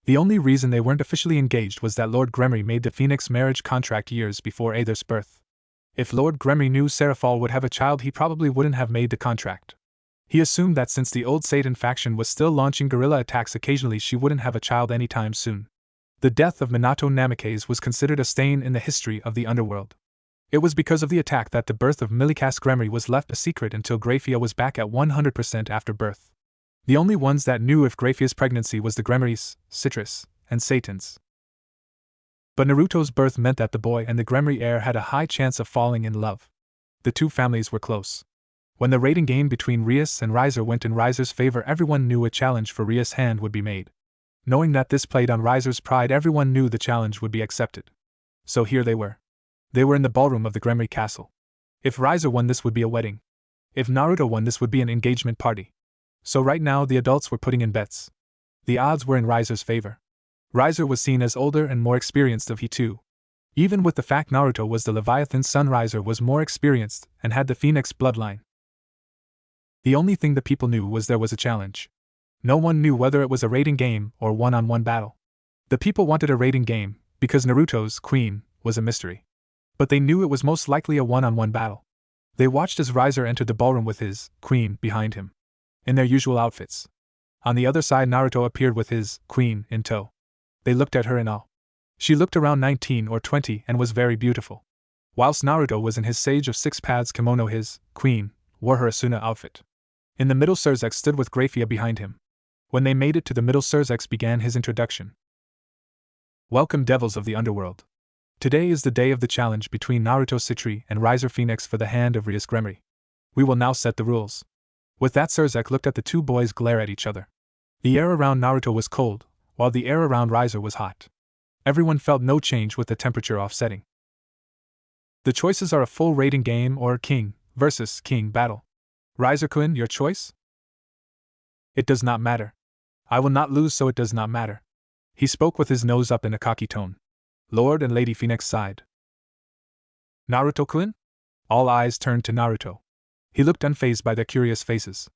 The only reason they weren't officially engaged was that Lord Gremory made the Phoenix marriage contract years before Aether's birth. If Lord Gremory knew Seraphal would have a child, he probably wouldn't have made the contract. He assumed that since the old Satan faction was still launching guerrilla attacks occasionally, she wouldn't have a child anytime soon. The death of Minato Namikaze was considered a stain in the history of the underworld. It was because of the attack that the birth of Milikas Gremory was left a secret until Graphia was back at 100% after birth. The only ones that knew if Graphia's pregnancy was the Gremorys, Citrus, and Satans. But Naruto's birth meant that the boy and the Gremory heir had a high chance of falling in love. The two families were close. When the rating game between Rias and Riser went in Riser's favor, everyone knew a challenge for Rias' hand would be made. Knowing that this played on Riser's pride, everyone knew the challenge would be accepted. So here they were. They were in the ballroom of the Gremory castle. If Riser won, this would be a wedding. If Naruto won, this would be an engagement party. So right now the adults were putting in bets. The odds were in Riser's favor. Riser was seen as older and more experienced of he two. Even with the fact Naruto was the Leviathan's son, Riser was more experienced and had the Phoenix bloodline. The only thing the people knew was there was a challenge. No one knew whether it was a rating game or one-on-one battle. The people wanted a rating game because Naruto's queen was a mystery. But they knew it was most likely a one-on-one battle. They watched as Riser entered the ballroom with his queen behind him, in their usual outfits. On the other side, Naruto appeared with his queen in tow. They looked at her in awe. She looked around 19 or 20 and was very beautiful. Whilst Naruto was in his Sage of Six Paths kimono, his queen wore her Asuna outfit. In the middle, Surzex stood with Graphia behind him. When they made it to the middle, Surzex began his introduction. Welcome, devils of the underworld. Today is the day of the challenge between Naruto Citri and Riser Phoenix for the hand of Rias Gremory. We will now set the rules. With that, Surzex looked at the two boys glare at each other. The air around Naruto was cold, while the air around Riser was hot. Everyone felt no change with the temperature offsetting. The choices are a full rating game or a king versus king battle. Riser-kun, your choice? It does not matter. I will not lose, so it does not matter. He spoke with his nose up in a cocky tone. Lord and Lady Phoenix sighed. Naruto-kun? All eyes turned to Naruto. He looked unfazed by their curious faces.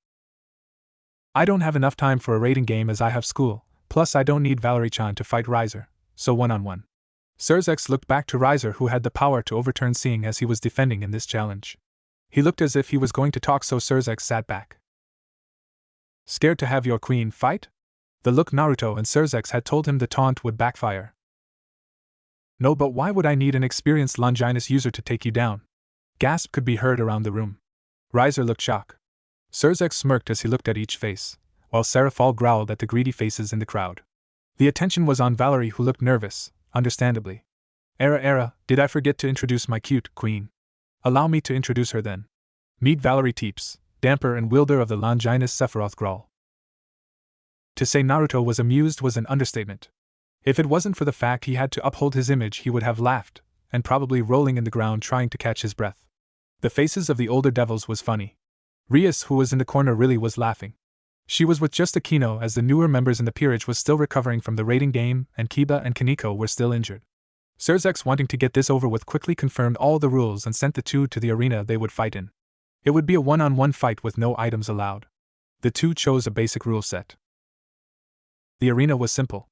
I don't have enough time for a rating game as I have school, plus I don't need Valerie-chan to fight Riser, so one-on-one. Surzex looked back to Riser, who had the power to overturn, seeing as he was defending in this challenge. He looked as if he was going to talk, so Surzex sat back. Scared to have your queen fight? The look Naruto and Surzex had told him the taunt would backfire. No, but why would I need an experienced Longinus user to take you down? Gasp could be heard around the room. Riser looked shocked. Surzex smirked as he looked at each face, while Seraphal growled at the greedy faces in the crowd. The attention was on Valerie, who looked nervous, understandably. Era, did I forget to introduce my cute queen? Allow me to introduce her then. Meet Valerie Teeps, damper and wielder of the Longinus Sephiroth Grawl. To say Naruto was amused was an understatement. If it wasn't for the fact he had to uphold his image, he would have laughed, and probably rolling in the ground trying to catch his breath. The faces of the older devils was funny. Rias, who was in the corner, really was laughing. She was with just Akino, as the newer members in the peerage was still recovering from the rating game, and Kiba and Kaneko were still injured. Surzex, wanting to get this over with, quickly confirmed all the rules and sent the two to the arena they would fight in. It would be a one-on-one fight with no items allowed. The two chose a basic rule set. The arena was simple.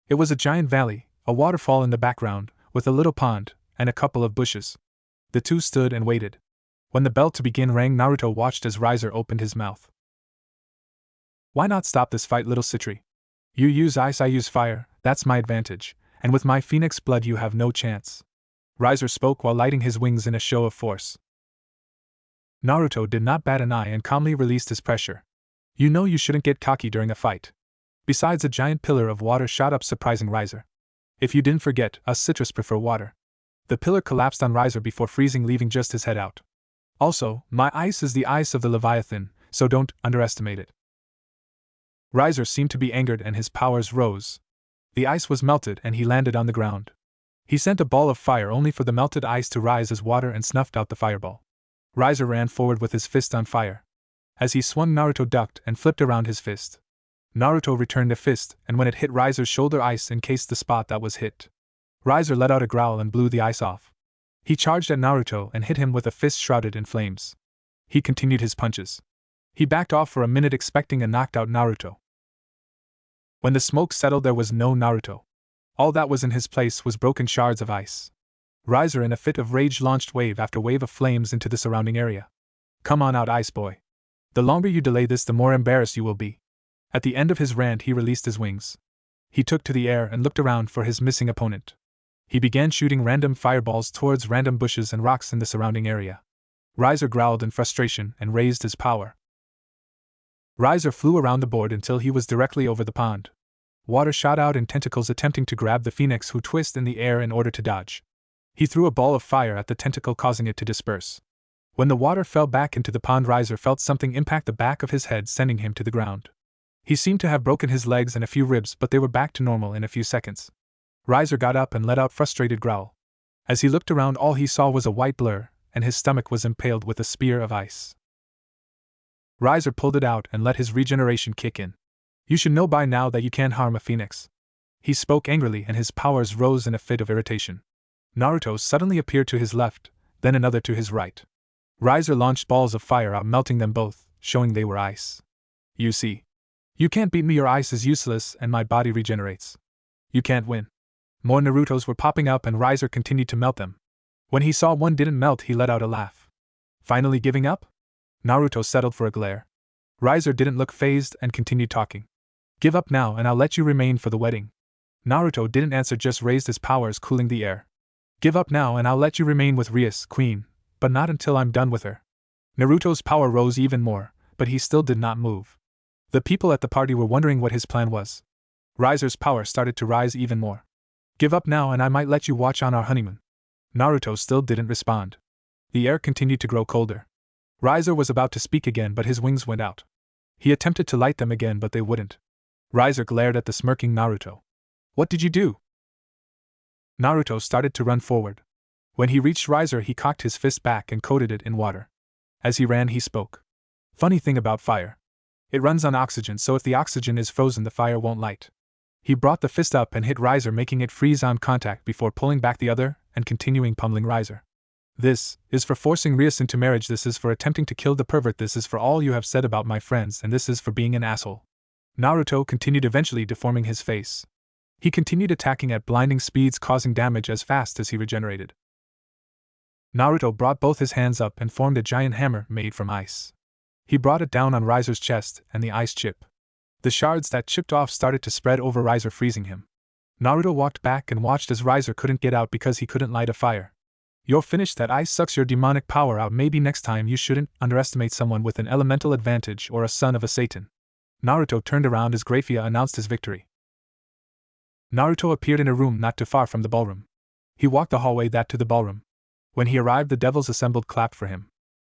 It was a giant valley, a waterfall in the background, with a little pond, and a couple of bushes. The two stood and waited. When the bell to begin rang, Naruto watched as Riser opened his mouth. Why not stop this fight, little Citri? You use ice, I use fire, that's my advantage, and with my phoenix blood you have no chance. Riser spoke while lighting his wings in a show of force. Naruto did not bat an eye and calmly released his pressure. You know you shouldn't get cocky during a fight. Besides, a giant pillar of water shot up, surprising Riser. If you didn't forget, us citrus prefer water. The pillar collapsed on Riser before freezing, leaving just his head out. Also, my ice is the ice of the Leviathan, so don't underestimate it. Riser seemed to be angered and his powers rose. The ice was melted and he landed on the ground. He sent a ball of fire only for the melted ice to rise as water and snuffed out the fireball. Riser ran forward with his fist on fire. As he swung, Naruto ducked and flipped around his fist. Naruto returned the fist, and when it hit Riser's shoulder, ice encased the spot that was hit. Riser let out a growl and blew the ice off. He charged at Naruto and hit him with a fist shrouded in flames. He continued his punches. He backed off for a minute, expecting a knocked out Naruto. When the smoke settled, there was no Naruto. All that was in his place was broken shards of ice. Riser, in a fit of rage, launched wave after wave of flames into the surrounding area. Come on out, Ice Boy. The longer you delay this, the more embarrassed you will be. At the end of his rant, he released his wings. He took to the air and looked around for his missing opponent. He began shooting random fireballs towards random bushes and rocks in the surrounding area. Riser growled in frustration and raised his power. Riser flew around the board until he was directly over the pond. Water shot out in tentacles attempting to grab the phoenix, who twisted in the air in order to dodge. He threw a ball of fire at the tentacle, causing it to disperse. When the water fell back into the pond, Riser felt something impact the back of his head, sending him to the ground. He seemed to have broken his legs and a few ribs, but they were back to normal in a few seconds. Riser got up and let out a frustrated growl. As he looked around, all he saw was a white blur, and his stomach was impaled with a spear of ice. Riser pulled it out and let his regeneration kick in. You should know by now that you can't harm a phoenix. He spoke angrily and his powers rose in a fit of irritation. Naruto suddenly appeared to his left, then another to his right. Riser launched balls of fire out, melting them both, showing they were ice. You see. You can't beat me, your ice is useless and my body regenerates. You can't win. More Narutos were popping up and Riser continued to melt them. When he saw one didn't melt, he let out a laugh. Finally giving up? Naruto settled for a glare. Riser didn't look fazed and continued talking. Give up now and I'll let you remain for the wedding. Naruto didn't answer, just raised his powers, cooling the air. Give up now and I'll let you remain with Rias, queen, but not until I'm done with her. Naruto's power rose even more, but he still did not move. The people at the party were wondering what his plan was. Riser's power started to rise even more. Give up now and I might let you watch on our honeymoon. Naruto still didn't respond. The air continued to grow colder. Riser was about to speak again, but his wings went out. He attempted to light them again, but they wouldn't. Riser glared at the smirking Naruto. What did you do? Naruto started to run forward. When he reached Riser, he cocked his fist back and coated it in water. As he ran, he spoke. Funny thing about fire. It runs on oxygen, so if the oxygen is frozen, the fire won't light. He brought the fist up and hit Riser, making it freeze on contact before pulling back the other and continuing pummeling Riser. This is for forcing Rias into marriage, this is for attempting to kill the pervert, this is for all you have said about my friends, and this is for being an asshole. Naruto continued, eventually deforming his face. He continued attacking at blinding speeds, causing damage as fast as he regenerated. Naruto brought both his hands up and formed a giant hammer made from ice. He brought it down on Riser's chest and the ice chip. The shards that chipped off started to spread over Riser, freezing him. Naruto walked back and watched as Riser couldn't get out because he couldn't light a fire. You're finished, that ice sucks your demonic power out, maybe next time you shouldn't underestimate someone with an elemental advantage or a son of a Satan. Naruto turned around as Grafia announced his victory. Naruto appeared in a room not too far from the ballroom. He walked the hallway that to the ballroom. When he arrived, the devils assembled clapped for him.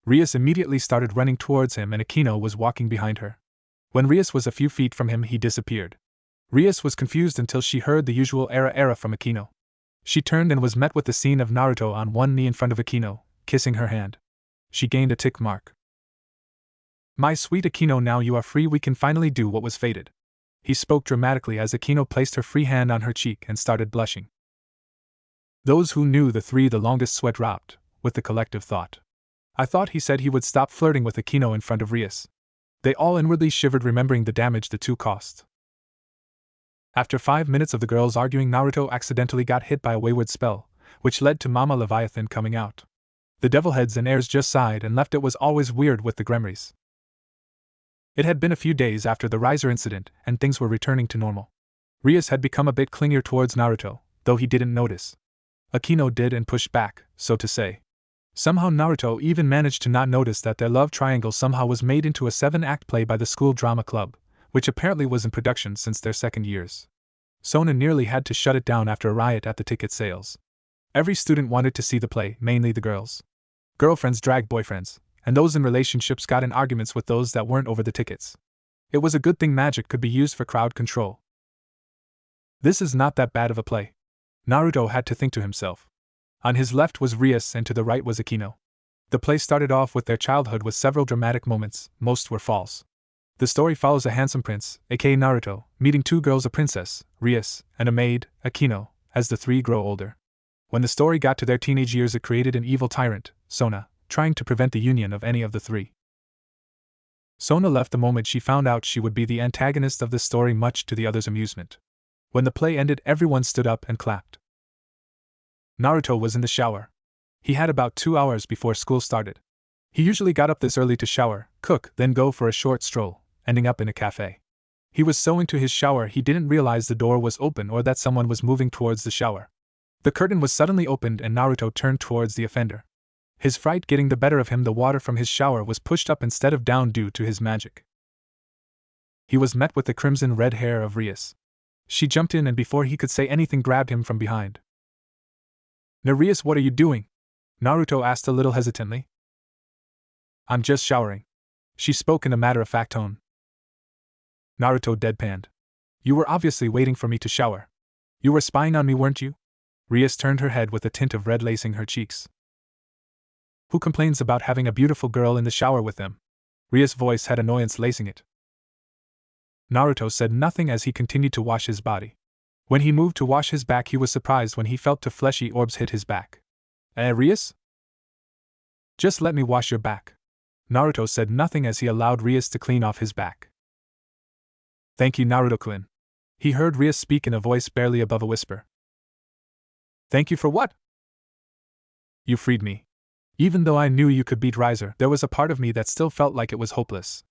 Rias immediately started running towards him and Akino was walking behind her. When Rias was a few feet from him, he disappeared. Rias was confused until she heard the usual era from Akino. She turned and was met with the scene of Naruto on one knee in front of Akino, kissing her hand. She gained a tick mark. My sweet Akino, now you are free, we can finally do what was fated. He spoke dramatically as Akino placed her free hand on her cheek and started blushing. Those who knew the three the longest sweat dropped, with the collective thought. I thought he said he would stop flirting with Akino in front of Rias. They all inwardly shivered, remembering the damage the two caused. After 5 minutes of the girls arguing, Naruto accidentally got hit by a wayward spell, which led to Mama Leviathan coming out. The devilheads and heirs just sighed and left. It was always weird with the Gremries. It had been a few days after the Riser incident, and things were returning to normal. Rias had become a bit clingier towards Naruto, though he didn't notice. Akino did and pushed back, so to say. Somehow Naruto even managed to not notice that their love triangle somehow was made into a 7-act play by the school drama club, which apparently was in production since their second years. Sona nearly had to shut it down after a riot at the ticket sales. Every student wanted to see the play, mainly the girls. Girlfriends dragged boyfriends, and those in relationships got in arguments with those that weren't over the tickets. It was a good thing magic could be used for crowd control. This is not that bad of a play, Naruto had to think to himself. On his left was Rias and to the right was Akino. The play started off with their childhood with several dramatic moments, most were false. The story follows a handsome prince, aka Naruto, meeting 2 girls, a princess, Rias, and a maid, Akino, as the 3 grow older. When the story got to their teenage years, it created an evil tyrant, Sona, trying to prevent the union of any of the 3. Sona left the moment she found out she would be the antagonist of this story, much to the others' amusement. When the play ended, everyone stood up and clapped. Naruto was in the shower. He had about 2 hours before school started. He usually got up this early to shower, cook, then go for a short stroll, ending up in a cafe. He was so into his shower he didn't realize the door was open or that someone was moving towards the shower. The curtain was suddenly opened and Naruto turned towards the offender. His fright getting the better of him, the water from his shower was pushed up instead of down due to his magic. He was met with the crimson red hair of Rias. She jumped in and before he could say anything grabbed him from behind. "Rias, what are you doing?" Naruto asked a little hesitantly. "I'm just showering." She spoke in a matter-of-fact tone. Naruto deadpanned. "You were obviously waiting for me to shower. You were spying on me, weren't you?" Rias turned her head with a tint of red lacing her cheeks. "Who complains about having a beautiful girl in the shower with them?" Rias' voice had annoyance lacing it. Naruto said nothing as he continued to wash his body. When he moved to wash his back, he was surprised when he felt 2 fleshy orbs hit his back. Rias? Just let me wash your back." Naruto said nothing as he allowed Rias to clean off his back. "Thank you, Naruto-kun." He heard Rias speak in a voice barely above a whisper. "Thank you for what?" "You freed me. Even though I knew you could beat Riser, there was a part of me that still felt like it was hopeless."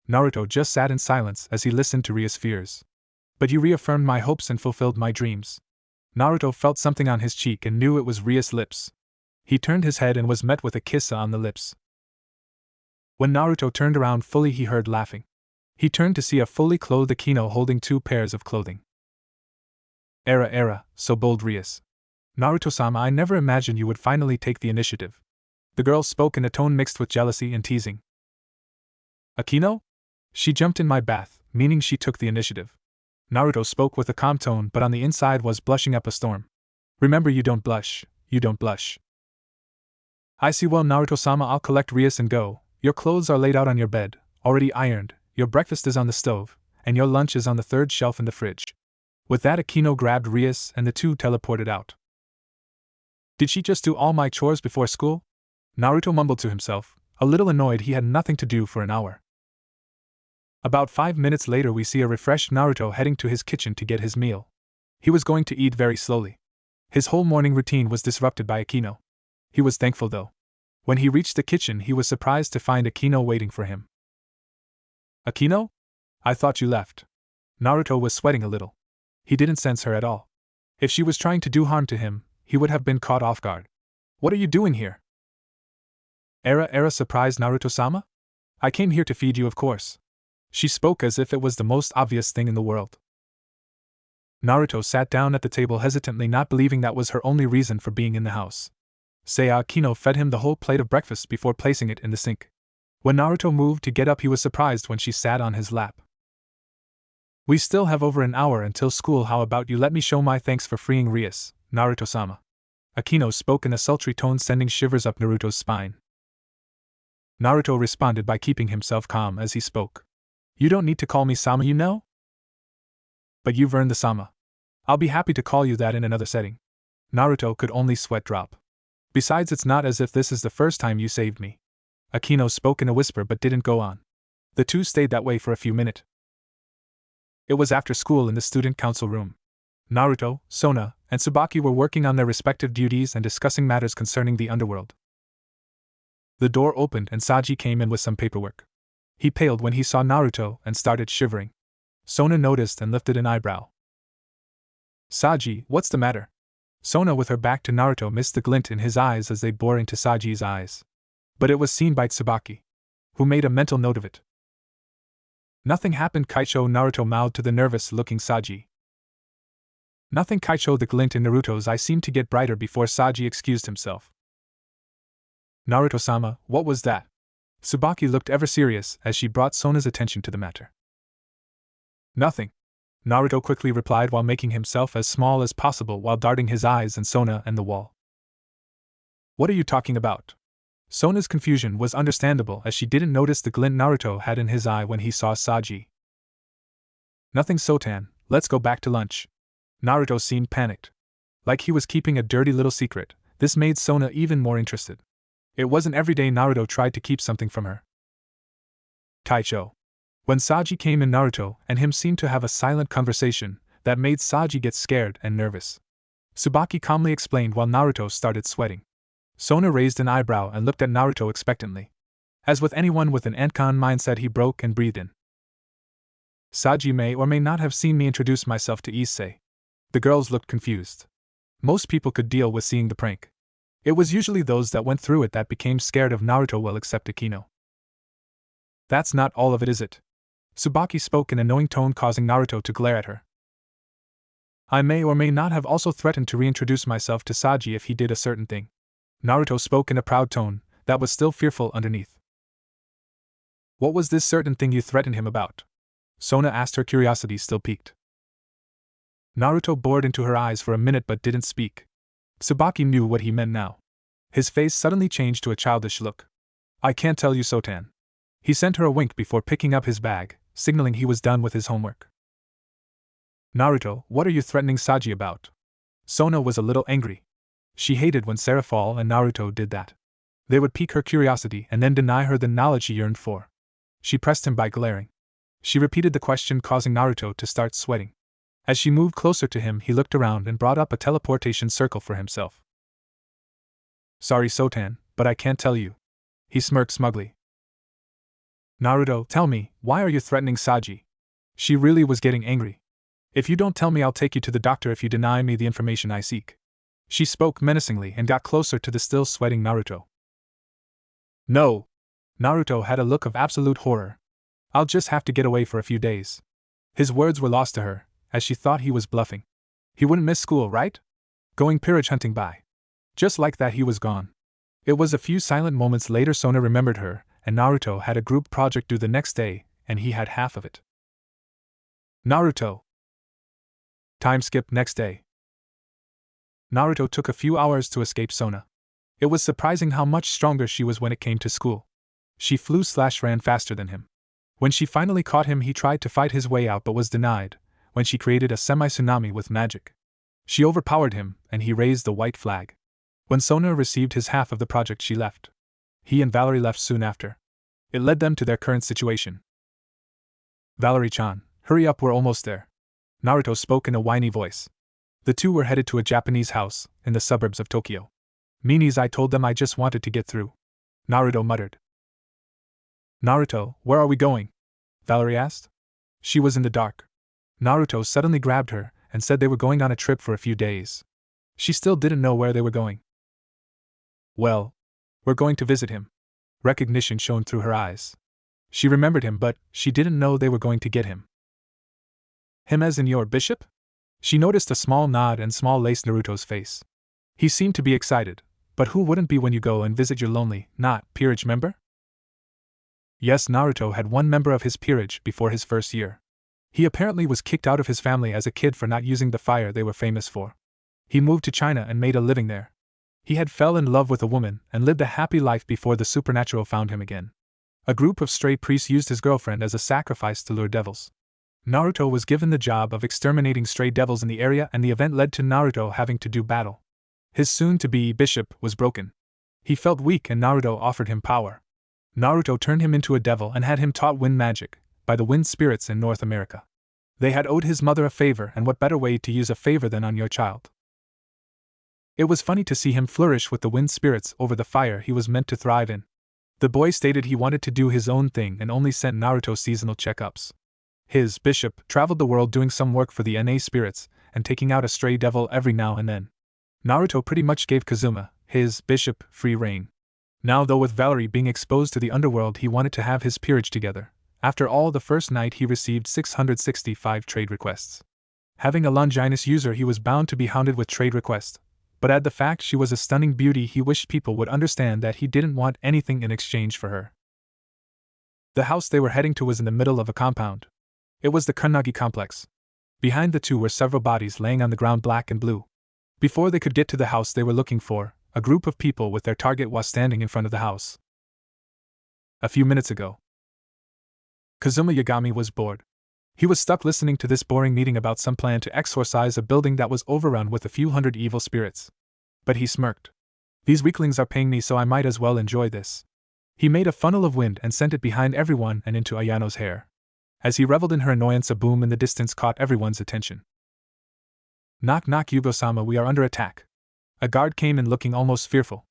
Naruto just sat in silence as he listened to Rias' fears. "But you reaffirmed my hopes and fulfilled my dreams." Naruto felt something on his cheek and knew it was Rias' lips. He turned his head and was met with a kiss on the lips. When Naruto turned around fully, he heard laughing. He turned to see a fully clothed Akino holding 2 pairs of clothing. Era, so bold, Rias. Naruto-sama, I never imagined you would finally take the initiative." The girl spoke in a tone mixed with jealousy and teasing. "Akino? She jumped in my bath, meaning she took the initiative." Naruto spoke with a calm tone, but on the inside was blushing up a storm. "Remember, you don't blush, you don't blush." "I see. Well, Naruto-sama, I'll collect Rias and go. Your clothes are laid out on your bed, already ironed, your breakfast is on the stove, and your lunch is on the 3rd shelf in the fridge." With that, Akino grabbed Rias and the 2 teleported out. "Did she just do all my chores before school?" Naruto mumbled to himself, a little annoyed he had nothing to do for an hour. About 5 minutes later, we see a refreshed Naruto heading to his kitchen to get his meal. He was going to eat very slowly. His whole morning routine was disrupted by Akino. He was thankful though. When he reached the kitchen, he was surprised to find Akino waiting for him. "Akino? I thought you left." Naruto was sweating a little. He didn't sense her at all. If she was trying to do harm to him, he would have been caught off guard. "What are you doing here?" Era, surprised Naruto-sama? "I came here to feed you, of course." She spoke as if it was the most obvious thing in the world. Naruto sat down at the table hesitantly, not believing that was her only reason for being in the house. Akino fed him the whole plate of breakfast before placing it in the sink. When Naruto moved to get up, he was surprised when she sat on his lap. "We still have over an hour until school. How about you let me show my thanks for freeing Rias, Naruto-sama?" Akino spoke in a sultry tone, sending shivers up Naruto's spine. Naruto responded by keeping himself calm as he spoke. "You don't need to call me Sama, you know? But you've earned the Sama. I'll be happy to call you that in another setting." Naruto could only sweat drop. "Besides, it's not as if this is the first time you saved me." Akino spoke in a whisper but didn't go on. The 2 stayed that way for a few minutes. It was after school in the student council room. Naruto, Sona, and Tsubaki were working on their respective duties and discussing matters concerning the underworld. The door opened and Saji came in with some paperwork. He paled when he saw Naruto and started shivering. Sona noticed and lifted an eyebrow. Saji, what's the matter? Sona, with her back to Naruto, missed the glint in his eyes as they bore into Saji's eyes. But it was seen by Tsubaki, who made a mental note of it. Nothing happened, Kaicho, Naruto mouthed to the nervous-looking Saji. Nothing, Kaicho. The glint in Naruto's eye seemed to get brighter before Saji excused himself. Naruto-sama, what was that? Tsubaki looked ever serious as she brought Sona's attention to the matter. Nothing, Naruto quickly replied while making himself as small as possible while darting his eyes on Sona and the wall. What are you talking about? Sona's confusion was understandable as she didn't notice the glint Naruto had in his eye when he saw Saji. Nothing, Sotan, let's go back to lunch. Naruto seemed panicked. Like he was keeping a dirty little secret, this made Sona even more interested. It wasn't every day Naruto tried to keep something from her. Kaicho. When Saji came in, Naruto and him seemed to have a silent conversation that made Saji get scared and nervous. Tsubaki calmly explained while Naruto started sweating. Sona raised an eyebrow and looked at Naruto expectantly. As with anyone with an Enkon mindset, he broke and breathed in. Saji may or may not have seen me introduce myself to Issei. The girls looked confused. Most people could deal with seeing the prank. It was usually those that went through it that became scared of Naruto, well, except Akino. That's not all of it, is it? Tsubaki spoke in a knowing tone, causing Naruto to glare at her. I may or may not have also threatened to reintroduce myself to Saji if he did a certain thing. Naruto spoke in a proud tone that was still fearful underneath. What was this certain thing you threatened him about? Sona asked, her curiosity still piqued. Naruto bored into her eyes for a minute but didn't speak. Tsubaki knew what he meant now. His face suddenly changed to a childish look. I can't tell you, Sotan. He sent her a wink before picking up his bag, signaling he was done with his homework. Naruto, what are you threatening Saji about? Sona was a little angry. She hated when Serafal and Naruto did that. They would pique her curiosity and then deny her the knowledge she yearned for. She pressed him by glaring. She repeated the question, causing Naruto to start sweating. As she moved closer to him, he looked around and brought up a teleportation circle for himself. Sorry, Sotan, but I can't tell you. He smirked smugly. Naruto, tell me, why are you threatening Saji? She really was getting angry. If you don't tell me, I'll take you to the doctor if you deny me the information I seek. She spoke menacingly and got closer to the still sweating Naruto. No! Naruto had a look of absolute horror. I'll just have to get away for a few days. His words were lost to her, as she thought he was bluffing. He wouldn't miss school, right? Going peerage hunting by. Just like that, he was gone. It was a few silent moments later Sona remembered her, and Naruto had a group project due the next day, and he had half of it. Naruto. Time skip next day. Naruto took a few hours to escape Sona. It was surprising how much stronger she was when it came to school. She flew/ran faster than him. When she finally caught him, he tried to fight his way out but was denied, when she created a semi-tsunami with magic. She overpowered him, and he raised the white flag. When Sona received his half of the project, she left. He and Valerie left soon after. It led them to their current situation. Valerie-chan, hurry up, we're almost there. Naruto spoke in a whiny voice. The two were headed to a Japanese house in the suburbs of Tokyo. Meanies, I told them I just wanted to get through. Naruto muttered. Naruto, where are we going? Valerie asked. She was in the dark. Naruto suddenly grabbed her and said they were going on a trip for a few days. She still didn't know where they were going. Well, we're going to visit him. Recognition shone through her eyes. She remembered him, but she didn't know they were going to get him. Him as in your bishop? She noticed a small nod and small lace Naruto's face. He seemed to be excited, but who wouldn't be when you go and visit your lonely, not peerage member? Yes, Naruto had one member of his peerage before his first year. He apparently was kicked out of his family as a kid for not using the fire they were famous for. He moved to China and made a living there. He had fell in love with a woman and lived a happy life before the supernatural found him again. A group of stray priests used his girlfriend as a sacrifice to lure devils. Naruto was given the job of exterminating stray devils in the area, and the event led to Naruto having to do battle. His soon-to-be bishop was broken. He felt weak and Naruto offered him power. Naruto turned him into a devil and had him taught wind magic by the wind spirits in North America. They had owed his mother a favor, and what better way to use a favor than on your child? It was funny to see him flourish with the wind spirits over the fire he was meant to thrive in. The boy stated he wanted to do his own thing and only sent Naruto seasonal checkups. His bishop traveled the world doing some work for the NA spirits and taking out a stray devil every now and then. Naruto pretty much gave Kazuma, his bishop, free rein. Now, though, with Valerie being exposed to the underworld, he wanted to have his peerage together. After all, the first night he received 665 trade requests. Having a Longinus user, he was bound to be hounded with trade requests. But add the fact she was a stunning beauty, he wished people would understand that he didn't want anything in exchange for her. The house they were heading to was in the middle of a compound. It was the Kunnagi complex. Behind the two were several bodies laying on the ground, black and blue. Before they could get to the house they were looking for, a group of people with their target was standing in front of the house. A few minutes ago, Kazuma Yagami was bored. He was stuck listening to this boring meeting about some plan to exorcise a building that was overrun with a few hundred evil spirits. But he smirked. These weaklings are paying me, so I might as well enjoy this. He made a funnel of wind and sent it behind everyone and into Ayano's hair. As he reveled in her annoyance, a boom in the distance caught everyone's attention. Knock knock, Yugo-sama, we are under attack. A guard came in looking almost fearful.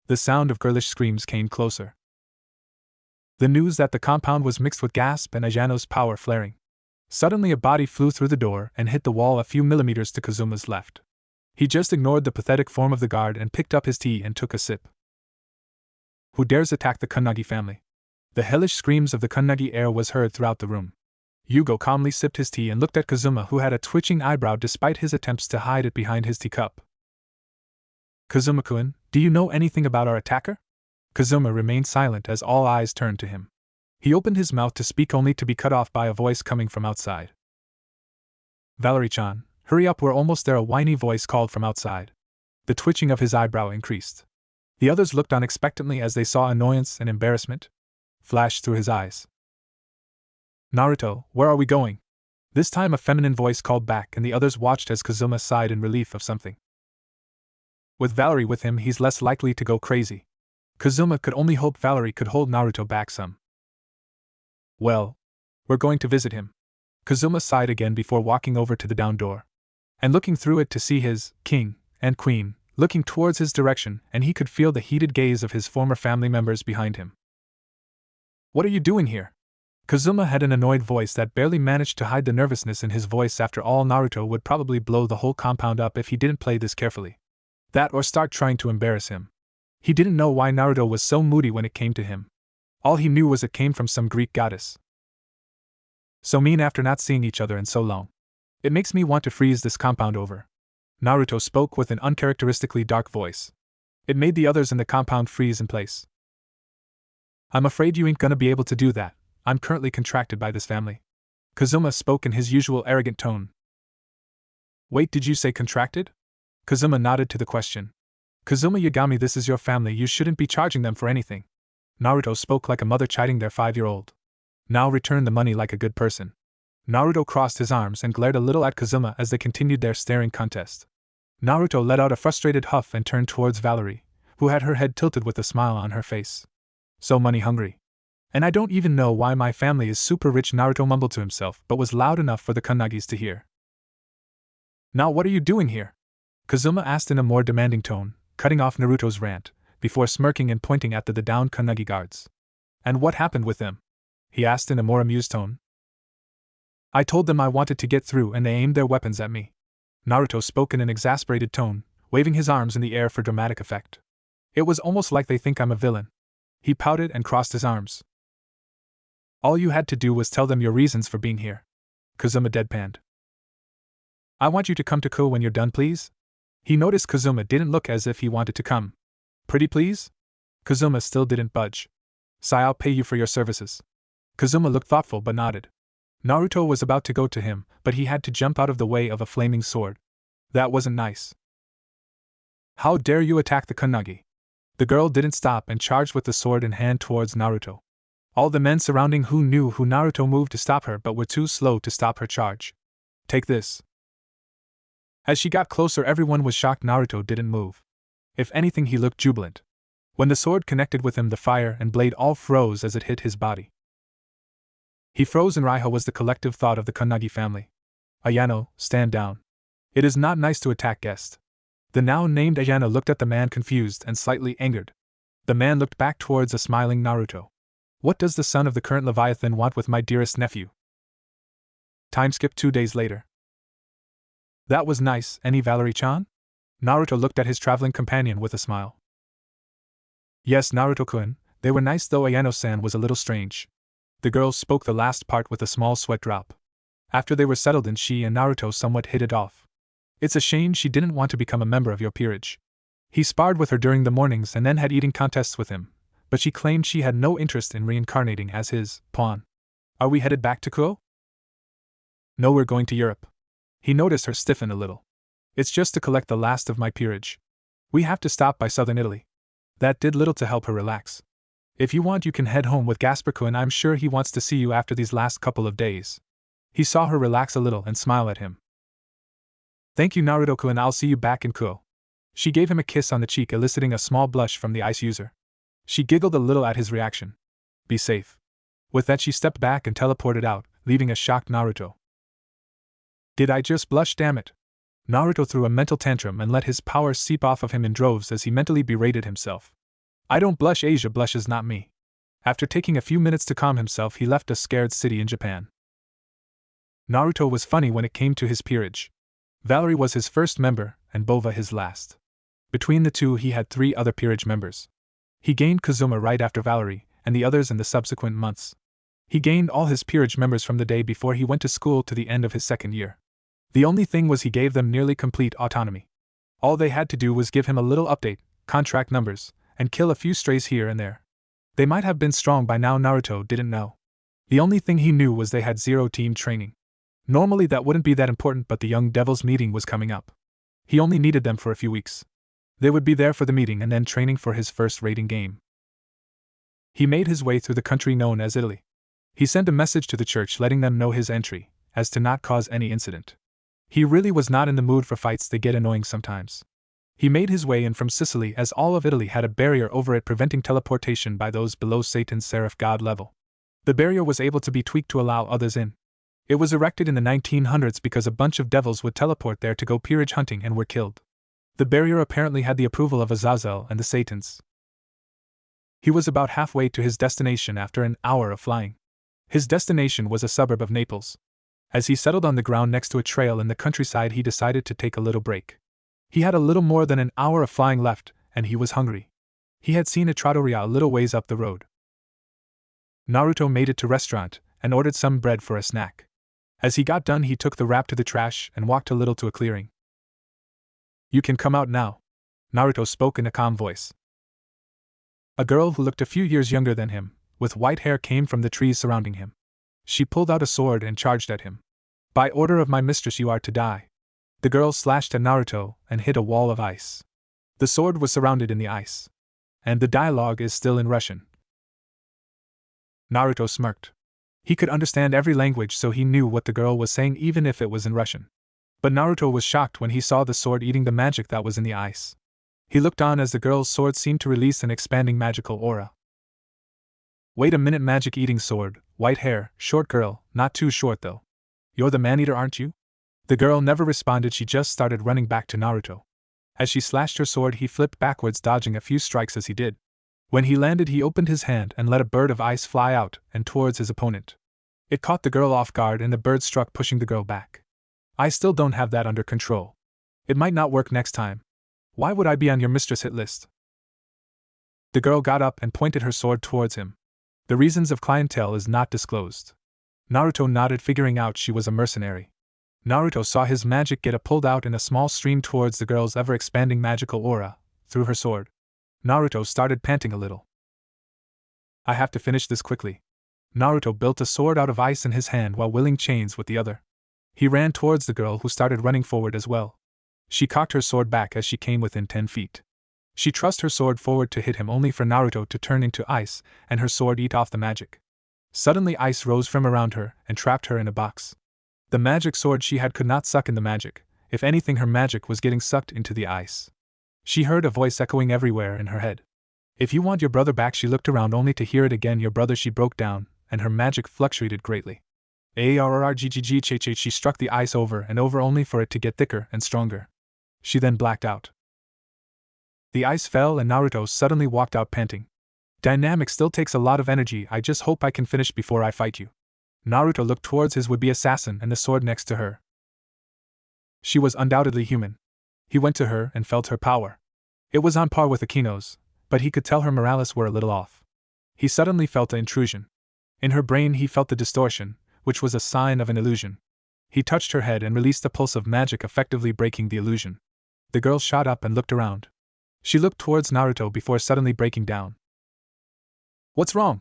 The sound of girlish screams came closer. The news that the compound was mixed with gasp and Ayano's power flaring. Suddenly a body flew through the door and hit the wall a few millimeters to Kazuma's left. He just ignored the pathetic form of the guard and picked up his tea and took a sip. Who dares attack the Kunnagi family? The hellish screams of the Kunnagi heir was heard throughout the room. Yugo calmly sipped his tea and looked at Kazuma, who had a twitching eyebrow despite his attempts to hide it behind his teacup. Kazuma-kun, do you know anything about our attacker? Kazuma remained silent as all eyes turned to him. He opened his mouth to speak only to be cut off by a voice coming from outside. Valerie-chan, hurry up, we're almost there, a whiny voice called from outside. The twitching of his eyebrow increased. The others looked on expectantly as they saw annoyance and embarrassment flash through his eyes. Naruto, where are we going? This time a feminine voice called back, and the others watched as Kazuma sighed in relief of something. With Valerie with him, he's less likely to go crazy. Kazuma could only hope Valerie could hold Naruto back some. Well, we're going to visit him. Kazuma sighed again before walking over to the down door and looking through it to see his king and queen looking towards his direction, and he could feel the heated gaze of his former family members behind him. What are you doing here? Kazuma had an annoyed voice that barely managed to hide the nervousness in his voice. After all, Naruto would probably blow the whole compound up if he didn't play this carefully. That or start trying to embarrass him. He didn't know why Naruto was so moody when it came to him. All he knew was it came from some Greek goddess. So mean after not seeing each other in so long. It makes me want to freeze this compound over. Naruto spoke with an uncharacteristically dark voice. It made the others in the compound freeze in place. I'm afraid you ain't gonna be able to do that. I'm currently contracted by this family. Kazuma spoke in his usual arrogant tone. Wait, did you say contracted? Kazuma nodded to the question. Kazuma Yagami, this is your family, you shouldn't be charging them for anything. Naruto spoke like a mother chiding their 5-year-old. Now return the money like a good person. Naruto crossed his arms and glared a little at Kazuma as they continued their staring contest. Naruto let out a frustrated huff and turned towards Valerie, who had her head tilted with a smile on her face. So money hungry. And I don't even know why my family is super rich, Naruto mumbled to himself, but was loud enough for the Kunnagis to hear. Now what are you doing here? Kazuma asked in a more demanding tone, cutting off Naruto's rant, before smirking and pointing at the downed Kunnagi guards. And what happened with them? He asked in a more amused tone. I told them I wanted to get through and they aimed their weapons at me. Naruto spoke in an exasperated tone, waving his arms in the air for dramatic effect. It was almost like they think I'm a villain. He pouted and crossed his arms. All you had to do was tell them your reasons for being here. Kazuma deadpanned. I want you to come to Ko when you're done, please? He noticed Kazuma didn't look as if he wanted to come. Pretty please? Kazuma still didn't budge. Sai, I'll pay you for your services. Kazuma looked thoughtful but nodded. Naruto was about to go to him, but he had to jump out of the way of a flaming sword. That wasn't nice. How dare you attack the Kunnagi? The girl didn't stop and charged with the sword in hand towards Naruto. All the men surrounding who knew who Naruto moved to stop her but were too slow to stop her charge. Take this. As she got closer, everyone was shocked Naruto didn't move. If anything, he looked jubilant. When the sword connected with him, the fire and blade all froze as it hit his body. He froze, and Raiho was the collective thought of the Kunnagi family. Ayano, stand down. It is not nice to attack guests. The now named Ayano looked at the man confused and slightly angered. The man looked back towards a smiling Naruto. What does the son of the current Leviathan want with my dearest nephew? Time skip 2 days later. That was nice, any Valerie-chan? Naruto looked at his traveling companion with a smile. Yes, Naruto-kun, they were nice, though Ayano-san was a little strange. The girl spoke the last part with a small sweat drop. After they were settled in, she and Naruto somewhat hit it off. It's a shame she didn't want to become a member of your peerage. He sparred with her during the mornings and then had eating contests with him, but she claimed she had no interest in reincarnating as his pawn. Are we headed back to Kuo? No, we're going to Europe. He noticed her stiffen a little. It's just to collect the last of my peerage. We have to stop by southern Italy. That did little to help her relax. If you want, you can head home with Gasper-kun. I'm sure he wants to see you after these last couple of days. He saw her relax a little and smile at him. Thank you, Naruto-kun, I'll see you back in Kuo. She gave him a kiss on the cheek, eliciting a small blush from the ice user. She giggled a little at his reaction. Be safe. With that, she stepped back and teleported out, leaving a shocked Naruto. Did I just blush, damn it? Naruto threw a mental tantrum and let his power seep off of him in droves as he mentally berated himself. I don't blush, Asia blushes, not me. After taking a few minutes to calm himself, he left a scared city in Japan. Naruto was funny when it came to his peerage. Valerie was his first member, and Bova his last. Between the two, he had 3 other peerage members. He gained Kazuma right after Valerie, and the others in the subsequent months. He gained all his peerage members from the day before he went to school to the end of his 2nd year. The only thing was he gave them nearly complete autonomy. All they had to do was give him a little update, contract numbers, and kill a few strays here and there. They might have been strong by now, Naruto didn't know. The only thing he knew was they had 0 team training. Normally that wouldn't be that important, but the young devils meeting was coming up. He only needed them for a few weeks. They would be there for the meeting and then training for his first raiding game. He made his way through the country known as Italy. He sent a message to the church letting them know his entry, as to not cause any incident. He really was not in the mood for fights, they get annoying sometimes. He made his way in from Sicily, as all of Italy had a barrier over it preventing teleportation by those below Satan's seraph god level. The barrier was able to be tweaked to allow others in. It was erected in the 1900s because a bunch of devils would teleport there to go peerage hunting and were killed. The barrier apparently had the approval of Azazel and the Satans. He was about halfway to his destination after an hour of flying. His destination was a suburb of Naples. As he settled on the ground next to a trail in the countryside, he decided to take a little break. He had a little more than an hour of flying left, and he was hungry. He had seen a trattoria a little ways up the road. Naruto made it to restaurant, and ordered some bread for a snack. As he got done, he took the wrap to the trash and walked a little to a clearing. You can come out now, Naruto spoke in a calm voice. A girl who looked a few years younger than him, with white hair, came from the trees surrounding him. She pulled out a sword and charged at him. By order of my mistress, you are to die. The girl slashed at Naruto and hit a wall of ice. The sword was surrounded in the ice. And the dialogue is still in Russian. Naruto smirked. He could understand every language, so he knew what the girl was saying even if it was in Russian. But Naruto was shocked when he saw the sword eating the magic that was in the ice. He looked on as the girl's sword seemed to release an expanding magical aura. Wait a minute, magic eating sword, white hair, short girl, not too short though. You're the man-eater, aren't you? The girl never responded, she just started running back to Naruto. As she slashed her sword, he flipped backwards, dodging a few strikes as he did. When he landed, he opened his hand and let a bird of ice fly out and towards his opponent. It caught the girl off guard and the bird struck, pushing the girl back. I still don't have that under control. It might not work next time. Why would I be on your mistress' hit list? The girl got up and pointed her sword towards him. The reasons of clientele is not disclosed. Naruto nodded, figuring out she was a mercenary. Naruto saw his magic get pulled out in a small stream towards the girl's ever-expanding magical aura, through her sword. Naruto started panting a little. I have to finish this quickly. Naruto built a sword out of ice in his hand while willing chains with the other. He ran towards the girl, who started running forward as well. She cocked her sword back as she came within 10 feet. She thrust her sword forward to hit him, only for Naruto to turn into ice and her sword eat off the magic. Suddenly ice rose from around her and trapped her in a box. The magic sword she had could not suck in the magic. If anything, her magic was getting sucked into the ice. She heard a voice echoing everywhere in her head. If you want your brother back, she looked around only to hear it again. Your brother, she broke down, and her magic fluctuated greatly. Arrgggh. She struck the ice over and over only for it to get thicker and stronger. She then blacked out. The ice fell and Naruto suddenly walked out panting. Dynamic still takes a lot of energy, I just hope I can finish before I fight you. Naruto looked towards his would-be assassin and the sword next to her. She was undoubtedly human. He went to her and felt her power. It was on par with Akino's, but he could tell her morales were a little off. He suddenly felt the intrusion. In her brain he felt the distortion, which was a sign of an illusion. He touched her head and released a pulse of magic, effectively breaking the illusion. The girl shot up and looked around. She looked towards Naruto before suddenly breaking down. What's wrong?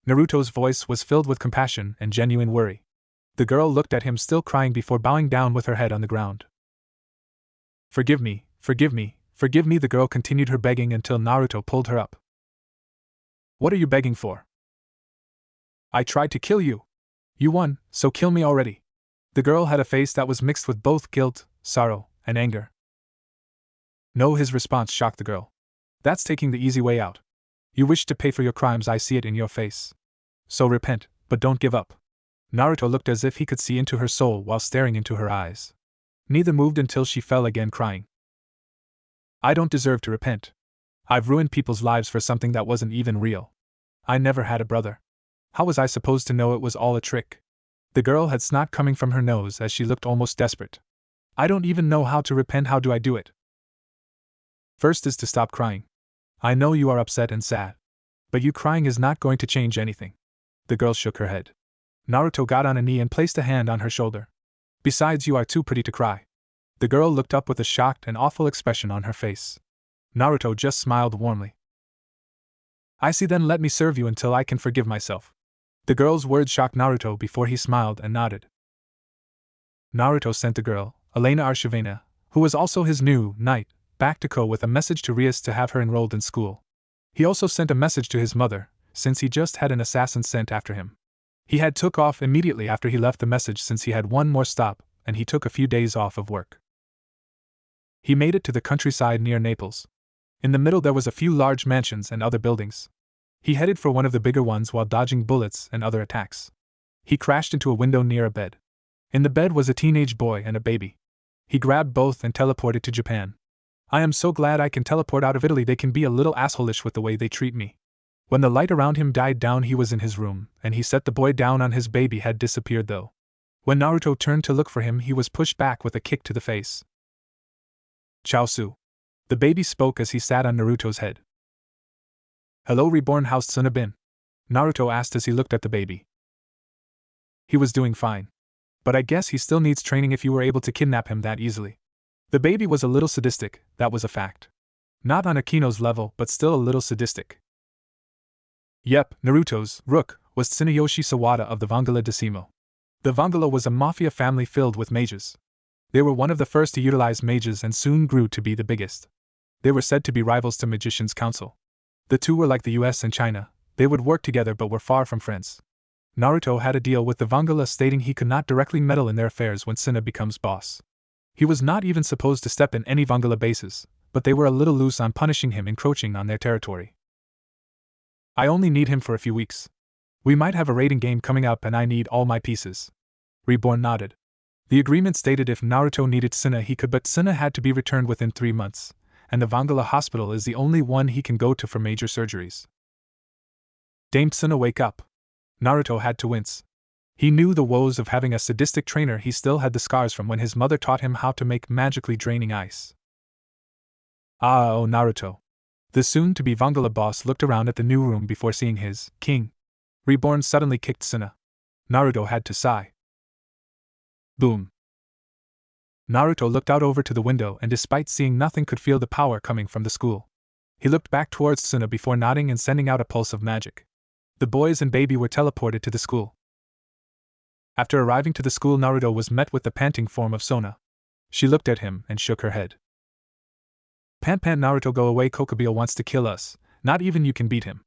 Naruto's voice was filled with compassion and genuine worry. The girl looked at him still crying before bowing down with her head on the ground. Forgive me, forgive me, forgive me, the girl continued her begging until Naruto pulled her up. What are you begging for? I tried to kill you. You won, so kill me already. The girl had a face that was mixed with both guilt, sorrow, and anger. No, his response shocked the girl. That's taking the easy way out. You wish to pay for your crimes, I see it in your face. So repent, but don't give up. Naruto looked as if he could see into her soul while staring into her eyes. Neither moved until she fell again crying. I don't deserve to repent. I've ruined people's lives for something that wasn't even real. I never had a brother. How was I supposed to know it was all a trick? The girl had snot coming from her nose as she looked almost desperate. I don't even know how to repent. How do I do it? First is to stop crying. I know you are upset and sad. But you crying is not going to change anything. The girl shook her head. Naruto got on a knee and placed a hand on her shoulder. Besides, you are too pretty to cry. The girl looked up with a shocked and awful expression on her face. Naruto just smiled warmly. I see, then let me serve you until I can forgive myself. The girl's words shocked Naruto before he smiled and nodded. Naruto sent the girl, Elena Arshivena, who was also his new knight, back to Ko with a message to Rias to have her enrolled in school. He also sent a message to his mother, since he just had an assassin sent after him. He had took off immediately after he left the message since he had one more stop, and he took a few days off of work. He made it to the countryside near Naples. In the middle there was a few large mansions and other buildings. He headed for one of the bigger ones while dodging bullets and other attacks. He crashed into a window near a bed. In the bed was a teenage boy and a baby. He grabbed both and teleported to Japan. I am so glad I can teleport out of Italy. They can be a little assholish with the way they treat me. When the light around him died down, he was in his room, and he set the boy down on his baby had disappeared though. When Naruto turned to look for him, he was pushed back with a kick to the face. Chaosu. The baby spoke as he sat on Naruto's head. Hello, reborn, how's Tsuna been? Naruto asked as he looked at the baby. He was doing fine. But I guess he still needs training if you were able to kidnap him that easily. The baby was a little sadistic, that was a fact. Not on Akino's level, but still a little sadistic. Yep, Naruto's rook was Tsunayoshi Sawada of the Vangala Decimo. The Vangala was a mafia family filled with mages. They were one of the first to utilize mages and soon grew to be the biggest. They were said to be rivals to Magician's Council. The two were like the US and China, they would work together but were far from friends. Naruto had a deal with the Vangala stating he could not directly meddle in their affairs when Tsuna becomes boss. He was not even supposed to step in any Vangala bases, but they were a little loose on punishing him encroaching on their territory. I only need him for a few weeks. We might have a raiding game coming up and I need all my pieces. Reborn nodded. The agreement stated if Naruto needed Tsuna he could, but Tsuna had to be returned within 3 months, and the Vangala hospital is the only one he can go to for major surgeries. Dame Tsuna, wake up. Naruto had to wince. He knew the woes of having a sadistic trainer. He still had the scars from when his mother taught him how to make magically draining ice. Oh, Naruto. The soon-to-be Vangala boss looked around at the new room before seeing his king. Reborn suddenly kicked Tsuna. Naruto had to sigh. Boom. Naruto looked out over to the window and despite seeing nothing could feel the power coming from the school. He looked back towards Tsuna before nodding and sending out a pulse of magic. The boys and baby were teleported to the school. After arriving to the school, Naruto was met with the panting form of Sona. She looked at him and shook her head. Pant, Naruto, go away, Kokubio wants to kill us, not even you can beat him.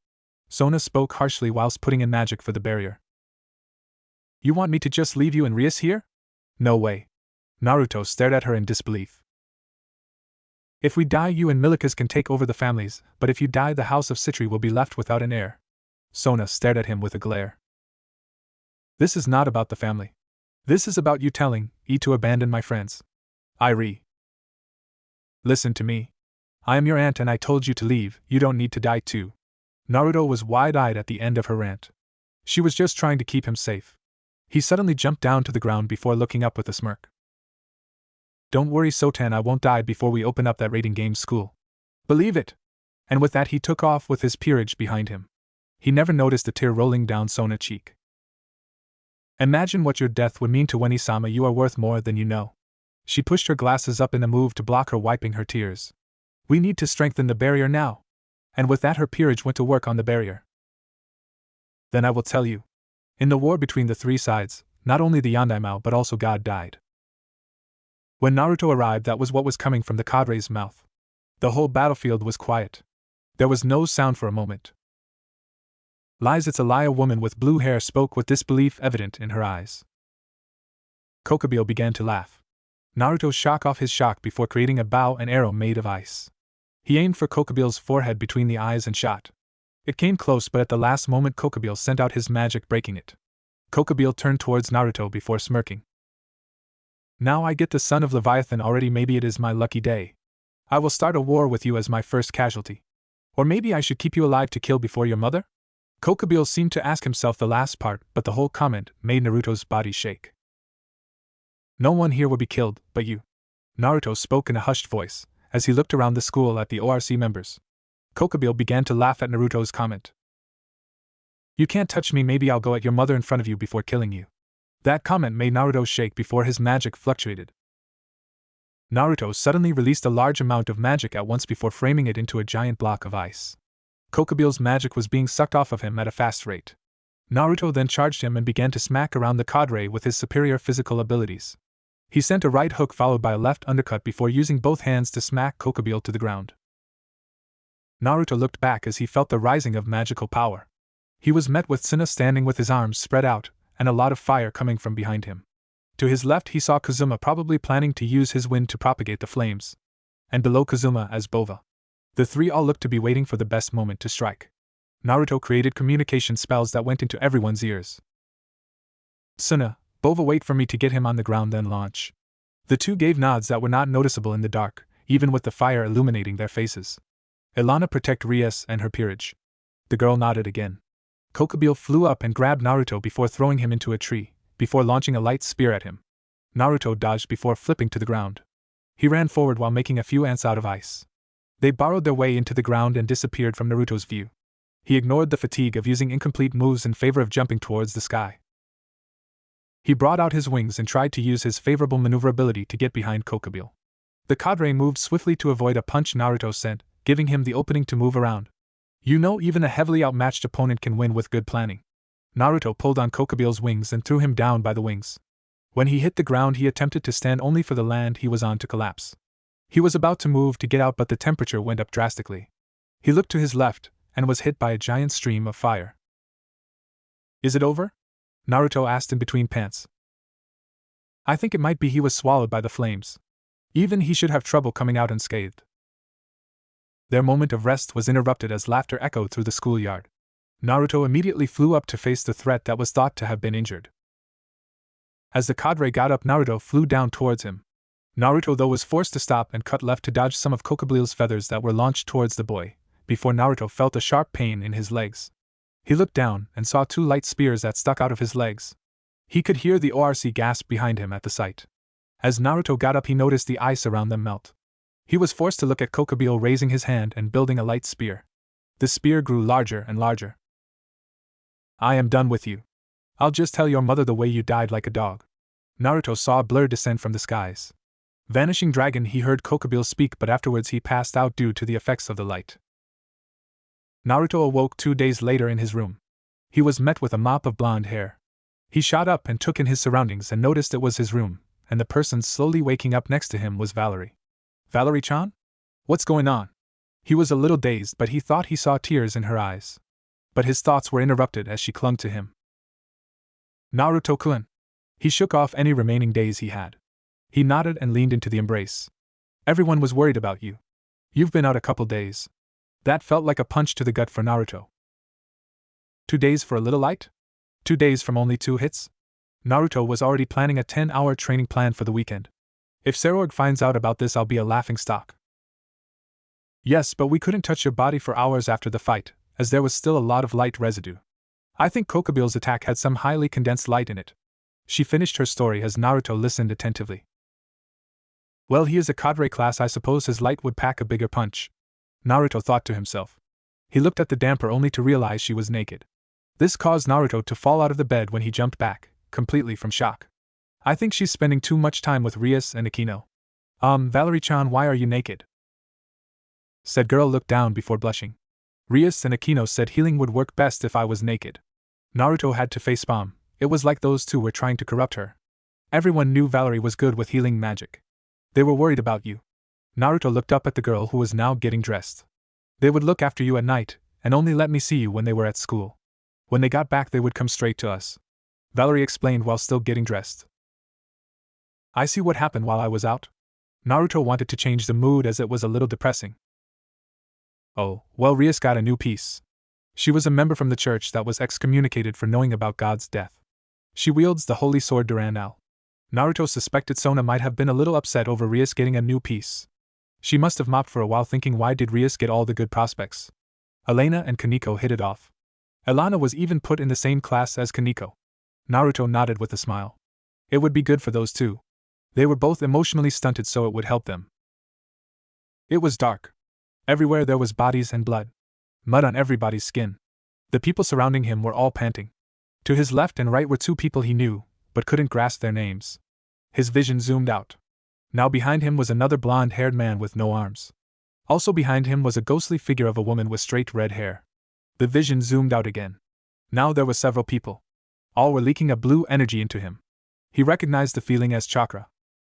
Sona spoke harshly whilst putting in magic for the barrier. You want me to just leave you and Rias here? No way. Naruto stared at her in disbelief. If we die, you and Milikas can take over the families, but if you die, the house of Citri will be left without an heir. Sona stared at him with a glare. This is not about the family. This is about you telling E to abandon my friends. Listen to me. I am your aunt and I told you to leave, you don't need to die too. Naruto was wide-eyed at the end of her rant. She was just trying to keep him safe. He suddenly jumped down to the ground before looking up with a smirk. Don't worry Sotan, I won't die before we open up that raiding games school. Believe it! And with that he took off with his peerage behind him. He never noticed a tear rolling down Sona's cheek. Imagine what your death would mean to Weni-sama, you are worth more than you know. She pushed her glasses up in a move to block her wiping her tears. We need to strengthen the barrier now. And with that her peerage went to work on the barrier. Then I will tell you. In the war between the three sides, not only the Yandaimao but also God died. When Naruto arrived, that was what was coming from the cadre's mouth. The whole battlefield was quiet. There was no sound for a moment. Lies, it's a lie, a woman with blue hair spoke with disbelief evident in her eyes. Kokubio began to laugh. Naruto shook off his shock before creating a bow and arrow made of ice. He aimed for Kokubio's forehead between the eyes and shot. It came close, but at the last moment Kokubio sent out his magic, breaking it. Kokubio turned towards Naruto before smirking. Now I get the son of Leviathan already, maybe it is my lucky day. I will start a war with you as my first casualty. Or maybe I should keep you alive to kill before your mother? Kokubio seemed to ask himself the last part, but the whole comment made Naruto's body shake. No one here will be killed, but you. Naruto spoke in a hushed voice, as he looked around the school at the ORC members. Kokubio began to laugh at Naruto's comment. You can't touch me, maybe I'll go at your mother in front of you before killing you. That comment made Naruto shake before his magic fluctuated. Naruto suddenly released a large amount of magic at once before framing it into a giant block of ice. Kokubio's magic was being sucked off of him at a fast rate. Naruto then charged him and began to smack around the cadre with his superior physical abilities. He sent a right hook followed by a left undercut before using both hands to smack Kokubio to the ground. Naruto looked back as he felt the rising of magical power. He was met with Suna standing with his arms spread out, and a lot of fire coming from behind him. To his left he saw Kazuma probably planning to use his wind to propagate the flames. And below Kazuma as Bova. The three all looked to be waiting for the best moment to strike. Naruto created communication spells that went into everyone's ears. Suna, Bova, wait for me to get him on the ground, then launch. The two gave nods that were not noticeable in the dark, even with the fire illuminating their faces. Ilana, protect Rias and her peerage. The girl nodded again. Kokubio flew up and grabbed Naruto before throwing him into a tree, before launching a light spear at him. Naruto dodged before flipping to the ground. He ran forward while making a few ants out of ice. They burrowed their way into the ground and disappeared from Naruto's view. He ignored the fatigue of using incomplete moves in favor of jumping towards the sky. He brought out his wings and tried to use his favorable maneuverability to get behind Kokubio. The cadre moved swiftly to avoid a punch Naruto sent, giving him the opening to move around. You know, even a heavily outmatched opponent can win with good planning. Naruto pulled on Kokubio's wings and threw him down by the wings. When he hit the ground, he attempted to stand only for the land he was on to collapse. He was about to move to get out, but the temperature went up drastically. He looked to his left and was hit by a giant stream of fire. Is it over? Naruto asked in between pants. I think it might be. He was swallowed by the flames. Even he should have trouble coming out unscathed. Their moment of rest was interrupted as laughter echoed through the schoolyard. Naruto immediately flew up to face the threat that was thought to have been injured. As the cadre got up, Naruto flew down towards him. Naruto, though, was forced to stop and cut left to dodge some of Kokubio's feathers that were launched towards the boy, before Naruto felt a sharp pain in his legs. He looked down and saw two light spears that stuck out of his legs. He could hear the ORC gasp behind him at the sight. As Naruto got up, he noticed the ice around them melt. He was forced to look at Kokubio raising his hand and building a light spear. The spear grew larger and larger. I am done with you. I'll just tell your mother the way you died like a dog. Naruto saw a blur descend from the skies. Vanishing dragon, he heard Kokubio speak, but afterwards he passed out due to the effects of the light. Naruto awoke 2 days later in his room. He was met with a mop of blonde hair. He shot up and took in his surroundings and noticed it was his room, and the person slowly waking up next to him was Valerie. Valerie-chan? What's going on? He was a little dazed, but he thought he saw tears in her eyes. But his thoughts were interrupted as she clung to him. Naruto-kun. He shook off any remaining daze he had. He nodded and leaned into the embrace. Everyone was worried about you. You've been out a couple days. That felt like a punch to the gut for Naruto. 2 days for a little light? 2 days from only 2 hits? Naruto was already planning a 10-hour training plan for the weekend. If Serorg finds out about this, I'll be a laughingstock. Yes, but we couldn't touch your body for hours after the fight, as there was still a lot of light residue. I think Kokobil's attack had some highly condensed light in it. She finished her story as Naruto listened attentively. Well, he is a cadre class, I suppose his light would pack a bigger punch. Naruto thought to himself. He looked at the damper only to realize she was naked. This caused Naruto to fall out of the bed when he jumped back, completely from shock. I think she's spending too much time with Rias and Akino. Valerie-chan, why are you naked? Said girl looked down before blushing. Rias and Akino said healing would work best if I was naked. Naruto had to facepalm. It was like those two were trying to corrupt her. Everyone knew Valerie was good with healing magic. They were worried about you. Naruto looked up at the girl who was now getting dressed. They would look after you at night, and only let me see you when they were at school. When they got back, they would come straight to us. Valerie explained while still getting dressed. I see what happened while I was out. Naruto wanted to change the mood as it was a little depressing. Oh, well, Rias got a new piece. She was a member from the church that was excommunicated for knowing about God's death. She wields the holy sword Duran Al. Naruto suspected Sona might have been a little upset over Rias getting a new piece. She must have mopped for a while thinking, why did Rias get all the good prospects? Elena and Kaneko hit it off. Elana was even put in the same class as Kaneko. Naruto nodded with a smile. It would be good for those two. They were both emotionally stunted, so it would help them. It was dark. Everywhere there was bodies and blood. Mud on everybody's skin. The people surrounding him were all panting. To his left and right were two people he knew, but couldn't grasp their names. His vision zoomed out. Now behind him was another blonde-haired man with no arms. Also behind him was a ghostly figure of a woman with straight red hair. The vision zoomed out again. Now there were several people. All were leaking a blue energy into him. He recognized the feeling as chakra.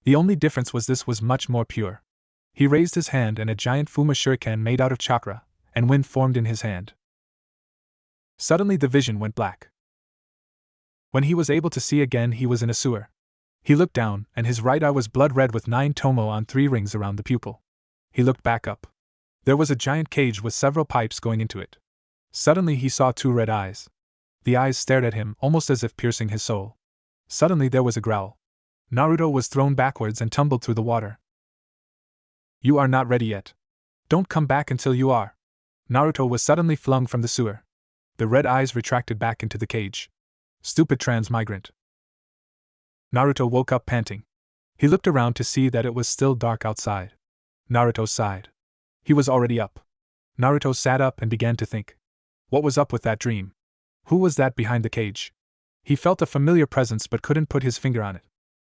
The only difference was this was much more pure. He raised his hand and a giant Fuma shuriken made out of chakra, and wind formed in his hand. Suddenly the vision went black. When he was able to see again, he was in a sewer. He looked down, and his right eye was blood red with 9 tomo on 3 rings around the pupil. He looked back up. There was a giant cage with several pipes going into it. Suddenly he saw 2 red eyes. The eyes stared at him, almost as if piercing his soul. Suddenly there was a growl. Naruto was thrown backwards and tumbled through the water. You are not ready yet. Don't come back until you are. Naruto was suddenly flung from the sewer. The red eyes retracted back into the cage. Stupid transmigrant. Naruto woke up panting. He looked around to see that it was still dark outside. Naruto sighed. He was already up. Naruto sat up and began to think. What was up with that dream? Who was that behind the cage? He felt a familiar presence but couldn't put his finger on it.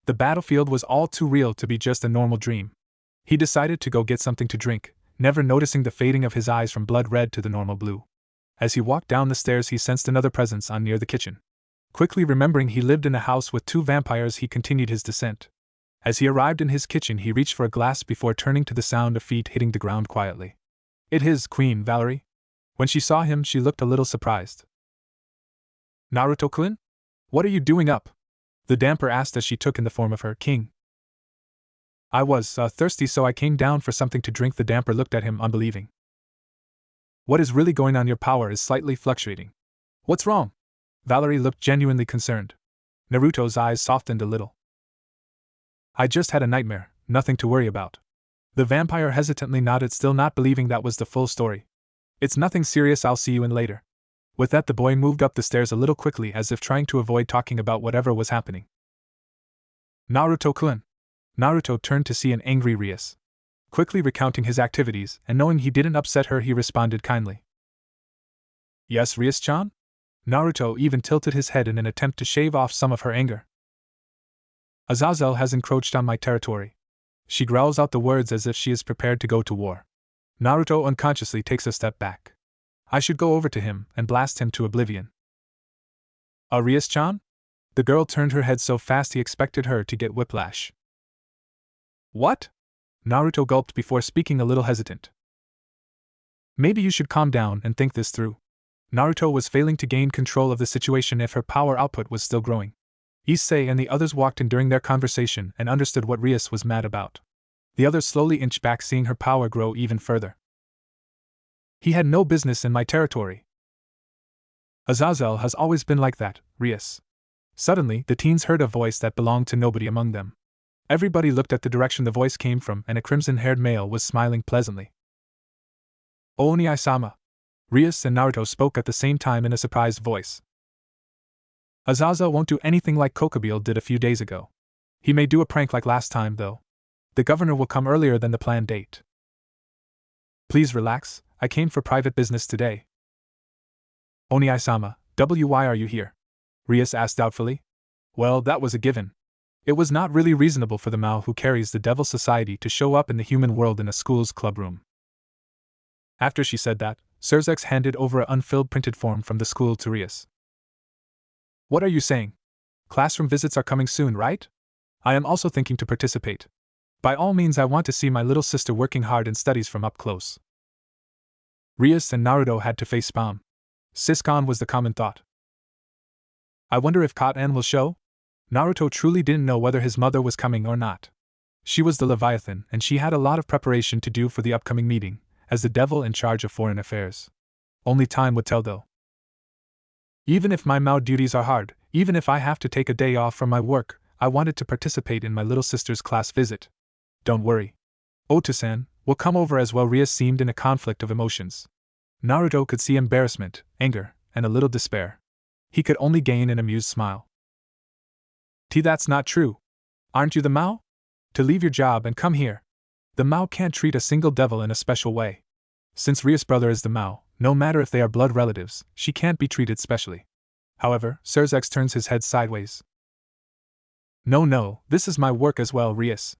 The battlefield was all too real to be just a normal dream. He decided to go get something to drink, never noticing the fading of his eyes from blood red to the normal blue. As he walked down the stairs, he sensed another presence on near the kitchen. Quickly remembering he lived in a house with 2 vampires, he continued his descent. As he arrived in his kitchen, he reached for a glass before turning to the sound of feet hitting the ground quietly. It is Queen Valerie. When she saw him, she looked a little surprised. Naruto-kun? What are you doing up? The damper asked as she took in the form of her king. I was thirsty, so I came down for something to drink. The damper looked at him unbelieving. What is really going on? Your power is slightly fluctuating. What's wrong? Valerie looked genuinely concerned. Naruto's eyes softened a little. I just had a nightmare, nothing to worry about. The vampire hesitantly nodded, still not believing that was the full story. It's nothing serious, I'll see you in later. With that, the boy moved up the stairs a little quickly, as if trying to avoid talking about whatever was happening. Naruto-kun. Naruto turned to see an angry Rias. Quickly recounting his activities, and knowing he didn't upset her, he responded kindly. Yes, Rias-chan? Naruto even tilted his head in an attempt to shave off some of her anger. Azazel has encroached on my territory. She growls out the words as if she is prepared to go to war. Naruto unconsciously takes a step back. I should go over to him and blast him to oblivion. Rias-chan? The girl turned her head so fast he expected her to get whiplash. What? Naruto gulped before speaking, a little hesitant. Maybe you should calm down and think this through. Naruto was failing to gain control of the situation if her power output was still growing. Issei and the others walked in during their conversation and understood what Rias was mad about. The others slowly inched back, seeing her power grow even further. He had no business in my territory. Azazel has always been like that, Rias. Suddenly, the teens heard a voice that belonged to nobody among them. Everybody looked at the direction the voice came from, and a crimson-haired male was smiling pleasantly. Oni-sama. Rias and Naruto spoke at the same time in a surprised voice. Azazel won't do anything like Kokobile did a few days ago. He may do a prank like last time, though. The governor will come earlier than the planned date. Please relax, I came for private business today. Oni-sama, why are you here? Rias asked doubtfully. Well, that was a given. It was not really reasonable for the Mao who carries the Devil Society to show up in the human world in a school's clubroom. After she said that, Surzex handed over an unfilled printed form from the school to Rias. What are you saying? Classroom visits are coming soon, right? I am also thinking to participate. By all means, I want to see my little sister working hard in studies from up close. Rias and Naruto had to face spam. Siscon was the common thought. I wonder if Kat-en will show? Naruto truly didn't know whether his mother was coming or not. She was the Leviathan, and she had a lot of preparation to do for the upcoming meeting, as the devil in charge of foreign affairs. Only time would tell, though. Even if my Mao duties are hard, even if I have to take a day off from my work, I wanted to participate in my little sister's class visit. Don't worry. Oto-san will come over as well. Rias seemed in a conflict of emotions. Naruto could see embarrassment, anger, and a little despair. He could only gain an amused smile. That's not true. Aren't you the Mao? To leave your job and come here. The Mao can't treat a single devil in a special way. Since Rias' brother is the Mao, no matter if they are blood relatives, she can't be treated specially. However, Surzex turns his head sideways. No, this is my work as well, Rias.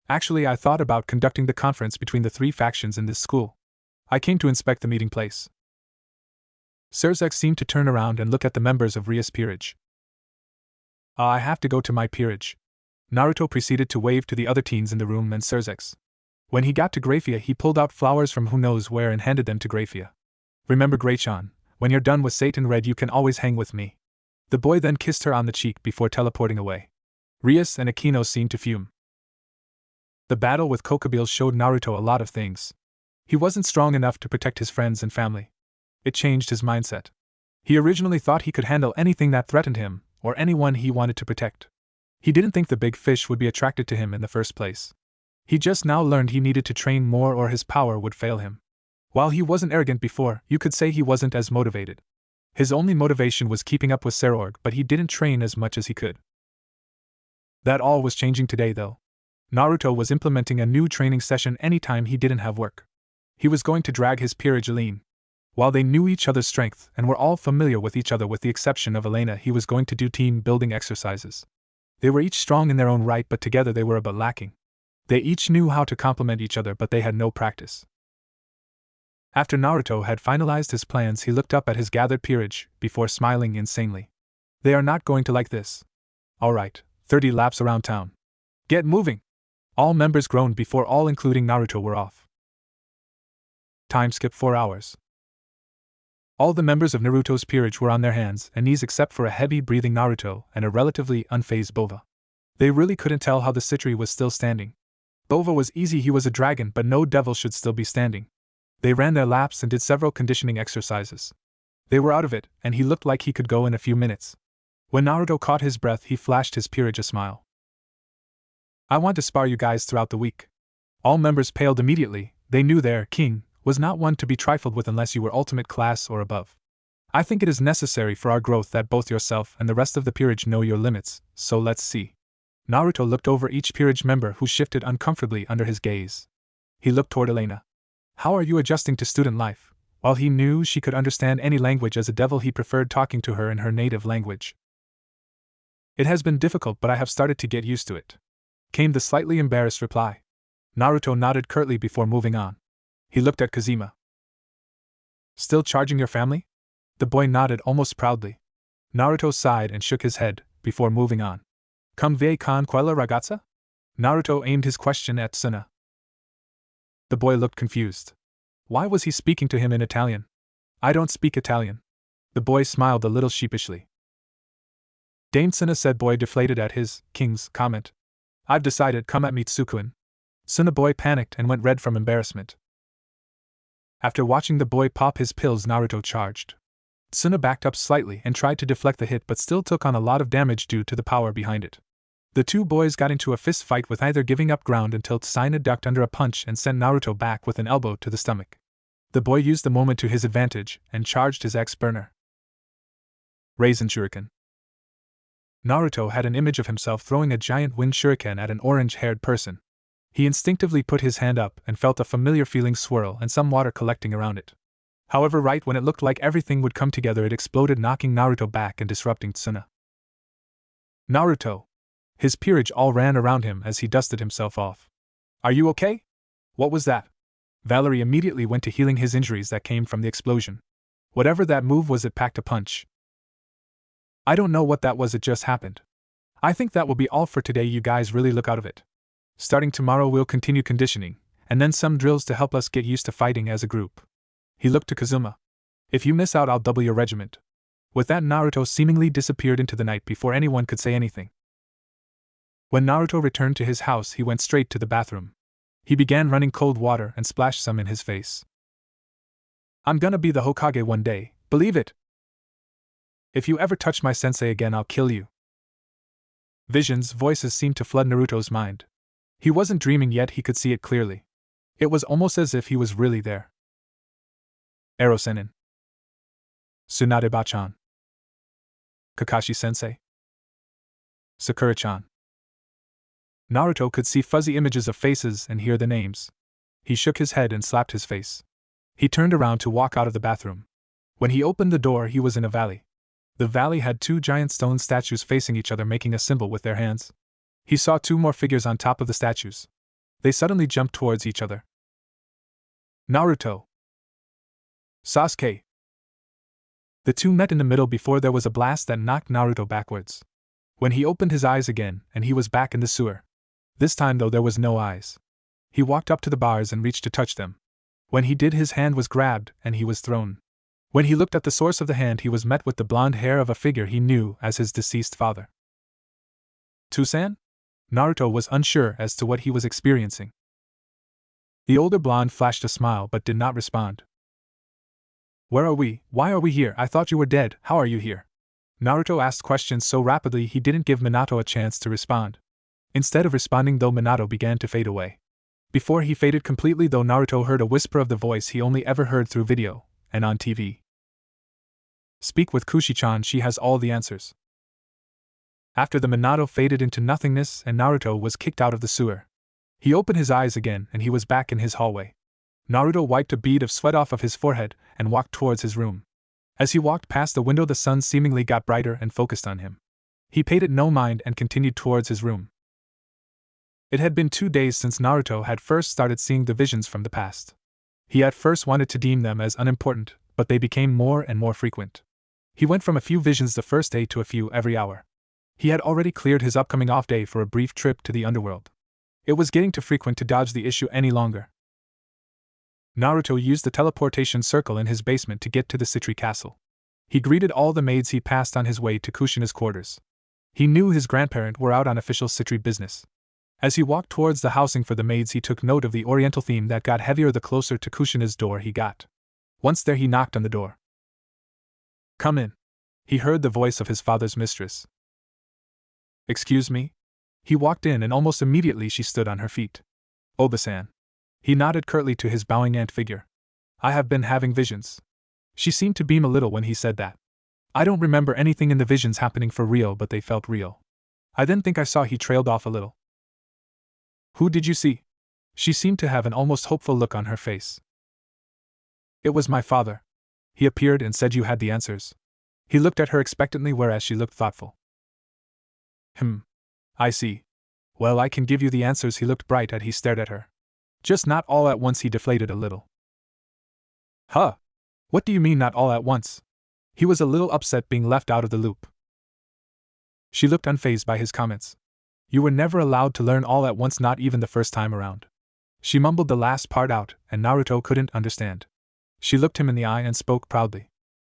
Actually, I thought about conducting the conference between the three factions in this school. I came to inspect the meeting place. Surzex seemed to turn around and look at the members of Rias' peerage. I have to go to my peerage. Naruto proceeded to wave to the other teens in the room and Surzex. When he got to Grafia, he pulled out flowers from who knows where and handed them to Grafia. Remember, Gray-chan, when you're done with Satan Red, you can always hang with me. The boy then kissed her on the cheek before teleporting away. Rias and Akino seemed to fume. The battle with Kokobile showed Naruto a lot of things. He wasn't strong enough to protect his friends and family. It changed his mindset. He originally thought he could handle anything that threatened him, or anyone he wanted to protect. He didn't think the big fish would be attracted to him in the first place. He just now learned he needed to train more or his power would fail him. While he wasn't arrogant before, you could say he wasn't as motivated. His only motivation was keeping up with Sarorg, but he didn't train as much as he could. That all was changing today, though. Naruto was implementing a new training session anytime he didn't have work. He was going to drag his peerage lean. While they knew each other's strength and were all familiar with each other with the exception of Elena, he was going to do team-building exercises. They were each strong in their own right, but together they were a bit lacking. They each knew how to complement each other, but they had no practice. After Naruto had finalized his plans, he looked up at his gathered peerage, before smiling insanely. They are not going to like this. Alright, 30 laps around town. Get moving! All members groaned before all including Naruto were off. Time skip 4 hours. All the members of Naruto's peerage were on their hands and knees except for a heavy-breathing Naruto and a relatively unfazed Bova. They really couldn't tell how the Citri was still standing. Bova was easy, he was a dragon, but no devil should still be standing. They ran their laps and did several conditioning exercises. They were out of it, and he looked like he could go in a few minutes. When Naruto caught his breath, he flashed his peerage a smile. I want to spar you guys throughout the week. All members paled immediately. They knew their king was not one to be trifled with unless you were ultimate class or above. I think it is necessary for our growth that both yourself and the rest of the peerage know your limits, so let's see. Naruto looked over each peerage member who shifted uncomfortably under his gaze. He looked toward Elena. How are you adjusting to student life? While he knew she could understand any language as a devil, he preferred talking to her in her native language. It has been difficult, but I have started to get used to it, came the slightly embarrassed reply. Naruto nodded curtly before moving on. He looked at Kazima. Still charging your family? The boy nodded almost proudly. Naruto sighed and shook his head, before moving on. Come vie con quella ragazza? Naruto aimed his question at Tsuna. The boy looked confused. Why was he speaking to him in Italian? I don't speak Italian. The boy smiled a little sheepishly. Dame Tsuna said, boy deflated at his king's comment. I've decided, come at me Tsukuen. Tsuna boy panicked and went red from embarrassment. After watching the boy pop his pills, Naruto charged. Tsuna backed up slightly and tried to deflect the hit but still took on a lot of damage due to the power behind it. The two boys got into a fist fight with neither giving up ground until Tsuna ducked under a punch and sent Naruto back with an elbow to the stomach. The boy used the moment to his advantage and charged his ex-burner. Raisin Shuriken. Naruto had an image of himself throwing a giant wind shuriken at an orange-haired person. He instinctively put his hand up and felt a familiar feeling swirl and some water collecting around it. However, right when it looked like everything would come together, it exploded, knocking Naruto back and disrupting Tsuna. Naruto! His peerage all ran around him as he dusted himself off. Are you okay? What was that? Valerie immediately went to healing his injuries that came from the explosion. Whatever that move was, it packed a punch. I don't know what that was, it just happened. I think that will be all for today. You guys really look out of it. Starting tomorrow we'll continue conditioning, and then some drills to help us get used to fighting as a group. He looked to Kazuma. If you miss out, I'll double your regiment. With that, Naruto seemingly disappeared into the night before anyone could say anything. When Naruto returned to his house, he went straight to the bathroom. He began running cold water and splashed some in his face. I'm gonna be the Hokage one day, believe it. If you ever touch my sensei again, I'll kill you. Visions, voices seemed to flood Naruto's mind. He wasn't dreaming yet, he could see it clearly. It was almost as if he was really there. Ero-senin. Tsunade-ba-chan. Kakashi-sensei. Sakura-chan. Naruto could see fuzzy images of faces and hear the names. He shook his head and slapped his face. He turned around to walk out of the bathroom. When he opened the door, he was in a valley. The valley had two giant stone statues facing each other, making a symbol with their hands. He saw two more figures on top of the statues. They suddenly jumped towards each other. Naruto. Sasuke. The two met in the middle before there was a blast that knocked Naruto backwards. When he opened his eyes again, and he was back in the sewer. This time, though, there was no eyes. He walked up to the bars and reached to touch them. When he did, his hand was grabbed, and he was thrown. When he looked at the source of the hand, he was met with the blonde hair of a figure he knew as his deceased father. Tusan? Naruto was unsure as to what he was experiencing. The older blonde flashed a smile but did not respond. Where are we? Why are we here? I thought you were dead. How are you here? Naruto asked questions so rapidly he didn't give Minato a chance to respond. Instead of responding, though, Minato began to fade away. Before he faded completely, though, Naruto heard a whisper of the voice he only ever heard through video and on TV. Speak with Kushi-chan, she has all the answers. After the Minato faded into nothingness and Naruto was kicked out of the sewer. He opened his eyes again and he was back in his hallway. Naruto wiped a bead of sweat off of his forehead and walked towards his room. As he walked past the window, the sun seemingly got brighter and focused on him. He paid it no mind and continued towards his room. It had been 2 days since Naruto had first started seeing the visions from the past. He at first wanted to deem them as unimportant, but they became more and more frequent. He went from a few visions the first day to a few every hour. He had already cleared his upcoming off day for a brief trip to the underworld. It was getting too frequent to dodge the issue any longer. Naruto used the teleportation circle in his basement to get to the Citri Castle. He greeted all the maids he passed on his way to Kushina's quarters. He knew his grandparents were out on official Citri business. As he walked towards the housing for the maids, he took note of the oriental theme that got heavier the closer to Kushina's door he got. Once there, he knocked on the door. Come in. He heard the voice of his father's mistress. Excuse me? He walked in and almost immediately she stood on her feet. Oba-san. He nodded curtly to his bowing aunt figure. I have been having visions. She seemed to beam a little when he said that. I don't remember anything in the visions happening for real, but they felt real. I then think I saw he trailed off a little. Who did you see? She seemed to have an almost hopeful look on her face. It was my father. He appeared and said you had the answers. He looked at her expectantly, whereas she looked thoughtful. I see. Well, I can give you the answers. He looked bright as he stared at her. Just not all at once. He deflated a little. Huh? What do you mean not all at once? He was a little upset being left out of the loop. She looked unfazed by his comments. You were never allowed to learn all at once, not even the first time around. She mumbled the last part out, and Naruto couldn't understand. She looked him in the eye and spoke proudly.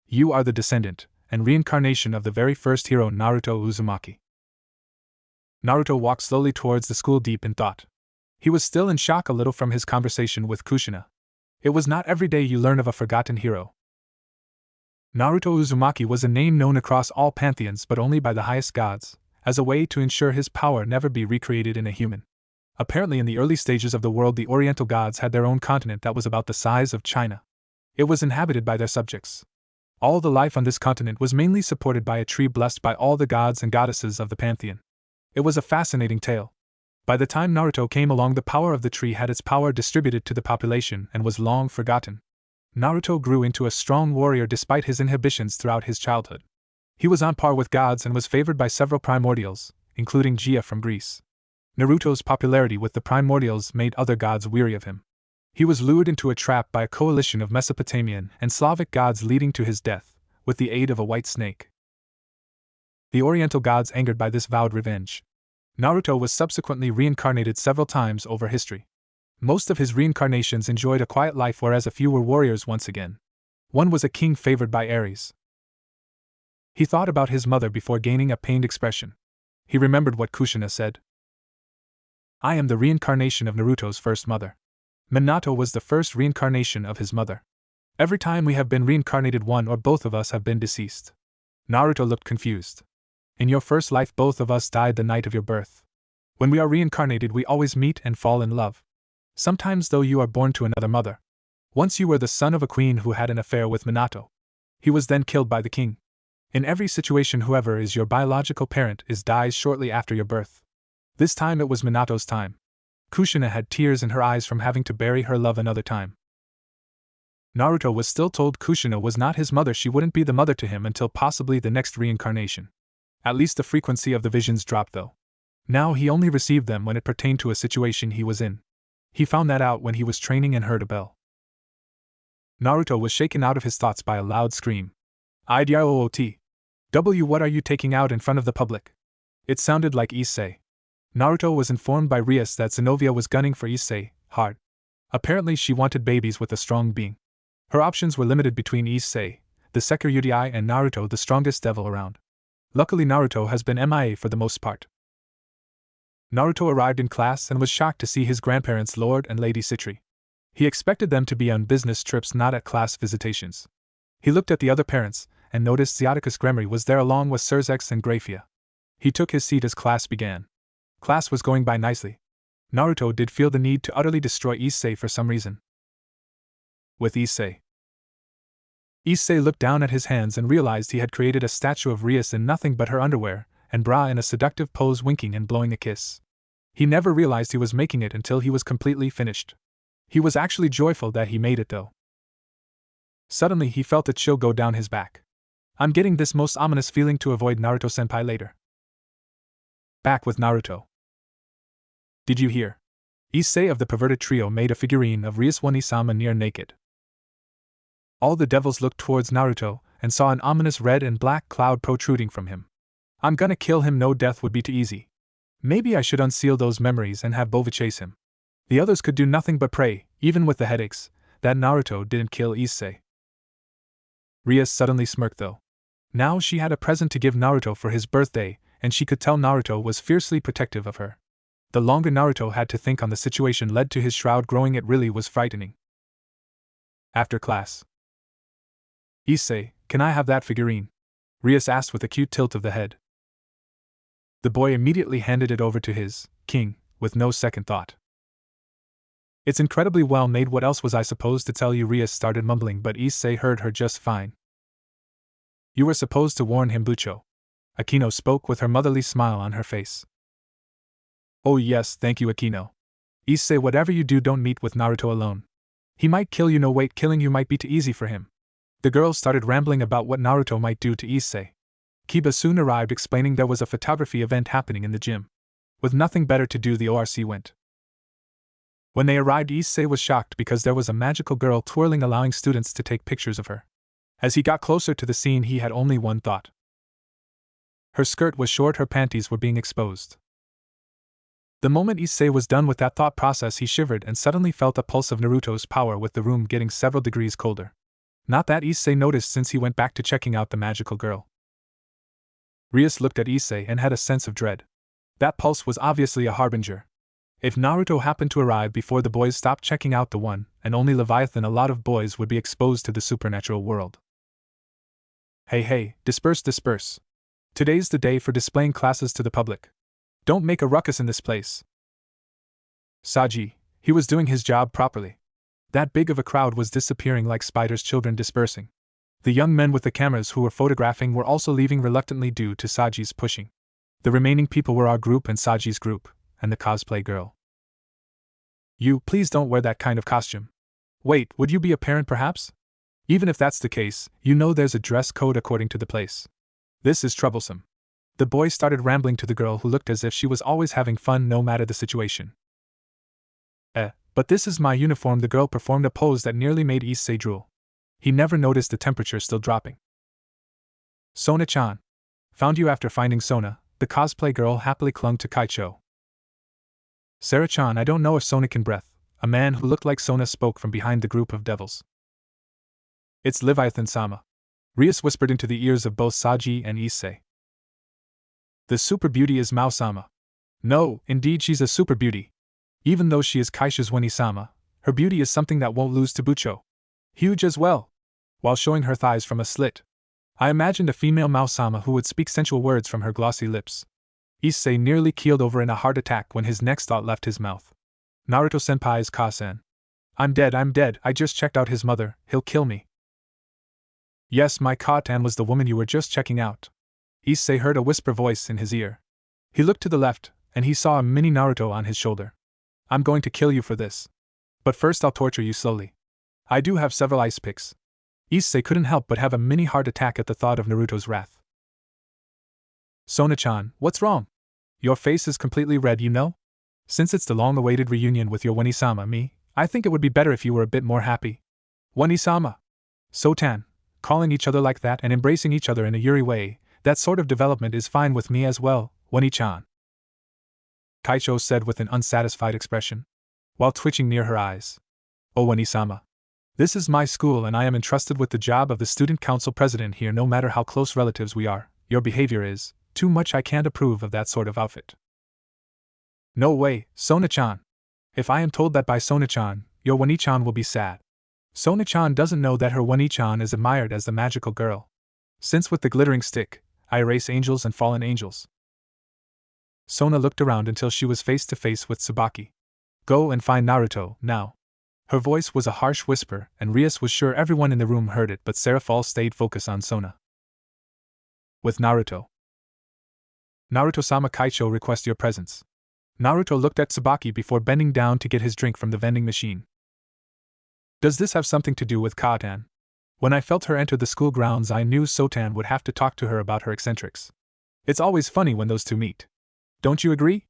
You are the descendant and reincarnation of the very first hero, Naruto Uzumaki. Naruto walked slowly towards the school, deep in thought. He was still in shock a little from his conversation with Kushina. It was not every day you learn of a forgotten hero. Naruto Uzumaki was a name known across all pantheons but only by the highest gods, as a way to ensure his power never be recreated in a human. Apparently, in the early stages of the world, the Oriental gods had their own continent that was about the size of China. It was inhabited by their subjects. All the life on this continent was mainly supported by a tree blessed by all the gods and goddesses of the pantheon. It was a fascinating tale. By the time Naruto came along, the power of the tree had its power distributed to the population and was long forgotten. Naruto grew into a strong warrior despite his inhibitions throughout his childhood. He was on par with gods and was favored by several primordials, including Gia from Greece. Naruto's popularity with the primordials made other gods weary of him. He was lured into a trap by a coalition of Mesopotamian and Slavic gods, leading to his death, with the aid of a white snake. The Oriental gods, angered by this, vowed revenge. Naruto was subsequently reincarnated several times over history. Most of his reincarnations enjoyed a quiet life, whereas a few were warriors once again. One was a king favored by Ares. He thought about his mother before gaining a pained expression. He remembered what Kushina said. I am the reincarnation of Naruto's first mother. Minato was the first reincarnation of his mother. Every time we have been reincarnated, one or both of us have been deceased. Naruto looked confused. In your first life, both of us died the night of your birth. When we are reincarnated, we always meet and fall in love. Sometimes, though, you are born to another mother. Once you were the son of a queen who had an affair with Minato. He was then killed by the king. In every situation, whoever is your biological parent dies shortly after your birth. This time it was Minato's time. Kushina had tears in her eyes from having to bury her love another time. Naruto was still told Kushina was not his mother. She wouldn't be the mother to him until possibly the next reincarnation. At least the frequency of the visions dropped, though. Now he only received them when it pertained to a situation he was in. He found that out when he was training and heard a bell. Naruto was shaken out of his thoughts by a loud scream. IDROOT. W, what are you taking out in front of the public? It sounded like Issei. Naruto was informed by Rias that Zenobia was gunning for Issei hard. Apparently she wanted babies with a strong being. Her options were limited between Issei, the Sekurudai, and Naruto, the strongest devil around. Luckily, Naruto has been MIA for the most part. Naruto arrived in class and was shocked to see his grandparents, Lord and Lady Citri. He expected them to be on business trips, not at class visitations. He looked at the other parents and noticed Xiaticus Gremory was there along with Surzex and Graphia. He took his seat as class began. Class was going by nicely. Naruto did feel the need to utterly destroy Issei for some reason. With Issei. Issei looked down at his hands and realized he had created a statue of Rias in nothing but her underwear, and bra, in a seductive pose, winking and blowing a kiss. He never realized he was making it until he was completely finished. He was actually joyful that he made it, though. Suddenly he felt a chill go down his back. I'm getting this most ominous feeling to avoid Naruto-senpai later. Back with Naruto. Did you hear? Issei of the perverted trio made a figurine of Rias One-sama near naked. All the devils looked towards Naruto and saw an ominous red and black cloud protruding from him. I'm gonna kill him, no, death would be too easy. Maybe I should unseal those memories and have Bova chase him. The others could do nothing but pray, even with the headaches, that Naruto didn't kill Issei. Rias suddenly smirked, though. Now she had a present to give Naruto for his birthday, and she could tell Naruto was fiercely protective of her. The longer Naruto had to think on the situation led to his shroud growing. It really was frightening. After class. Issei, can I have that figurine? Rias asked with a cute tilt of the head. The boy immediately handed it over to his king, with no second thought. It's incredibly well made. What else was I supposed to tell you? Rias started mumbling, but Issei heard her just fine. You were supposed to warn him, Bucho. Akino spoke with her motherly smile on her face. Oh yes, thank you, Akino. Issei, whatever you do, don't meet with Naruto alone. He might kill you. No, wait, killing you might be too easy for him. The girls started rambling about what Naruto might do to Issei. Kiba soon arrived, explaining there was a photography event happening in the gym. With nothing better to do, the ORC went. When they arrived, Issei was shocked because there was a magical girl twirling, allowing students to take pictures of her. As he got closer to the scene, he had only one thought. Her skirt was short, her panties were being exposed. The moment Issei was done with that thought process, he shivered and suddenly felt a pulse of Naruto's power, with the room getting several degrees colder. Not that Issei noticed, since he went back to checking out the magical girl. Rias looked at Issei and had a sense of dread. That pulse was obviously a harbinger. If Naruto happened to arrive before the boys stopped checking out the one and only Leviathan, a lot of boys would be exposed to the supernatural world. Hey, disperse, disperse. Today's the day for displaying classes to the public. Don't make a ruckus in this place. Saji, he was doing his job properly. That big of a crowd was disappearing like spiders, children dispersing. The young men with the cameras who were photographing were also leaving reluctantly due to Saji's pushing. The remaining people were our group and Saji's group, and the cosplay girl. You, please don't wear that kind of costume. Wait, would you be a parent perhaps? Even if that's the case, you know there's a dress code according to the place. This is troublesome. The boy started rambling to the girl who looked as if she was always having fun no matter the situation. But this is my uniform. The girl performed a pose that nearly made Issei drool. He never noticed the temperature still dropping. Sona-chan. Found you. After finding Sona, the cosplay girl happily clung to Kaicho. Sarah-chan, I don't know if Sona can breath. A man who looked like Sona spoke from behind the group of devils. It's Leviathan-sama. Rias whispered into the ears of both Saji and Issei. The super beauty is Mao-sama. No, indeed she's a super beauty. Even though she is Kaisha's Wani-sama, her beauty is something that won't lose to Bucho. Huge as well. While showing her thighs from a slit, I imagined a female Mao-sama who would speak sensual words from her glossy lips. Issei nearly keeled over in a heart attack when his next thought left his mouth. Naruto-senpai's Ka-sen. I'm dead, I just checked out his mother, he'll kill me. Yes, my Ka-tan was the woman you were just checking out. Issei heard a whisper voice in his ear. He looked to the left, and he saw a mini Naruto on his shoulder. I'm going to kill you for this. But first I'll torture you slowly. I do have several ice picks. Issei couldn't help but have a mini heart attack at the thought of Naruto's wrath. Sona-chan, what's wrong? Your face is completely red, you know? Since it's the long-awaited reunion with your Wani-sama, I think it would be better if you were a bit more happy. Wani-sama. Sotan. Calling each other like that and embracing each other in a yuri way, that sort of development is fine with me as well, Wani-chan. Kaicho said with an unsatisfied expression, while twitching near her eyes. Oh Wani-sama. This is my school and I am entrusted with the job of the student council president here. No matter how close relatives we are, your behavior is too much. I can't approve of that sort of outfit. No way, Sona-chan. If I am told that by Sona-chan, your Wani-chan will be sad. Sona-chan doesn't know that her Wani-chan is admired as the magical girl. Since with the glittering stick, I erase angels and fallen angels. Sona looked around until she was face to face with Tsubaki. Go and find Naruto, now. Her voice was a harsh whisper, and Rias was sure everyone in the room heard it, but Seraph stayed focused on Sona. With Naruto. Naruto-sama, Kaicho requests your presence. Naruto looked at Tsubaki before bending down to get his drink from the vending machine. Does this have something to do with Ka-tan? When I felt her enter the school grounds, I knew Sotan would have to talk to her about her eccentrics. It's always funny when those two meet. Don't you agree?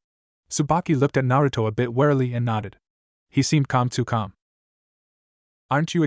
Tsubaki looked at Naruto a bit warily and nodded. He seemed calm, too calm. Aren't you